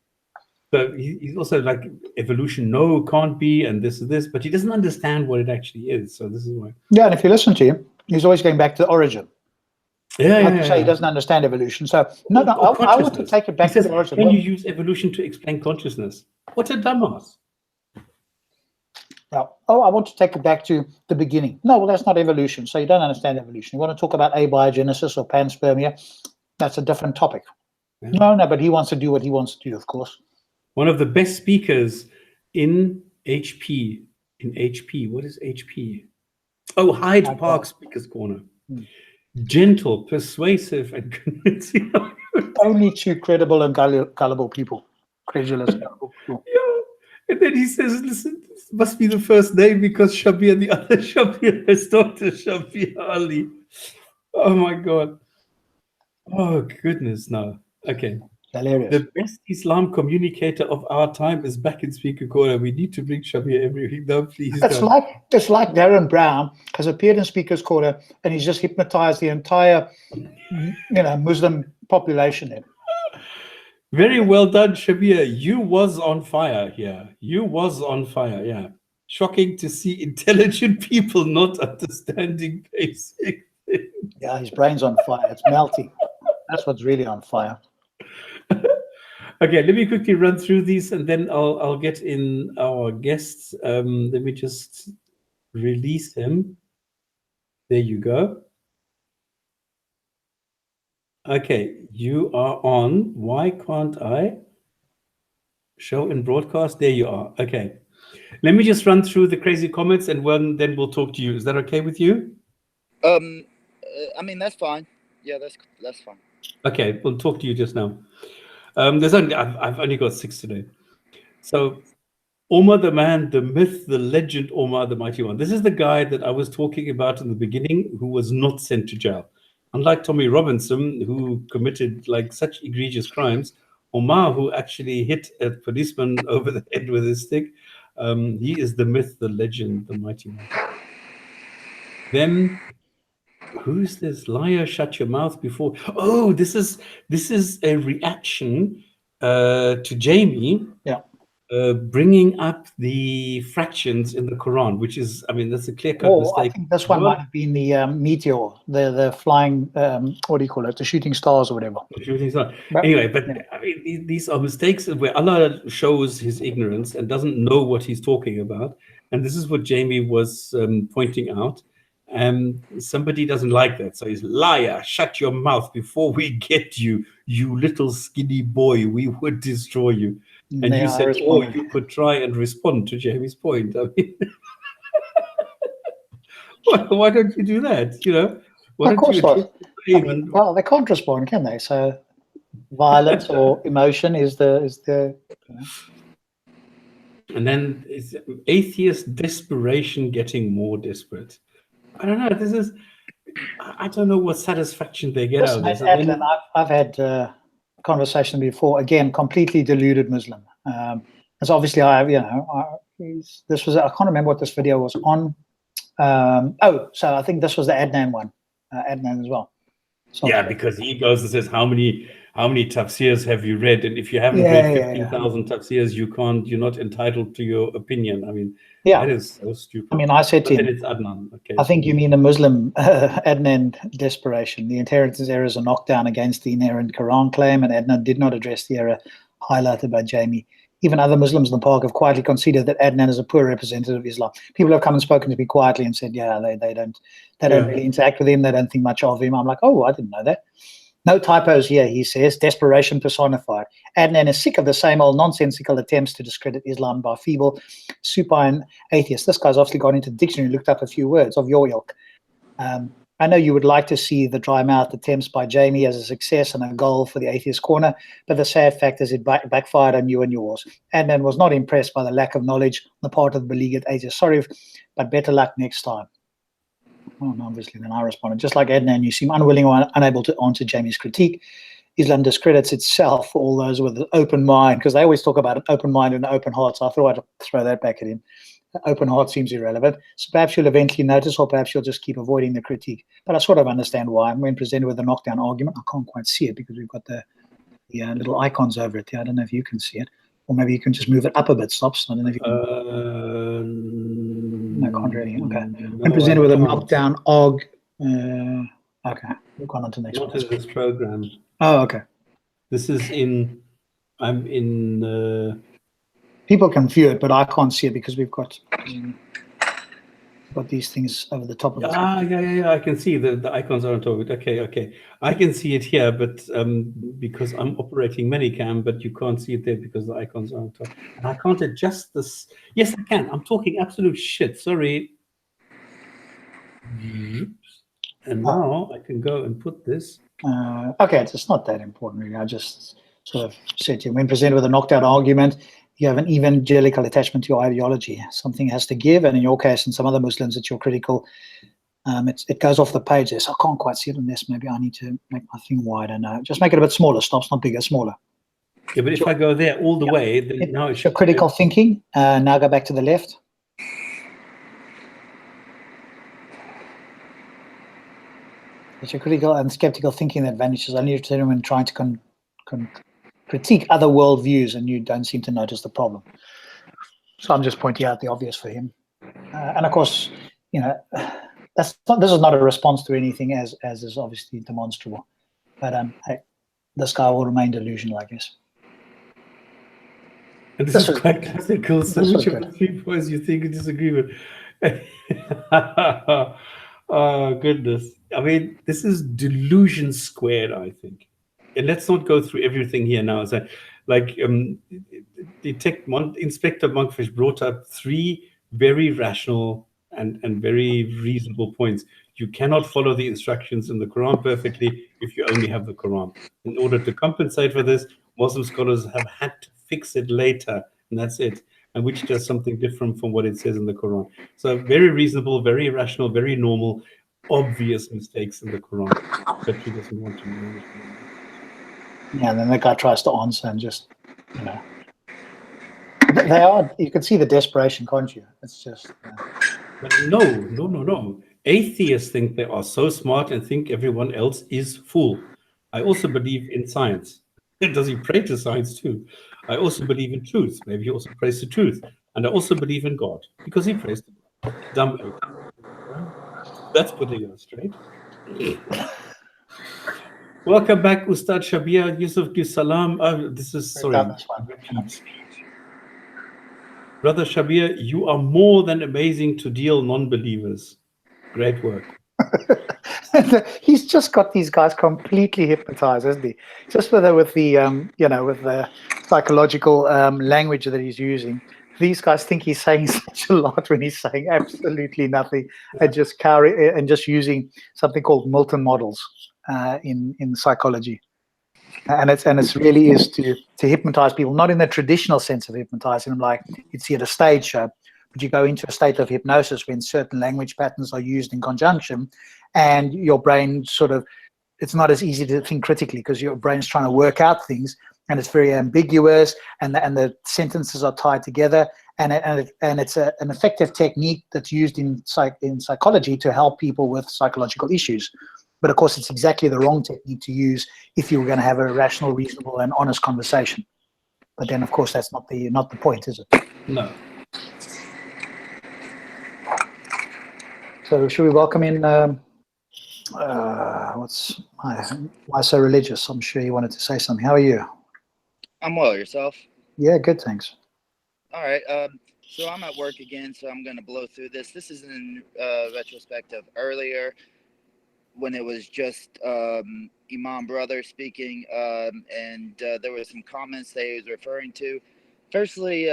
So he's also like evolution, no, can't be, and this, but he doesn't understand what it actually is. So this is why. Yeah, and if you listen to him, he's always going back to the origin. Yeah, he doesn't understand evolution. So I want to take it back to the origin. Can you use evolution to explain consciousness? What a dumbass. I want to take it back to the beginning. No, well, that's not evolution. So you don't understand evolution. You want to talk about abiogenesis or panspermia? That's a different topic. Yeah. No, but he wants to do what he wants to do, of course. One of the best speakers in HP. What is HP? Oh, Hyde Park Speakers Corner. Gentle, persuasive, and convincing. Only too credible and gullible people. Credulous, gullible people. Yeah. And then he says, listen, this must be the first name because Shabir, the other Shabir, is Dr. Shabir Ali. Oh, my God. Oh, goodness, no. Okay. Hilarious. The best Islam communicator of our time is back in Speaker Corner. We need to bring Shabir every week. No, please. It's like Darren Brown has appeared in Speaker's Corner and he's just hypnotized the entire, Muslim population there. Very well done, Shabir. You was on fire here. You was on fire, yeah. Shocking to see intelligent people not understanding basic things. Yeah, his brain's on fire. It's melting. That's what's really on fire. Okay, let me quickly run through these and then I'll get in our guests. Let me just release him. There you go. Okay, you are on. Why can't I show and broadcast? There you are. Okay. Let me just run through the crazy comments and then we'll talk to you. Is that okay with you? I mean, that's fine. Yeah, that's fine. Okay, we'll talk to you just now. I've only got 6 today. So Omar the man, the myth, the legend, Omar the mighty one. This is the guy that I was talking about in the beginning who was not sent to jail. Unlike Tommy Robinson, who committed like such egregious crimes, Omar, who actually hit a policeman over the head with his stick, he is the myth, the legend, the mighty one. Then who's this liar? Shut your mouth before. Oh, this is a reaction to Jamie. Yeah. Bringing up the fractions in the Quran, which is, I mean, that's a clear-cut mistake. I think this one might have been the meteor, the flying, what do you call it, the shooting stars or whatever. Shooting stars. Anyway, but yeah. I mean, these are mistakes where Allah shows his ignorance and doesn't know what he's talking about. And this is what Jamie was pointing out. Somebody doesn't like that. So he's, liar, shut your mouth before we get you, you little skinny boy, we would destroy you. And They you are said, responding. you could try and respond to Jamie's point. I mean, why don't you do that? Why Of don't you course not. attempt the same? I mean, well, they can't respond, can they? So violence or emotion is the And then it's atheist desperation getting more desperate. I don't know. I don't know what satisfaction they get out of this. And Adnan, then, I've had a conversation before. Again, completely deluded Muslim. As obviously I have, this was, I can't remember what this video was on. So I think this was the Adnan one, Adnan as well. So, yeah, because he goes and says, how many tafsirs have you read? And if you haven't read 15,000 tafsirs, you're not entitled to your opinion. I mean, that is so stupid. I mean, I said to him, it's Adnan. Okay. I think you mean the Muslim Adnan desperation. The inheritance error is a knockdown against the inherent Quran claim, and Adnan did not address the error highlighted by Jamie. Even other Muslims in the park have quietly conceded that Adnan is a poor representative of Islam. People have come and spoken to me quietly and said, yeah, they don't really interact with him. They don't think much of him. I'm like, oh, I didn't know that. No typos here, he says. Desperation personified. Adnan is sick of the same old nonsensical attempts to discredit Islam by feeble, supine atheists. This guy's obviously gone into the dictionary and looked up a few words of your ilk. I know you would like to see the dry mouth attempts by Jamie as a success and a goal for the atheist corner, but the sad fact is it backfired on you and yours. Adnan was not impressed by the lack of knowledge on the part of the beleaguered atheist. Sorry, but better luck next time. Well, obviously, then I responded, just like Adnan, you seem unwilling or unable to answer Jamie's critique. Islam discredits itself for all those with an open mind, because they always talk about an open mind and an open heart, so I thought I'd throw that back at him. Open heart seems irrelevant. So perhaps you'll eventually notice, or perhaps you'll just keep avoiding the critique. But I sort of understand why. When presented with a knockdown argument, I can't quite see it because we've got the little icons over it here. I don't know if you can see it. Or maybe you can just move it up a bit, Stops. I don't know if you can. No, can't really. Okay. When presented with a knockdown arg. Okay. We've gone on to the next one. Not in this program. Oh, okay. This is I'm in. People can view it, but I can't see it because we've got these things over the top of it. Yeah. I can see the icons are on top of it. Okay. I can see it here, but because I'm operating Manicam, but you can't see it there because the icons are on top. And I can't adjust this. Yes, I can. I'm talking absolute shit. Sorry. And now I can go and put this. Okay, it's not that important really. I just sort of said to you, when presented with a knockdown argument, you have an evangelical attachment to your ideology. Something has to give, and in your case, and some other Muslims that you're critical, it goes off the page there. So I can't quite see it on this. Maybe I need to make my thing wider now. Just make it a bit smaller, Stops, not bigger, smaller. Yeah, but if I go there all the way, then now it's your critical thinking. Now go back to the left. It's your critical and skeptical thinking that vanishes only when trying to critique other worldviews, and you don't seem to notice the problem. So I'm just pointing out the obvious for him. And of course, this is not a response to anything as is obviously demonstrable. But hey, this guy will remain delusional, I guess. And this is quite classical. So which of the 3 points you think you disagree with? Oh, goodness. I mean, this is delusion squared, I think. And let's not go through everything here now. So, like, Inspector Monkfish brought up 3 very rational and very reasonable points. You cannot follow the instructions in the Quran perfectly if you only have the Quran. In order to compensate for this, Muslim scholars have had to fix it later, and that's it. And which does something different from what it says in the Quran. So very reasonable, very rational, very normal, obvious mistakes in the Quran, but he doesn't want to know. Yeah, and then the guy tries to answer and just, they are. You can see the desperation, can't you? It's just. But no. Atheists think they are so smart and think everyone else is fool. I also believe in science. Does he pray to science too? I also believe in truth. Maybe he also prays to truth. And I also believe in God because he prays to God. Dumb atheist. That's putting us straight. Welcome back, Ustad Shabir Yusuf Salam. This is sorry. Brother Shabir, you are more than amazing to deal non-believers. Great work. He's just got these guys completely hypnotized, isn't he? Just with the psychological language that he's using. These guys think he's saying such a lot when he's saying absolutely nothing, and just using something called Milton models in psychology. And it's really is to hypnotize people, not in the traditional sense of hypnotizing them like you'd see at a stage show, but you go into a state of hypnosis when certain language patterns are used in conjunction, and your brain it's not as easy to think critically because your brain's trying to work out things, and it's very ambiguous, and the sentences are tied together, and it's an effective technique that's used in psychology to help people with psychological issues. But of course, it's exactly the wrong technique to use if you were going to have a rational, reasonable, and honest conversation. But then, of course, that's not the point, is it? No. So, should we welcome in? Why so religious? I'm sure you wanted to say something. How are you? I'm well. Yourself? Yeah, good, thanks. All right. So I'm at work again, so I'm going to blow through this. This is in retrospect of earlier when it was just Imam Brother speaking, and there were some comments that he was referring to. Firstly,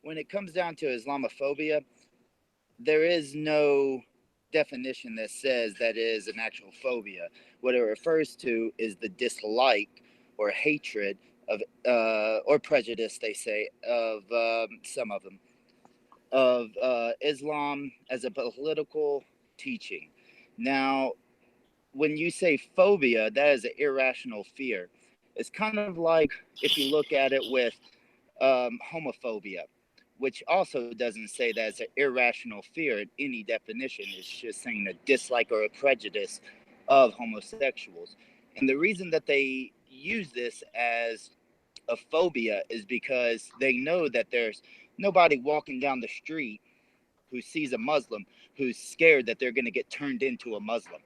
when it comes down to Islamophobia, there is no definition that says that is an actual phobia. What it refers to is the dislike or hatred of, or prejudice, they say, of some of them, of Islam as a political teaching. Now, when you say phobia, that is an irrational fear. It's kind of like if you look at it with homophobia, which also doesn't say that it's an irrational fear in any definition. It's just saying a dislike or a prejudice of homosexuals. And the reason that they use this as a phobia is because they know that there's nobody walking down the street who sees a Muslim who's scared that they're going to get turned into a Muslim.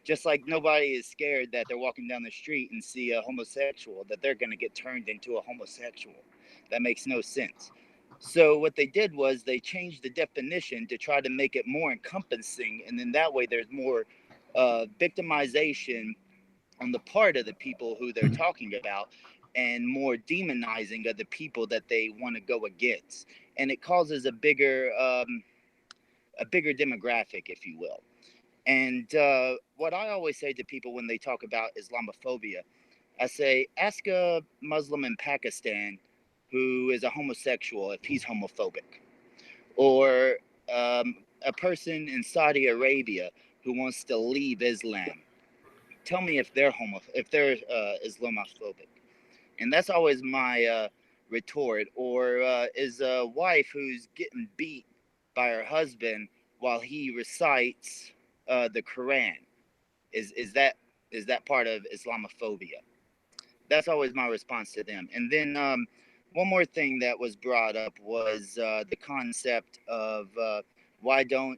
Just like nobody is scared that they're walking down the street and see a homosexual, that they're going to get turned into a homosexual. That makes no sense. So what they did was they changed the definition to try to make it more encompassing, and then that way there's more victimization on the part of the people who they're talking about, and more demonizing of the people that they want to go against, and it causes a bigger demographic, if you will. And what I always say to people when they talk about Islamophobia, I say, ask a Muslim in Pakistan who is a homosexual if he's homophobic, or a person in Saudi Arabia who wants to leave Islam. Tell me if they're Islamophobic. And that's always my retort. Or is a wife who's getting beat by her husband while he recites the Qur'an. Is that part of Islamophobia? That's always my response to them. And then one more thing that was brought up was the concept of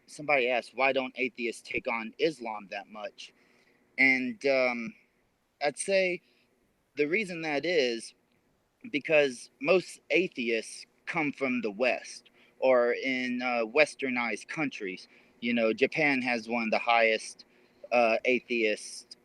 somebody asked, why don't atheists take on Islam that much? And I'd say the reason that is because most atheists come from the West or in westernized countries. You know, Japan has one of the highest atheist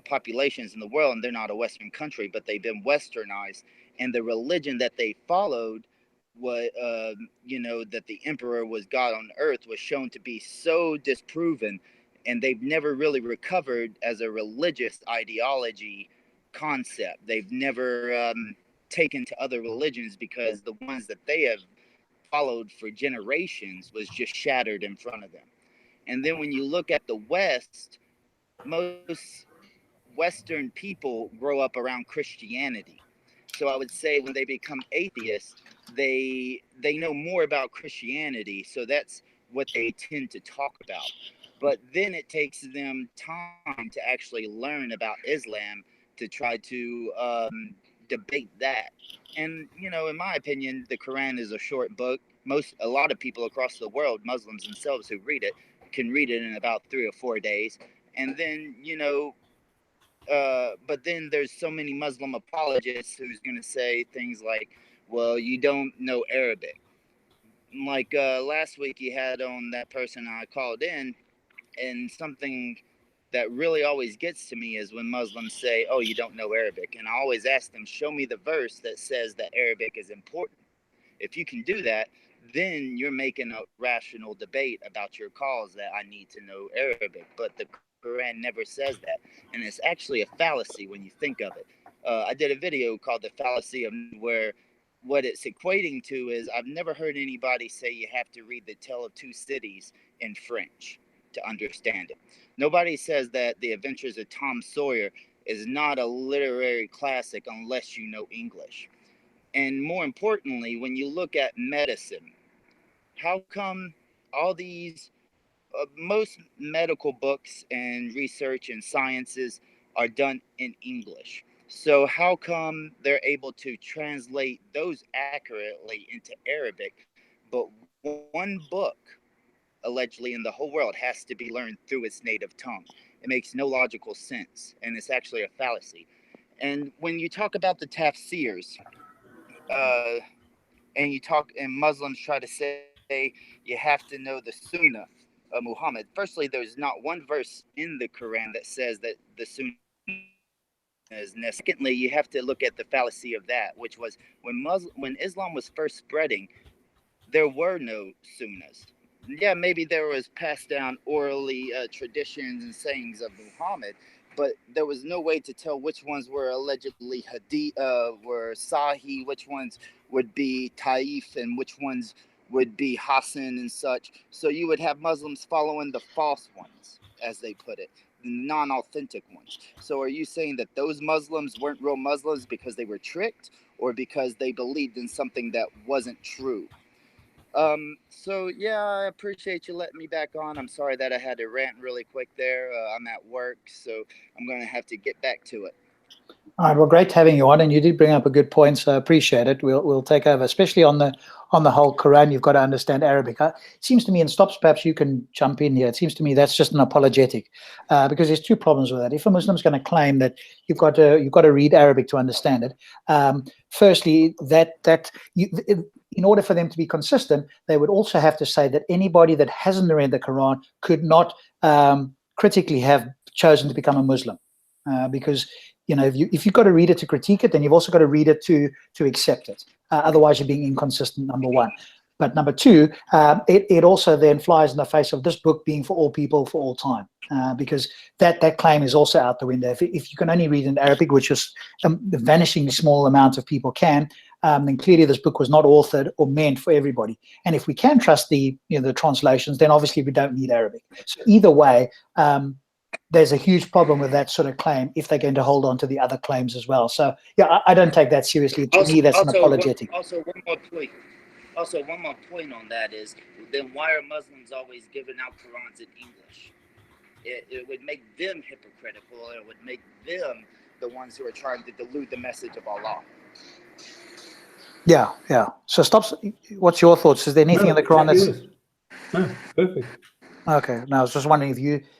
populations in the world, and they're not a Western country, but they've been westernized. And the religion that they followed, what that the emperor was God on earth, was shown to be so disproven, and they've never really recovered as a religious ideology concept. They've never taken to other religions because the ones that they have followed for generations was just shattered in front of them. And then when you look at the West, most Western people grow up around Christianity. So I would say when they become atheists, they know more about Christianity. So that's what they tend to talk about. But then it takes them time to actually learn about Islam to try to debate that. And in my opinion, the Quran is a short book. A lot of people across the world, Muslims themselves who read it, can read it in about 3 or 4 days. And then but then there's so many Muslim apologists who's going to say things like, well, you don't know Arabic. Like last week you had on that person I called in, and something that really always gets to me is when Muslims say, oh, you don't know Arabic. And I always ask them, show me the verse that says that Arabic is important. If you can do that, then you're making a rational debate about your cause that I need to know Arabic. But the Quran never says that. And it's actually a fallacy when you think of it. I did a video called The Fallacy of, where what it's equating to is I've never heard anybody say you have to read The Tale of Two Cities in French to understand it. Nobody says that The Adventures of Tom Sawyer is not a literary classic unless you know English. And more importantly, when you look at medicine, how come all these, most medical books and research and sciences are done in English? So how come they're able to translate those accurately into Arabic, but one book allegedly in the whole world has to be learned through its native tongue? It makes no logical sense, and it's actually a fallacy. And when you talk about the tafsirs, and you talk, and Muslims try to say you have to know the Sunnah of Muhammad. Firstly, there's not one verse in the Quran that says that the Sunnah is necessary. Secondly, you have to look at the fallacy of that, which was when Islam was first spreading, there were no Sunnahs. Yeah, maybe there was passed down orally traditions and sayings of Muhammad, but there was no way to tell which ones were allegedly hadith, were Sahih, which ones would be Taif, and which ones would be Hassan and such. So you would have Muslims following the false ones, as they put it, the non-authentic ones. So are you saying that those Muslims weren't real Muslims because they were tricked, or because they believed in something that wasn't true? So yeah, I appreciate you letting me back on. I'm sorry that I had to rant really quick there. I'm at work, so I'm going to have to get back to it. All right, well, great having you on, and you did bring up a good point, so I appreciate it. We'll take over, especially on the whole Quran. You've got to understand Arabic. It seems to me, and Stops, perhaps you can jump in here. It seems to me that's just an apologetic, because there's two problems with that. If a Muslim's going to claim that you've got to read Arabic to understand it, firstly, in order for them to be consistent, they would also have to say that anybody that hasn't read the Quran could not critically have chosen to become a Muslim, because if you've got to read it to critique it, then you've also got to read it to accept it. Otherwise, you're being inconsistent, number one. But number two, it also then flies in the face of this book being for all people for all time, because that claim is also out the window. If you can only read in Arabic, which is a vanishingly small amount of people can, then clearly this book was not authored or meant for everybody. And if we can trust the translations, then obviously we don't need Arabic. So either way, there's a huge problem with that sort of claim if they're going to hold on to the other claims as well. So yeah, I don't take that seriously. To me, that's an apologetic. One more point on that is, then why are Muslims always giving out Qurans in English? It would make them hypocritical. It would make them the ones who are trying to dilute the message of Allah. Yeah. So Stops, what's your thoughts? Is there anything in the Quran that's... No, perfect. Okay. Now, I was just wondering if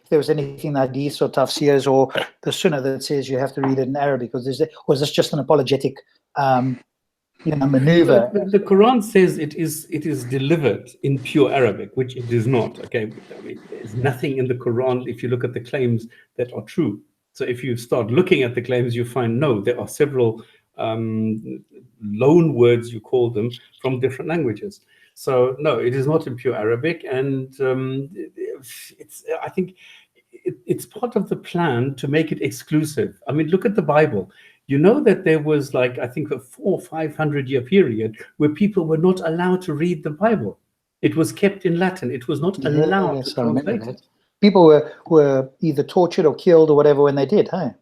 there was anything in the hadiths or tafsirs or the sunnah that says you have to read it in Arabic, or is this just an apologetic maneuver? The Quran says it is delivered in pure Arabic, which it is not. Okay, I mean, there's nothing in the Quran, if you look at the claims, that are true. So if you start looking at the claims, you find no, there are several loan words, you call them, from different languages. So no, it is not in pure Arabic, and I think it's part of the plan to make it exclusive. I mean, look at the Bible. You know that there was, like, I think, a 400 or 500 year period where people were not allowed to read the Bible. It was kept in Latin. It was not allowed to translate it. People were either tortured or killed or whatever when they did, hey?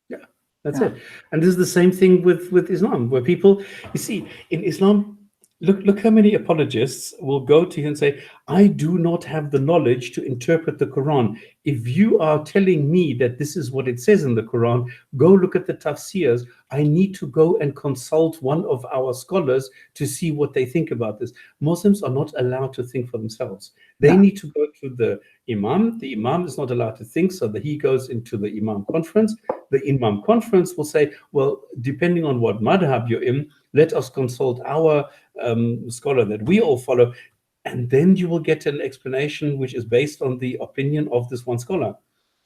Yeah, that's it. And this is the same thing with Islam, where people, you see, in Islam, look how many apologists will go to you and say, I do not have the knowledge to interpret the Quran. If you are telling me that this is what it says in the Quran, go look at the tafsirs. I need to go and consult one of our scholars to see what they think about this. Muslims are not allowed to think for themselves. They need to go to the Imam. The Imam is not allowed to think, so that he goes into the Imam conference. The Imam conference will say, well, depending on what madhab you're in, let us consult our scholar that we all follow, and then you will get an explanation which is based on the opinion of this one scholar.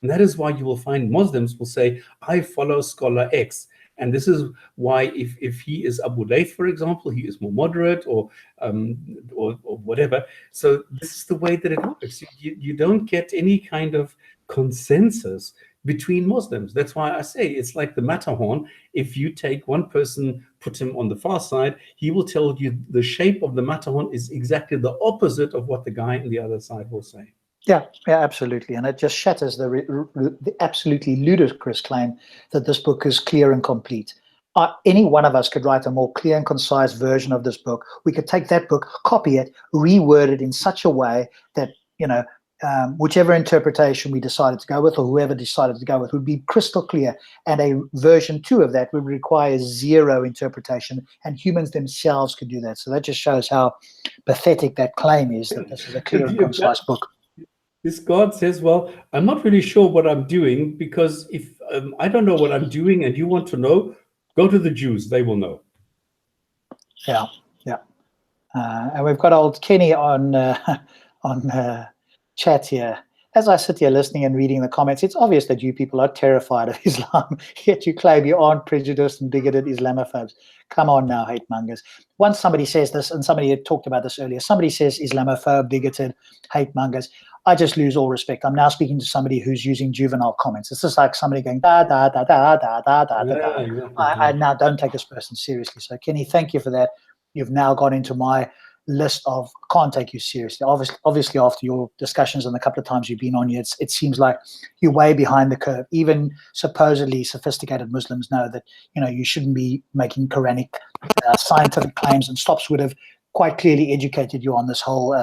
And that is why you will find Muslims will say, I follow scholar X. And this is why if he is Abu Layth, for example, he is more moderate or whatever. So this is the way that it works. You don't get any kind of consensus between Muslims. That's why I say it's like the Matterhorn. If you take one person, put him on the far side, he will tell you the shape of the Matterhorn is exactly the opposite of what the guy on the other side will say. Yeah, absolutely. And it just shatters the absolutely ludicrous claim that this book is clear and complete. Any one of us could write a more clear and concise version of this book. We could take that book, copy it, reword it in such a way that, whichever interpretation we decided to go with, or whoever decided to go with, would be crystal clear. And a version 2 of that would require zero interpretation, and humans themselves could do that. So that just shows how pathetic that claim is, that this is a clear and concise book. This God says, well, I'm not really sure what I'm doing, because if I don't know what I'm doing and you want to know, go to the Jews. They will know. Yeah. And we've got old Kenny on chat here. As I sit here listening and reading the comments, it's obvious that you people are terrified of Islam, yet you claim you aren't prejudiced and bigoted Islamophobes. Come on now, hate mongers. Once somebody says this, and somebody had talked about this earlier, somebody says Islamophobe, bigoted, hate mongers, I just lose all respect. I'm now speaking to somebody who's using juvenile comments. It's just like somebody going, da, da, da, da, da, da, da, da. Exactly. I now don't take this person seriously. So, Kenny, thank you for that. You've now gone into my list of can't take you seriously. Obviously, after your discussions and the couple of times you've been on here, it seems like you're way behind the curve. Even supposedly sophisticated Muslims know that you shouldn't be making Quranic scientific claims, and Stops would have quite clearly educated you on this whole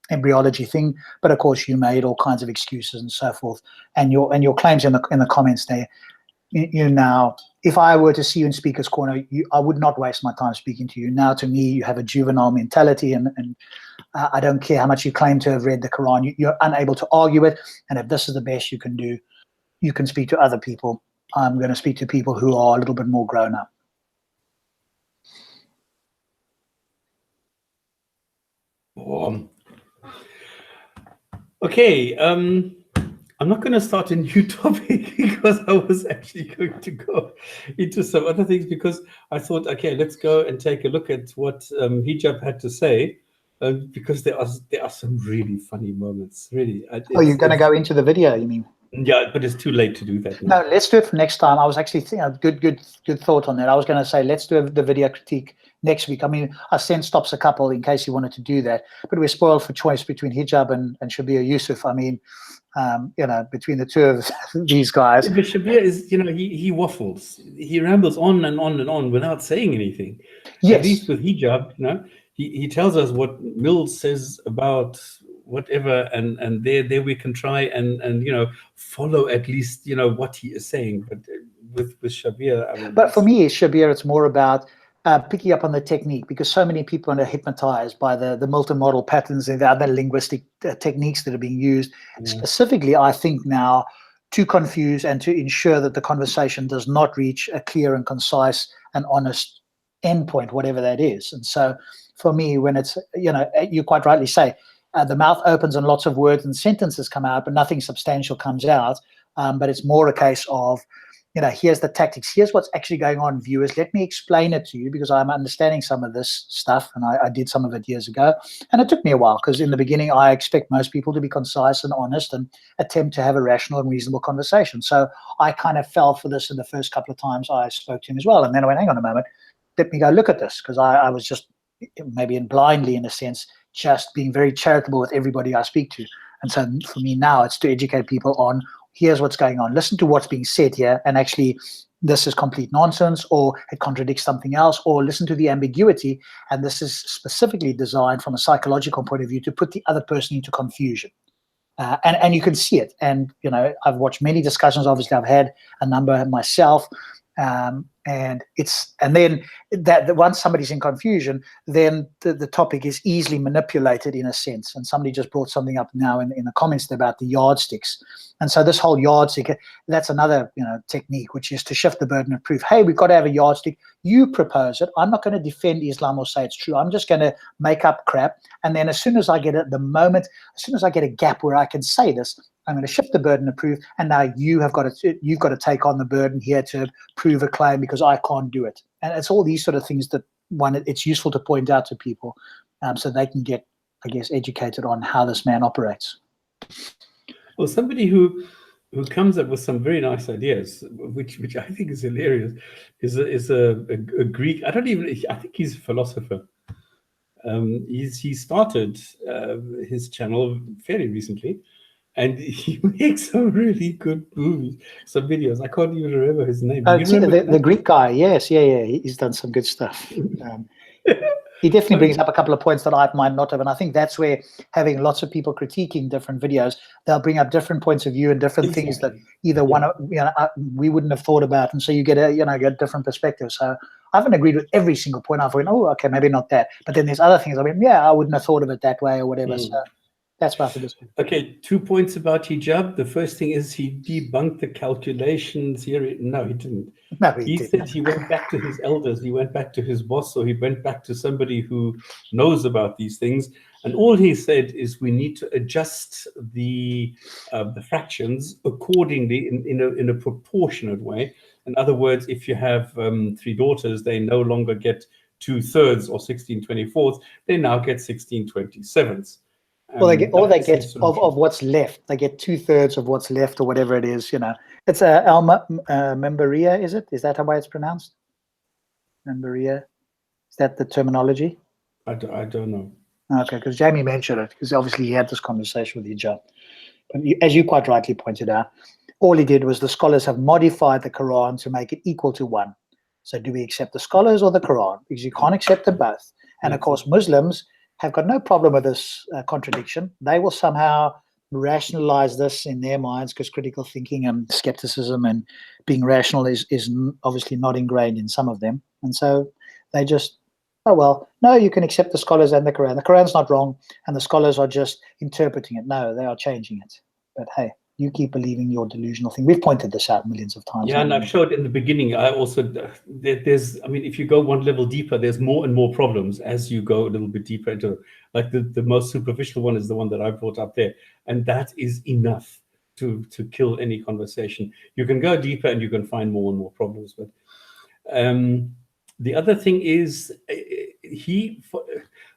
embryology thing. But of course, you made all kinds of excuses and so forth. And your claims in the comments there. Now, if I were to see you in Speaker's Corner, I would not waste my time speaking to you. Now, to me, you have a juvenile mentality, and I don't care how much you claim to have read the Quran. You're unable to argue it, and if this is the best you can do, you can speak to other people. I'm going to speak to people who are a little bit more grown up. Okay. I'm not going to start a new topic because I was actually going to go into some other things, because I thought, okay, let's go and take a look at what hijab had to say, because there are some really funny moments. Really. You're going to go into the video, you mean? Yeah, but it's too late to do that now. No, let's do it for next time. I was actually thinking, good thought on that. I was going to say, let's do the video critique next week. I mean, I sent Stops a couple in case you wanted to do that, but we're spoiled for choice between hijab and Shabir Yusuf. I mean, between the two of these guys. But Shabir is, he waffles. He rambles on and on and on without saying anything. Yes. At least with hijab, he tells us what Mills says about whatever, and there we can try and follow at least what he is saying. But with Shabir, I mean, but for me, Shabir, it's more about picking up on the technique, because so many people are hypnotized by the multimodal patterns and the other linguistic techniques that are being used. Specifically, I think now, to confuse and to ensure that the conversation does not reach a clear and concise and honest endpoint, whatever that is. And so for me, when it's, you quite rightly say, the mouth opens and lots of words and sentences come out, but nothing substantial comes out. But it's more a case of, here's the tactics. Here's what's actually going on, viewers. Let me explain it to you, because I'm understanding some of this stuff, and I did some of it years ago. And it took me a while, because in the beginning, I expect most people to be concise and honest and attempt to have a rational and reasonable conversation. So I kind of fell for this in the first couple of times I spoke to him as well. And then I went, hang on a moment, let me go look at this, because I was just maybe blindly, in a sense, just being very charitable with everybody I speak to. And so for me now, it's to educate people on, here's what's going on. Listen to what's being said here, and actually this is complete nonsense, or it contradicts something else, or listen to the ambiguity, and this is specifically designed from a psychological point of view to put the other person into confusion. And you can see it. And, I've watched many discussions. Obviously, I've had a number myself. And then once somebody's in confusion, then the topic is easily manipulated in a sense. And somebody just brought something up now in the comments about the yardsticks. And so this whole yardstick, that's another technique, which is to shift the burden of proof. Hey, we've got to have a yardstick. You propose it. I'm not going to defend Islam or say it's true. I'm just going to make up crap. And then as soon as I get a gap where I can say this, I'm going to shift the burden of proof, and now you've got to take on the burden here to prove a claim because I can't do it. And it's all these sort of things that it's useful to point out to people, so they can get, I guess, educated on how this man operates. Well, somebody who comes up with some very nice ideas, which I think is hilarious, is a Greek. I think he's a philosopher. He started his channel fairly recently, and he makes some really good movies, some videos. I can't even remember his name. The Greek guy, yes, yeah, he's done some good stuff. He definitely brings up a couple of points that I might not have, and I think that's where having lots of people critiquing different videos, they'll bring up different points of view and different things that either we wouldn't have thought about, and so you get get different perspectives. So I haven't agreed with every single point. I've went, oh, okay, maybe not that, but then there's other things. I mean, yeah, I wouldn't have thought of it that way or whatever. So that's part of this. Okay, 2 points about hijab. The first thing is he debunked the calculations here. No, he didn't. No, he said he went back to his elders, he went back to his boss, so he went back to somebody who knows about these things. And all he said is we need to adjust the fractions accordingly in a proportionate way. In other words, if you have 3 daughters, they no longer get 2/3 or 16/24. They now get 16/27. Well, they get of what's left. They get 2/3 of what's left, or whatever it is. It's a Memberia, is it? Is that how it's pronounced? Memberia, is that the terminology? I don't know. Okay, because Jamie mentioned it, because obviously he had this conversation with hijab. But as you quite rightly pointed out, all he did was the scholars have modified the Quran to make it equal to one. So do we accept the scholars or the Quran? Because you can't accept them both. And of course, Muslims have got no problem with this contradiction. They will somehow rationalize this in their minds, because critical thinking and skepticism and being rational is obviously not ingrained in some of them. And so they just, oh, well, no, you can accept the scholars and the Quran. The Quran's not wrong, and the scholars are just interpreting it. No, they are changing it. But hey, you keep believing your delusional thing. We've pointed this out millions of times. Yeah, and I've showed in the beginning, I also, if you go one level deeper, there's more and more problems as you go a little bit deeper into, like the most superficial one is the one that I brought up there. And that is enough to kill any conversation. You can go deeper and you can find more and more problems. But the other thing is,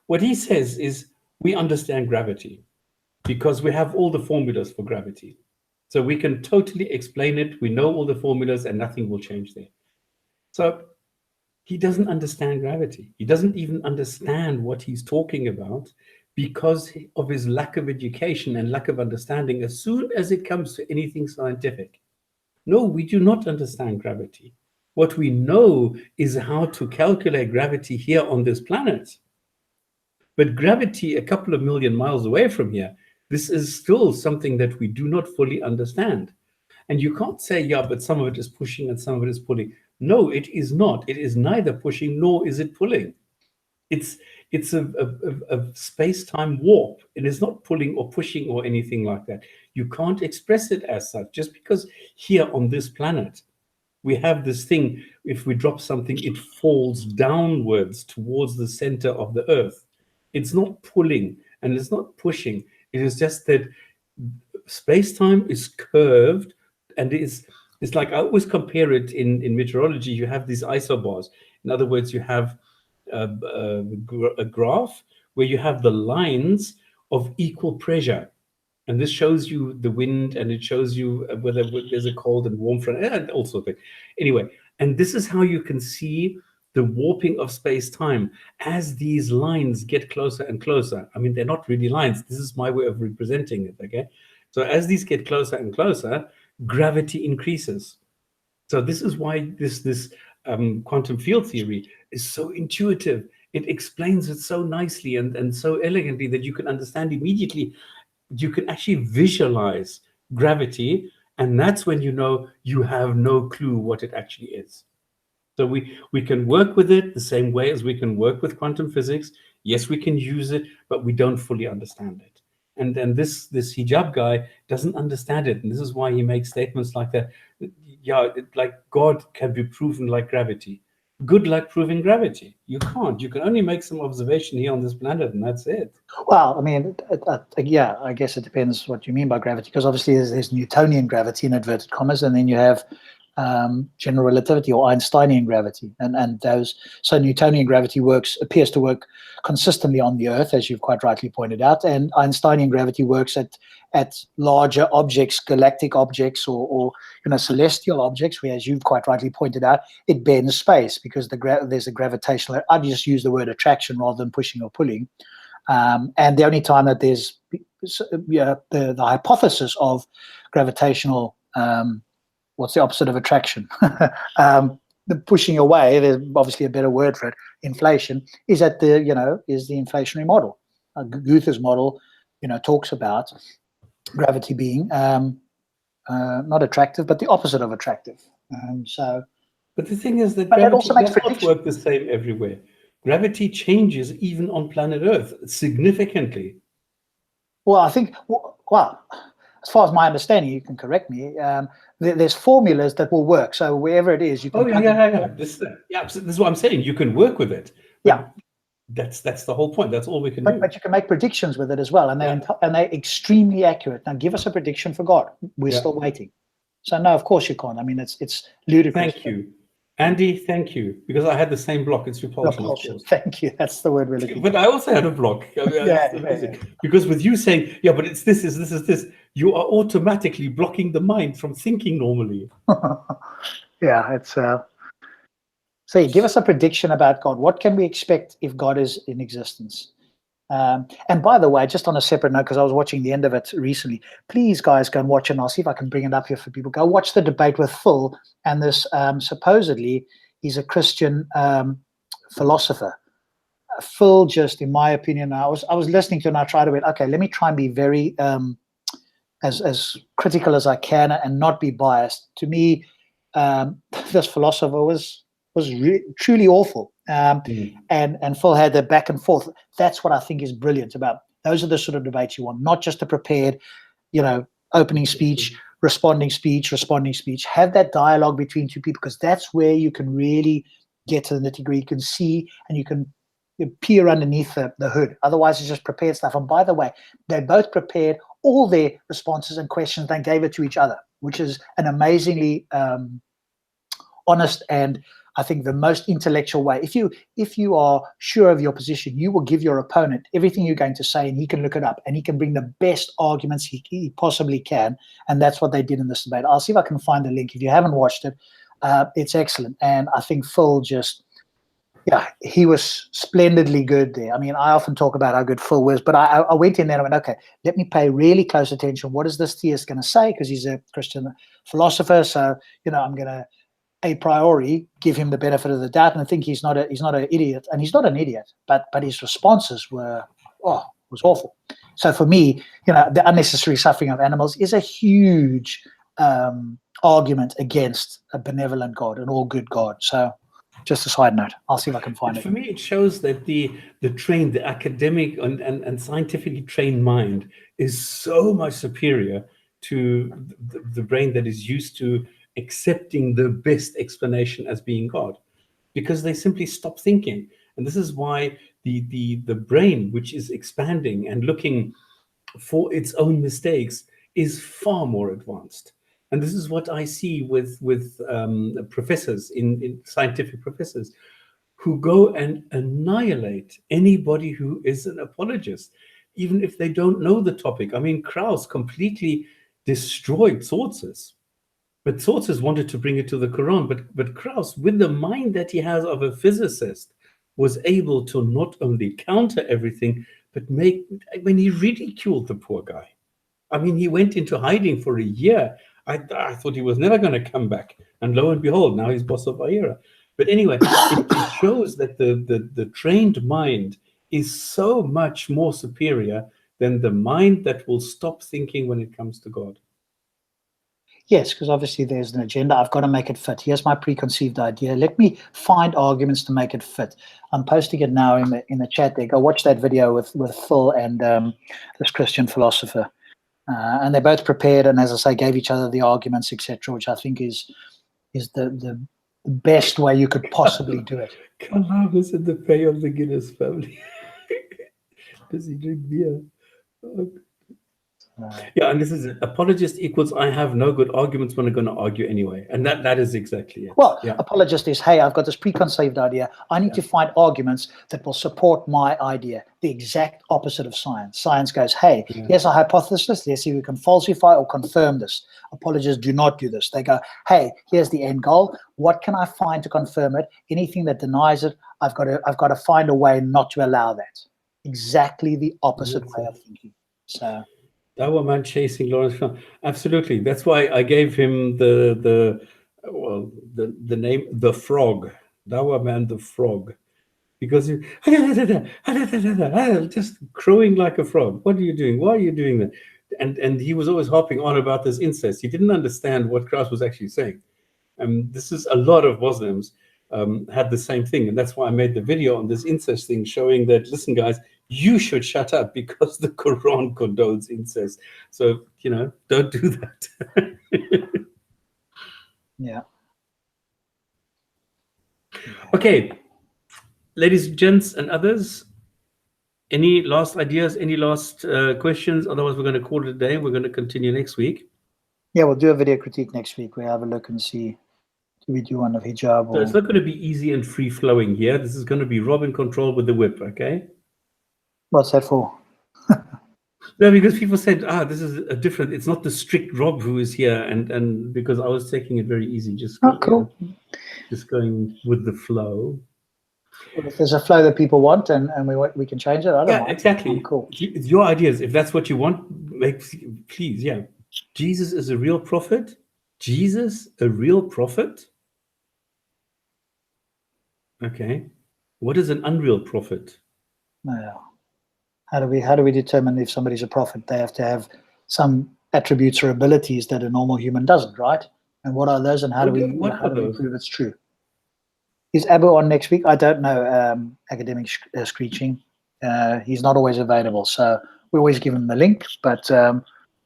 what he says is, we understand gravity because we have all the formulas for gravity. So we can totally explain it. We know all the formulas and nothing will change there. So he doesn't understand gravity. He doesn't even understand what he's talking about because of his lack of education and lack of understanding as soon as it comes to anything scientific. No, we do not understand gravity. What we know is how to calculate gravity here on this planet. But gravity a couple of million miles away from here, this is still something that we do not fully understand. And you can't say, yeah, but some of it is pushing and some of it is pulling. No, it is not. It is neither pushing nor is it pulling. It's a space-time warp. It is not pulling or pushing or anything like that. You can't express it as such. Just because here on this planet, we have this thing, if we drop something, it falls downwards towards the center of the earth. It's not pulling and it's not pushing. It is just that space-time is curved, and it's like, I always compare it in meteorology. You have these isobars. In other words, you have a graph where you have the lines of equal pressure. And this shows you the wind, and it shows you whether there's a cold and warm front, and all sorts of things. Anyway, and this is how you can see the warping of space-time as these lines get closer and closer. I mean, they're not really lines. This is my way of representing it, okay? So as these get closer and closer, gravity increases. So this is why this quantum field theory is so intuitive. It explains it so nicely and so elegantly that you can understand immediately. You can actually visualize gravity, and that's when you know you have no clue what it actually is. So we can work with it the same way as we can work with quantum physics. Yes, we can use it, but we don't fully understand it. And this hijab guy doesn't understand it, and this is why he makes statements like that. Yeah, like God can be proven like gravity. good luck proving gravity. You can't. You can only make some observation here on this planet, and that's it. Well, I mean, yeah, I guess it depends what you mean by gravity, because obviously there's Newtonian gravity in inverted commas, and then you have general relativity or Einsteinian gravity, and those. So Newtonian gravity appears to work consistently on the Earth, as you've quite rightly pointed out, and Einsteinian gravity works at larger objects, galactic objects, or celestial objects, where, as you've quite rightly pointed out, it bends space because there's a gravitational. I just use the word attraction rather than pushing or pulling. And the only time that there's the hypothesis of gravitational, what's the opposite of attraction? The pushing away, there's obviously a better word for it, inflation, is at is the inflationary model. Gunther's model, talks about gravity being not attractive, but the opposite of attractive. But the thing is that But that gravity also makes does not prediction. work the same everywhere. Gravity changes even on planet Earth significantly. Well, I think, as far as my understanding, you can correct me, there's formulas that will work. So wherever it is, you can. Yeah. This is what I'm saying. You can work with it. Yeah. That's the whole point. That's all we can do. But you can make predictions with it as well, and they're extremely accurate. Now, give us a prediction for God. We're still waiting. So no, of course you can't. I mean, it's ludicrous. Thank you, Andy. Thank you, because I had the same block. It's repulsion. Thank you. That's the word we're looking for. But I also had a block. Because with you saying, but it's this, you are automatically blocking the mind from thinking normally. Yeah, it's. So give us a prediction about God. What can we expect if God is in existence? And by the way, just on a separate note, because I was watching the end of it recently, please, guys, go and watch it, and I'll see if I can bring it up here for people. Go watch the debate with Phil, and this supposedly he's a Christian philosopher. Phil, just in my opinion, I was listening to it, and I tried to okay, let me try and be very as critical as I can and not be biased. To me, this philosopher was truly awful. And Phil had that back and forth. That's what I think is brilliant about. Those are the sort of debates you want, not just a prepared, opening speech, responding speech. Have that dialogue between two people, because that's where you can really get to the nitty-gritty. You can see and you can peer underneath the hood. Otherwise, it's just prepared stuff. And by the way, they both prepared all their responses and questions and gave it to each other, which is an amazingly honest and I think the most intellectual way. If you are sure of your position, you will give your opponent everything you're going to say, and he can look it up, and he can bring the best arguments he possibly can. And that's what they did in this debate. I'll see if I can find the link. If you haven't watched it, it's excellent. And I think Phil he was splendidly good there. I mean, I often talk about how good Phil was, but I went in there and went, okay, let me pay really close attention. What is this theist going to say? Because he's a Christian philosopher. So, I'm going to, a priori, give him the benefit of the doubt, and I think he's not an idiot, and he's not an idiot, but his responses was awful. So for me, the unnecessary suffering of animals is a huge argument against a benevolent God, an all good God. So just a side note, I'll see if I can find it. For me, it shows that the academic and scientifically trained mind is so much superior to the brain that is used to accepting the best explanation as being God, because they simply stop thinking. And this is why the brain, which is expanding and looking for its own mistakes, is far more advanced. And this is what I see with professors, in scientific professors, who go and annihilate anybody who is an apologist, even if they don't know the topic. I mean, Krauss completely destroyed sources. But sources wanted to bring it to the Qur'an, but Krauss, with the mind that he has of a physicist, was able to not only counter everything, but when he ridiculed the poor guy. I mean, he went into hiding for a year. I thought he was never going to come back. And lo and behold, now he's boss of Ahira. But anyway, it shows that the trained mind is so much more superior than the mind that will stop thinking when it comes to God. Yes, because obviously there's an agenda. I've got to make it fit. Here's my preconceived idea. Let me find arguments to make it fit. I'm posting it now in the chat there. Go watch that video with Phil and this Christian philosopher. And they both prepared and, as I say, gave each other the arguments, etc., which I think is the the best way you could possibly do it. Kalam is in the pay of the Guinness family. Does he drink beer? Oh. Yeah, and this is it. Apologist equals I have no good arguments when I'm going to argue anyway. And that is exactly it. Well, yeah. apologist is, hey, I've got this preconceived idea. I need to find arguments that will support my idea, the exact opposite of science. Science goes, hey, here's a hypothesis. Let's see if we can falsify or confirm this. Apologists do not do this. They go, hey, here's the end goal. What can I find to confirm it? Anything that denies it, I've got to find a way not to allow that. Exactly the opposite way of thinking. So Dawah man chasing Lawrence Fromm. Absolutely. That's why I gave him the name The Frog. Dawah man the Frog. Because he just crowing like a frog. What are you doing? Why are you doing that? And he was always harping on about this incest. He didn't understand what Krauss was actually saying. This is a lot of Muslims had the same thing. And that's why I made the video on this incest thing, showing that, listen, guys, you should shut up because the Quran condones incest. So, don't do that. Yeah. Okay. Ladies, gents, and others, any last ideas, any last questions? Otherwise, we're going to call it a day. We're going to continue next week. Yeah, we'll do a video critique next week. We'll have a look and see. Do we do one of hijab? So it's not going to be easy and free-flowing here. This is going to be Rob in control with the whip, okay? What's that for? No, because people said, this is a different, it's not the strict Rob who is here. And because I was taking it very easy, just cool. Just going with the flow. Well, if there's a flow that people want and we can change it, I don't mind. Exactly. Cool. It's your ideas. If that's what you want, please, yeah. Jesus is a real prophet? Jesus, a real prophet? Okay. What is an unreal prophet? No. How do we determine if somebody's a prophet? They have to have some attributes or abilities that a normal human doesn't, right? And what are those, and how do we prove it's true? Is Abu on next week? I don't know. Academic Screeching. He's not always available, so we always give him the link, but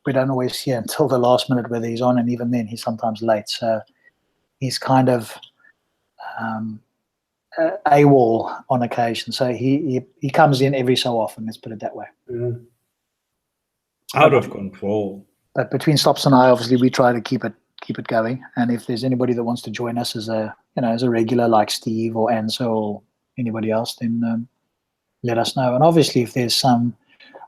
we don't always hear until the last minute whether he's on, and even then he's sometimes late. So he's kind of AWOL on occasion. So he comes in every so often. Let's put it that way. Yeah. Out of control. But between Stops and I, obviously, we try to keep it going. And if there's anybody that wants to join us as a regular, like Steve or Anso or anybody else, then let us know. And obviously, if there's some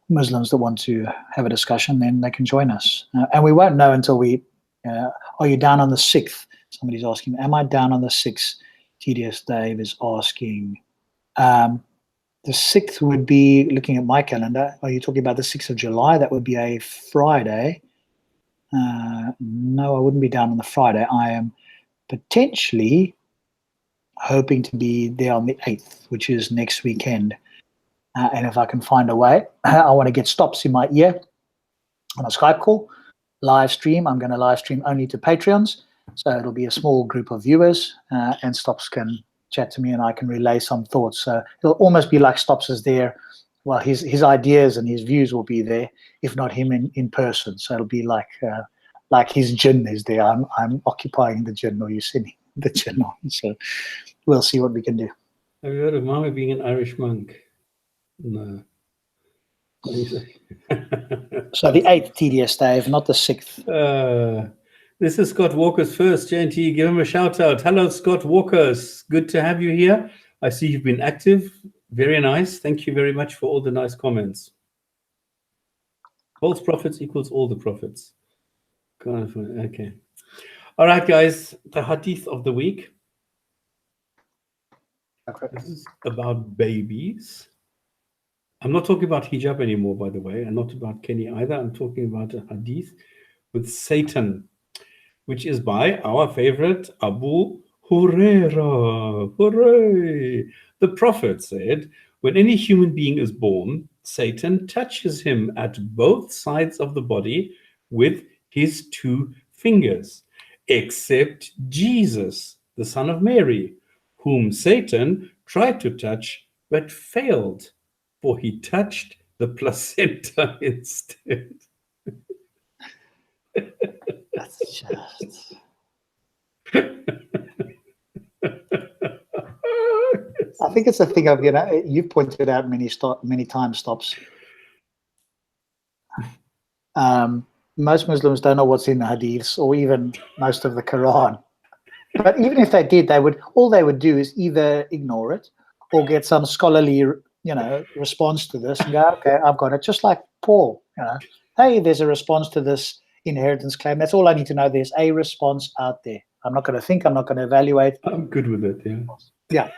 Muslims that want to have a discussion, then they can join us. And we won't know until are you down on the 6th? Somebody's asking, am I down on the 6th? TDS Dave is asking. The 6th would be, looking at my calendar, are you talking about the 6th of July? That would be a Friday. No, I wouldn't be down on the Friday. I am potentially hoping to be there on the 8th, which is next weekend. And if I can find a way, I want to get Stops in my ear on a Skype call, live stream. I'm going to live stream only to Patreons. So it'll be a small group of viewers, and Stops can chat to me and I can relay some thoughts. So it'll almost be like Stops is there. Well, his ideas and his views will be there, if not him in person. So it'll be like his jinn is there. I'm occupying the jinn, or you sending the jinn on. So we'll see what we can do. Have you heard of Mama being an Irish monk? No. What do you say? So the 8th TDS, Dave, not the 6th. This is Scott Walker's first. JNT, give him a shout out. Hello, Scott Walker's. Good to have you here. I see you've been active. Very nice. Thank you very much for all the nice comments. False prophets equals all the prophets. Okay. All right, guys. The hadith of the week. Okay. This is about babies. I'm not talking about hijab anymore, by the way, and not about Kenny either. I'm talking about a hadith with Satan, which is by our favorite Abu Huraira. Hooray! The Prophet said, when any human being is born, Satan touches him at both sides of the body with his 2 fingers, except Jesus, the son of Mary, whom Satan tried to touch but failed, for he touched the placenta instead. That's just... I think it's a thing of, you've pointed out many times, Stops. Most Muslims don't know what's in the hadiths or even most of the Quran. But even if they did, all they would do is either ignore it or get some scholarly, response to this and go, okay, I've got it. Just like Paul, hey, there's a response to this inheritance claim. That's all I need to know. There's a response out there. I'm not going to think. I'm not going to evaluate. I'm good with it. Yeah. Yeah.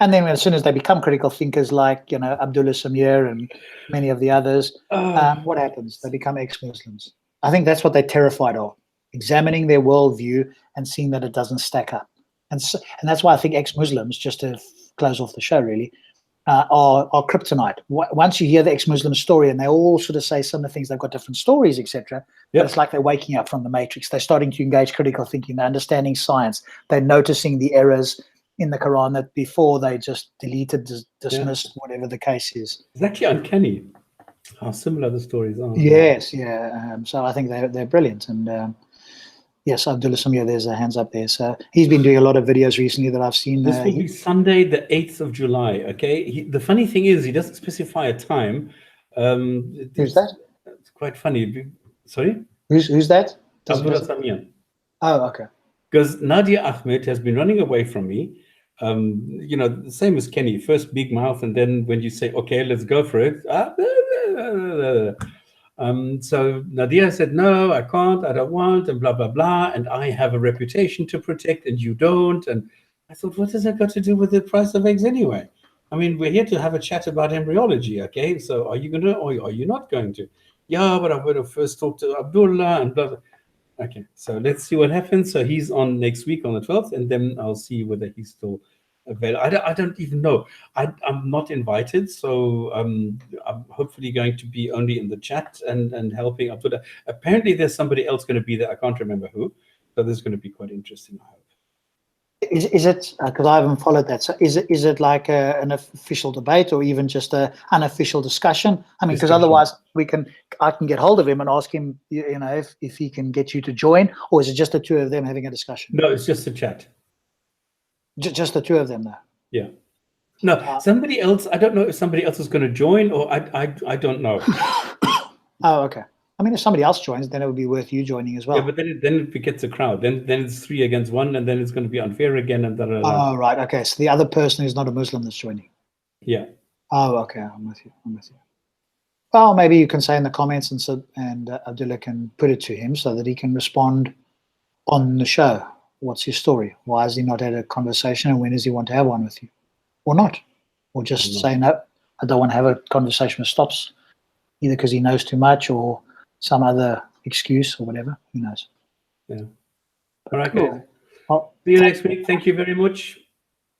And then as soon as they become critical thinkers like, Abdullah Samir and many of the others, what happens? They become ex-Muslims. I think that's what they're terrified of, examining their worldview and seeing that it doesn't stack up. And that's why I think ex-Muslims, just to close off the show really, are kryptonite. Once you hear the ex-Muslim story and they all sort of say some of the things, they've got different stories, etc. But it's like they're waking up from the matrix. They're starting to engage critical thinking. They're understanding science. They're noticing the errors in the Quran that before they just deleted, dismissed, whatever the case is. It's actually uncanny how similar the stories are. Yes, yeah. So I think they're brilliant. And yes, Abdullah Samir, there's a hands up there. So he's been doing a lot of videos recently that I've seen. This will be Sunday, the 8th of July. Okay. The funny thing is, he doesn't specify a time. Who's that? It's quite funny. Sorry? Who's that? Abdullah Samir. Oh, okay. Because Nadia Ahmed has been running away from me. The same as Kenny, first big mouth, and then when you say, okay, let's go for it. So Nadia said, no, I can't, I don't want, and blah, blah, blah. And I have a reputation to protect and you don't. And I thought, what has that got to do with the price of eggs anyway? I mean, we're here to have a chat about embryology, okay? So are you going to, or are you not going to? Yeah, but I'm going to first talk to Abdullah and blah, blah. Okay, so let's see what happens. So he's on next week on the 12th, and then I'll see whether he's still available. I don't even know. I'm not invited, so I'm hopefully going to be only in the chat and helping Abdullah. Apparently, there's somebody else going to be there. I can't remember who. So this is going to be quite interesting, I hope. Is it, because I haven't followed that, so is it like an official debate or even just an unofficial discussion? I mean, because otherwise I can get hold of him and ask him, if he can get you to join, or is it just the two of them having a discussion? No, it's just a chat. Just the two of them, though. Yeah. No, somebody else. I don't know if somebody else is going to join, or I don't know. Oh, okay. I mean, if somebody else joins, then it would be worth you joining as well. Yeah, but then it gets a crowd. Then it's 3 against 1, and then it's going to be unfair again. And Oh, right. Okay. So the other person is not a Muslim that's joining. Yeah. Oh, okay. I'm with you. Well, maybe you can say in the comments, and Abdullah can put it to him so that he can respond on the show. What's his story? Why has he not had a conversation, and when does he want to have one with you, or not, or just say no? I don't want to have a conversation with Stops, either because he knows too much or some other excuse or whatever. Who knows? Yeah. All right, Cool. guys. Well, See you next week. Thank you very much.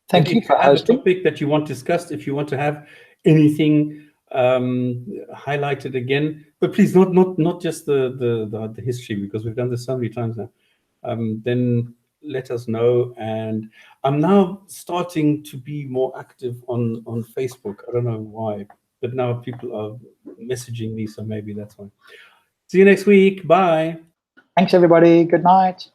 Thank you for If you have hosting. a topic that you want discussed, if you want to have anything highlighted again, but please not just the history, because we've done this so many times now. Then let us know. And I'm now starting to be more active on Facebook. I don't know why, but now people are messaging me, so maybe that's why. See you next week. Bye. Thanks, everybody. Good night.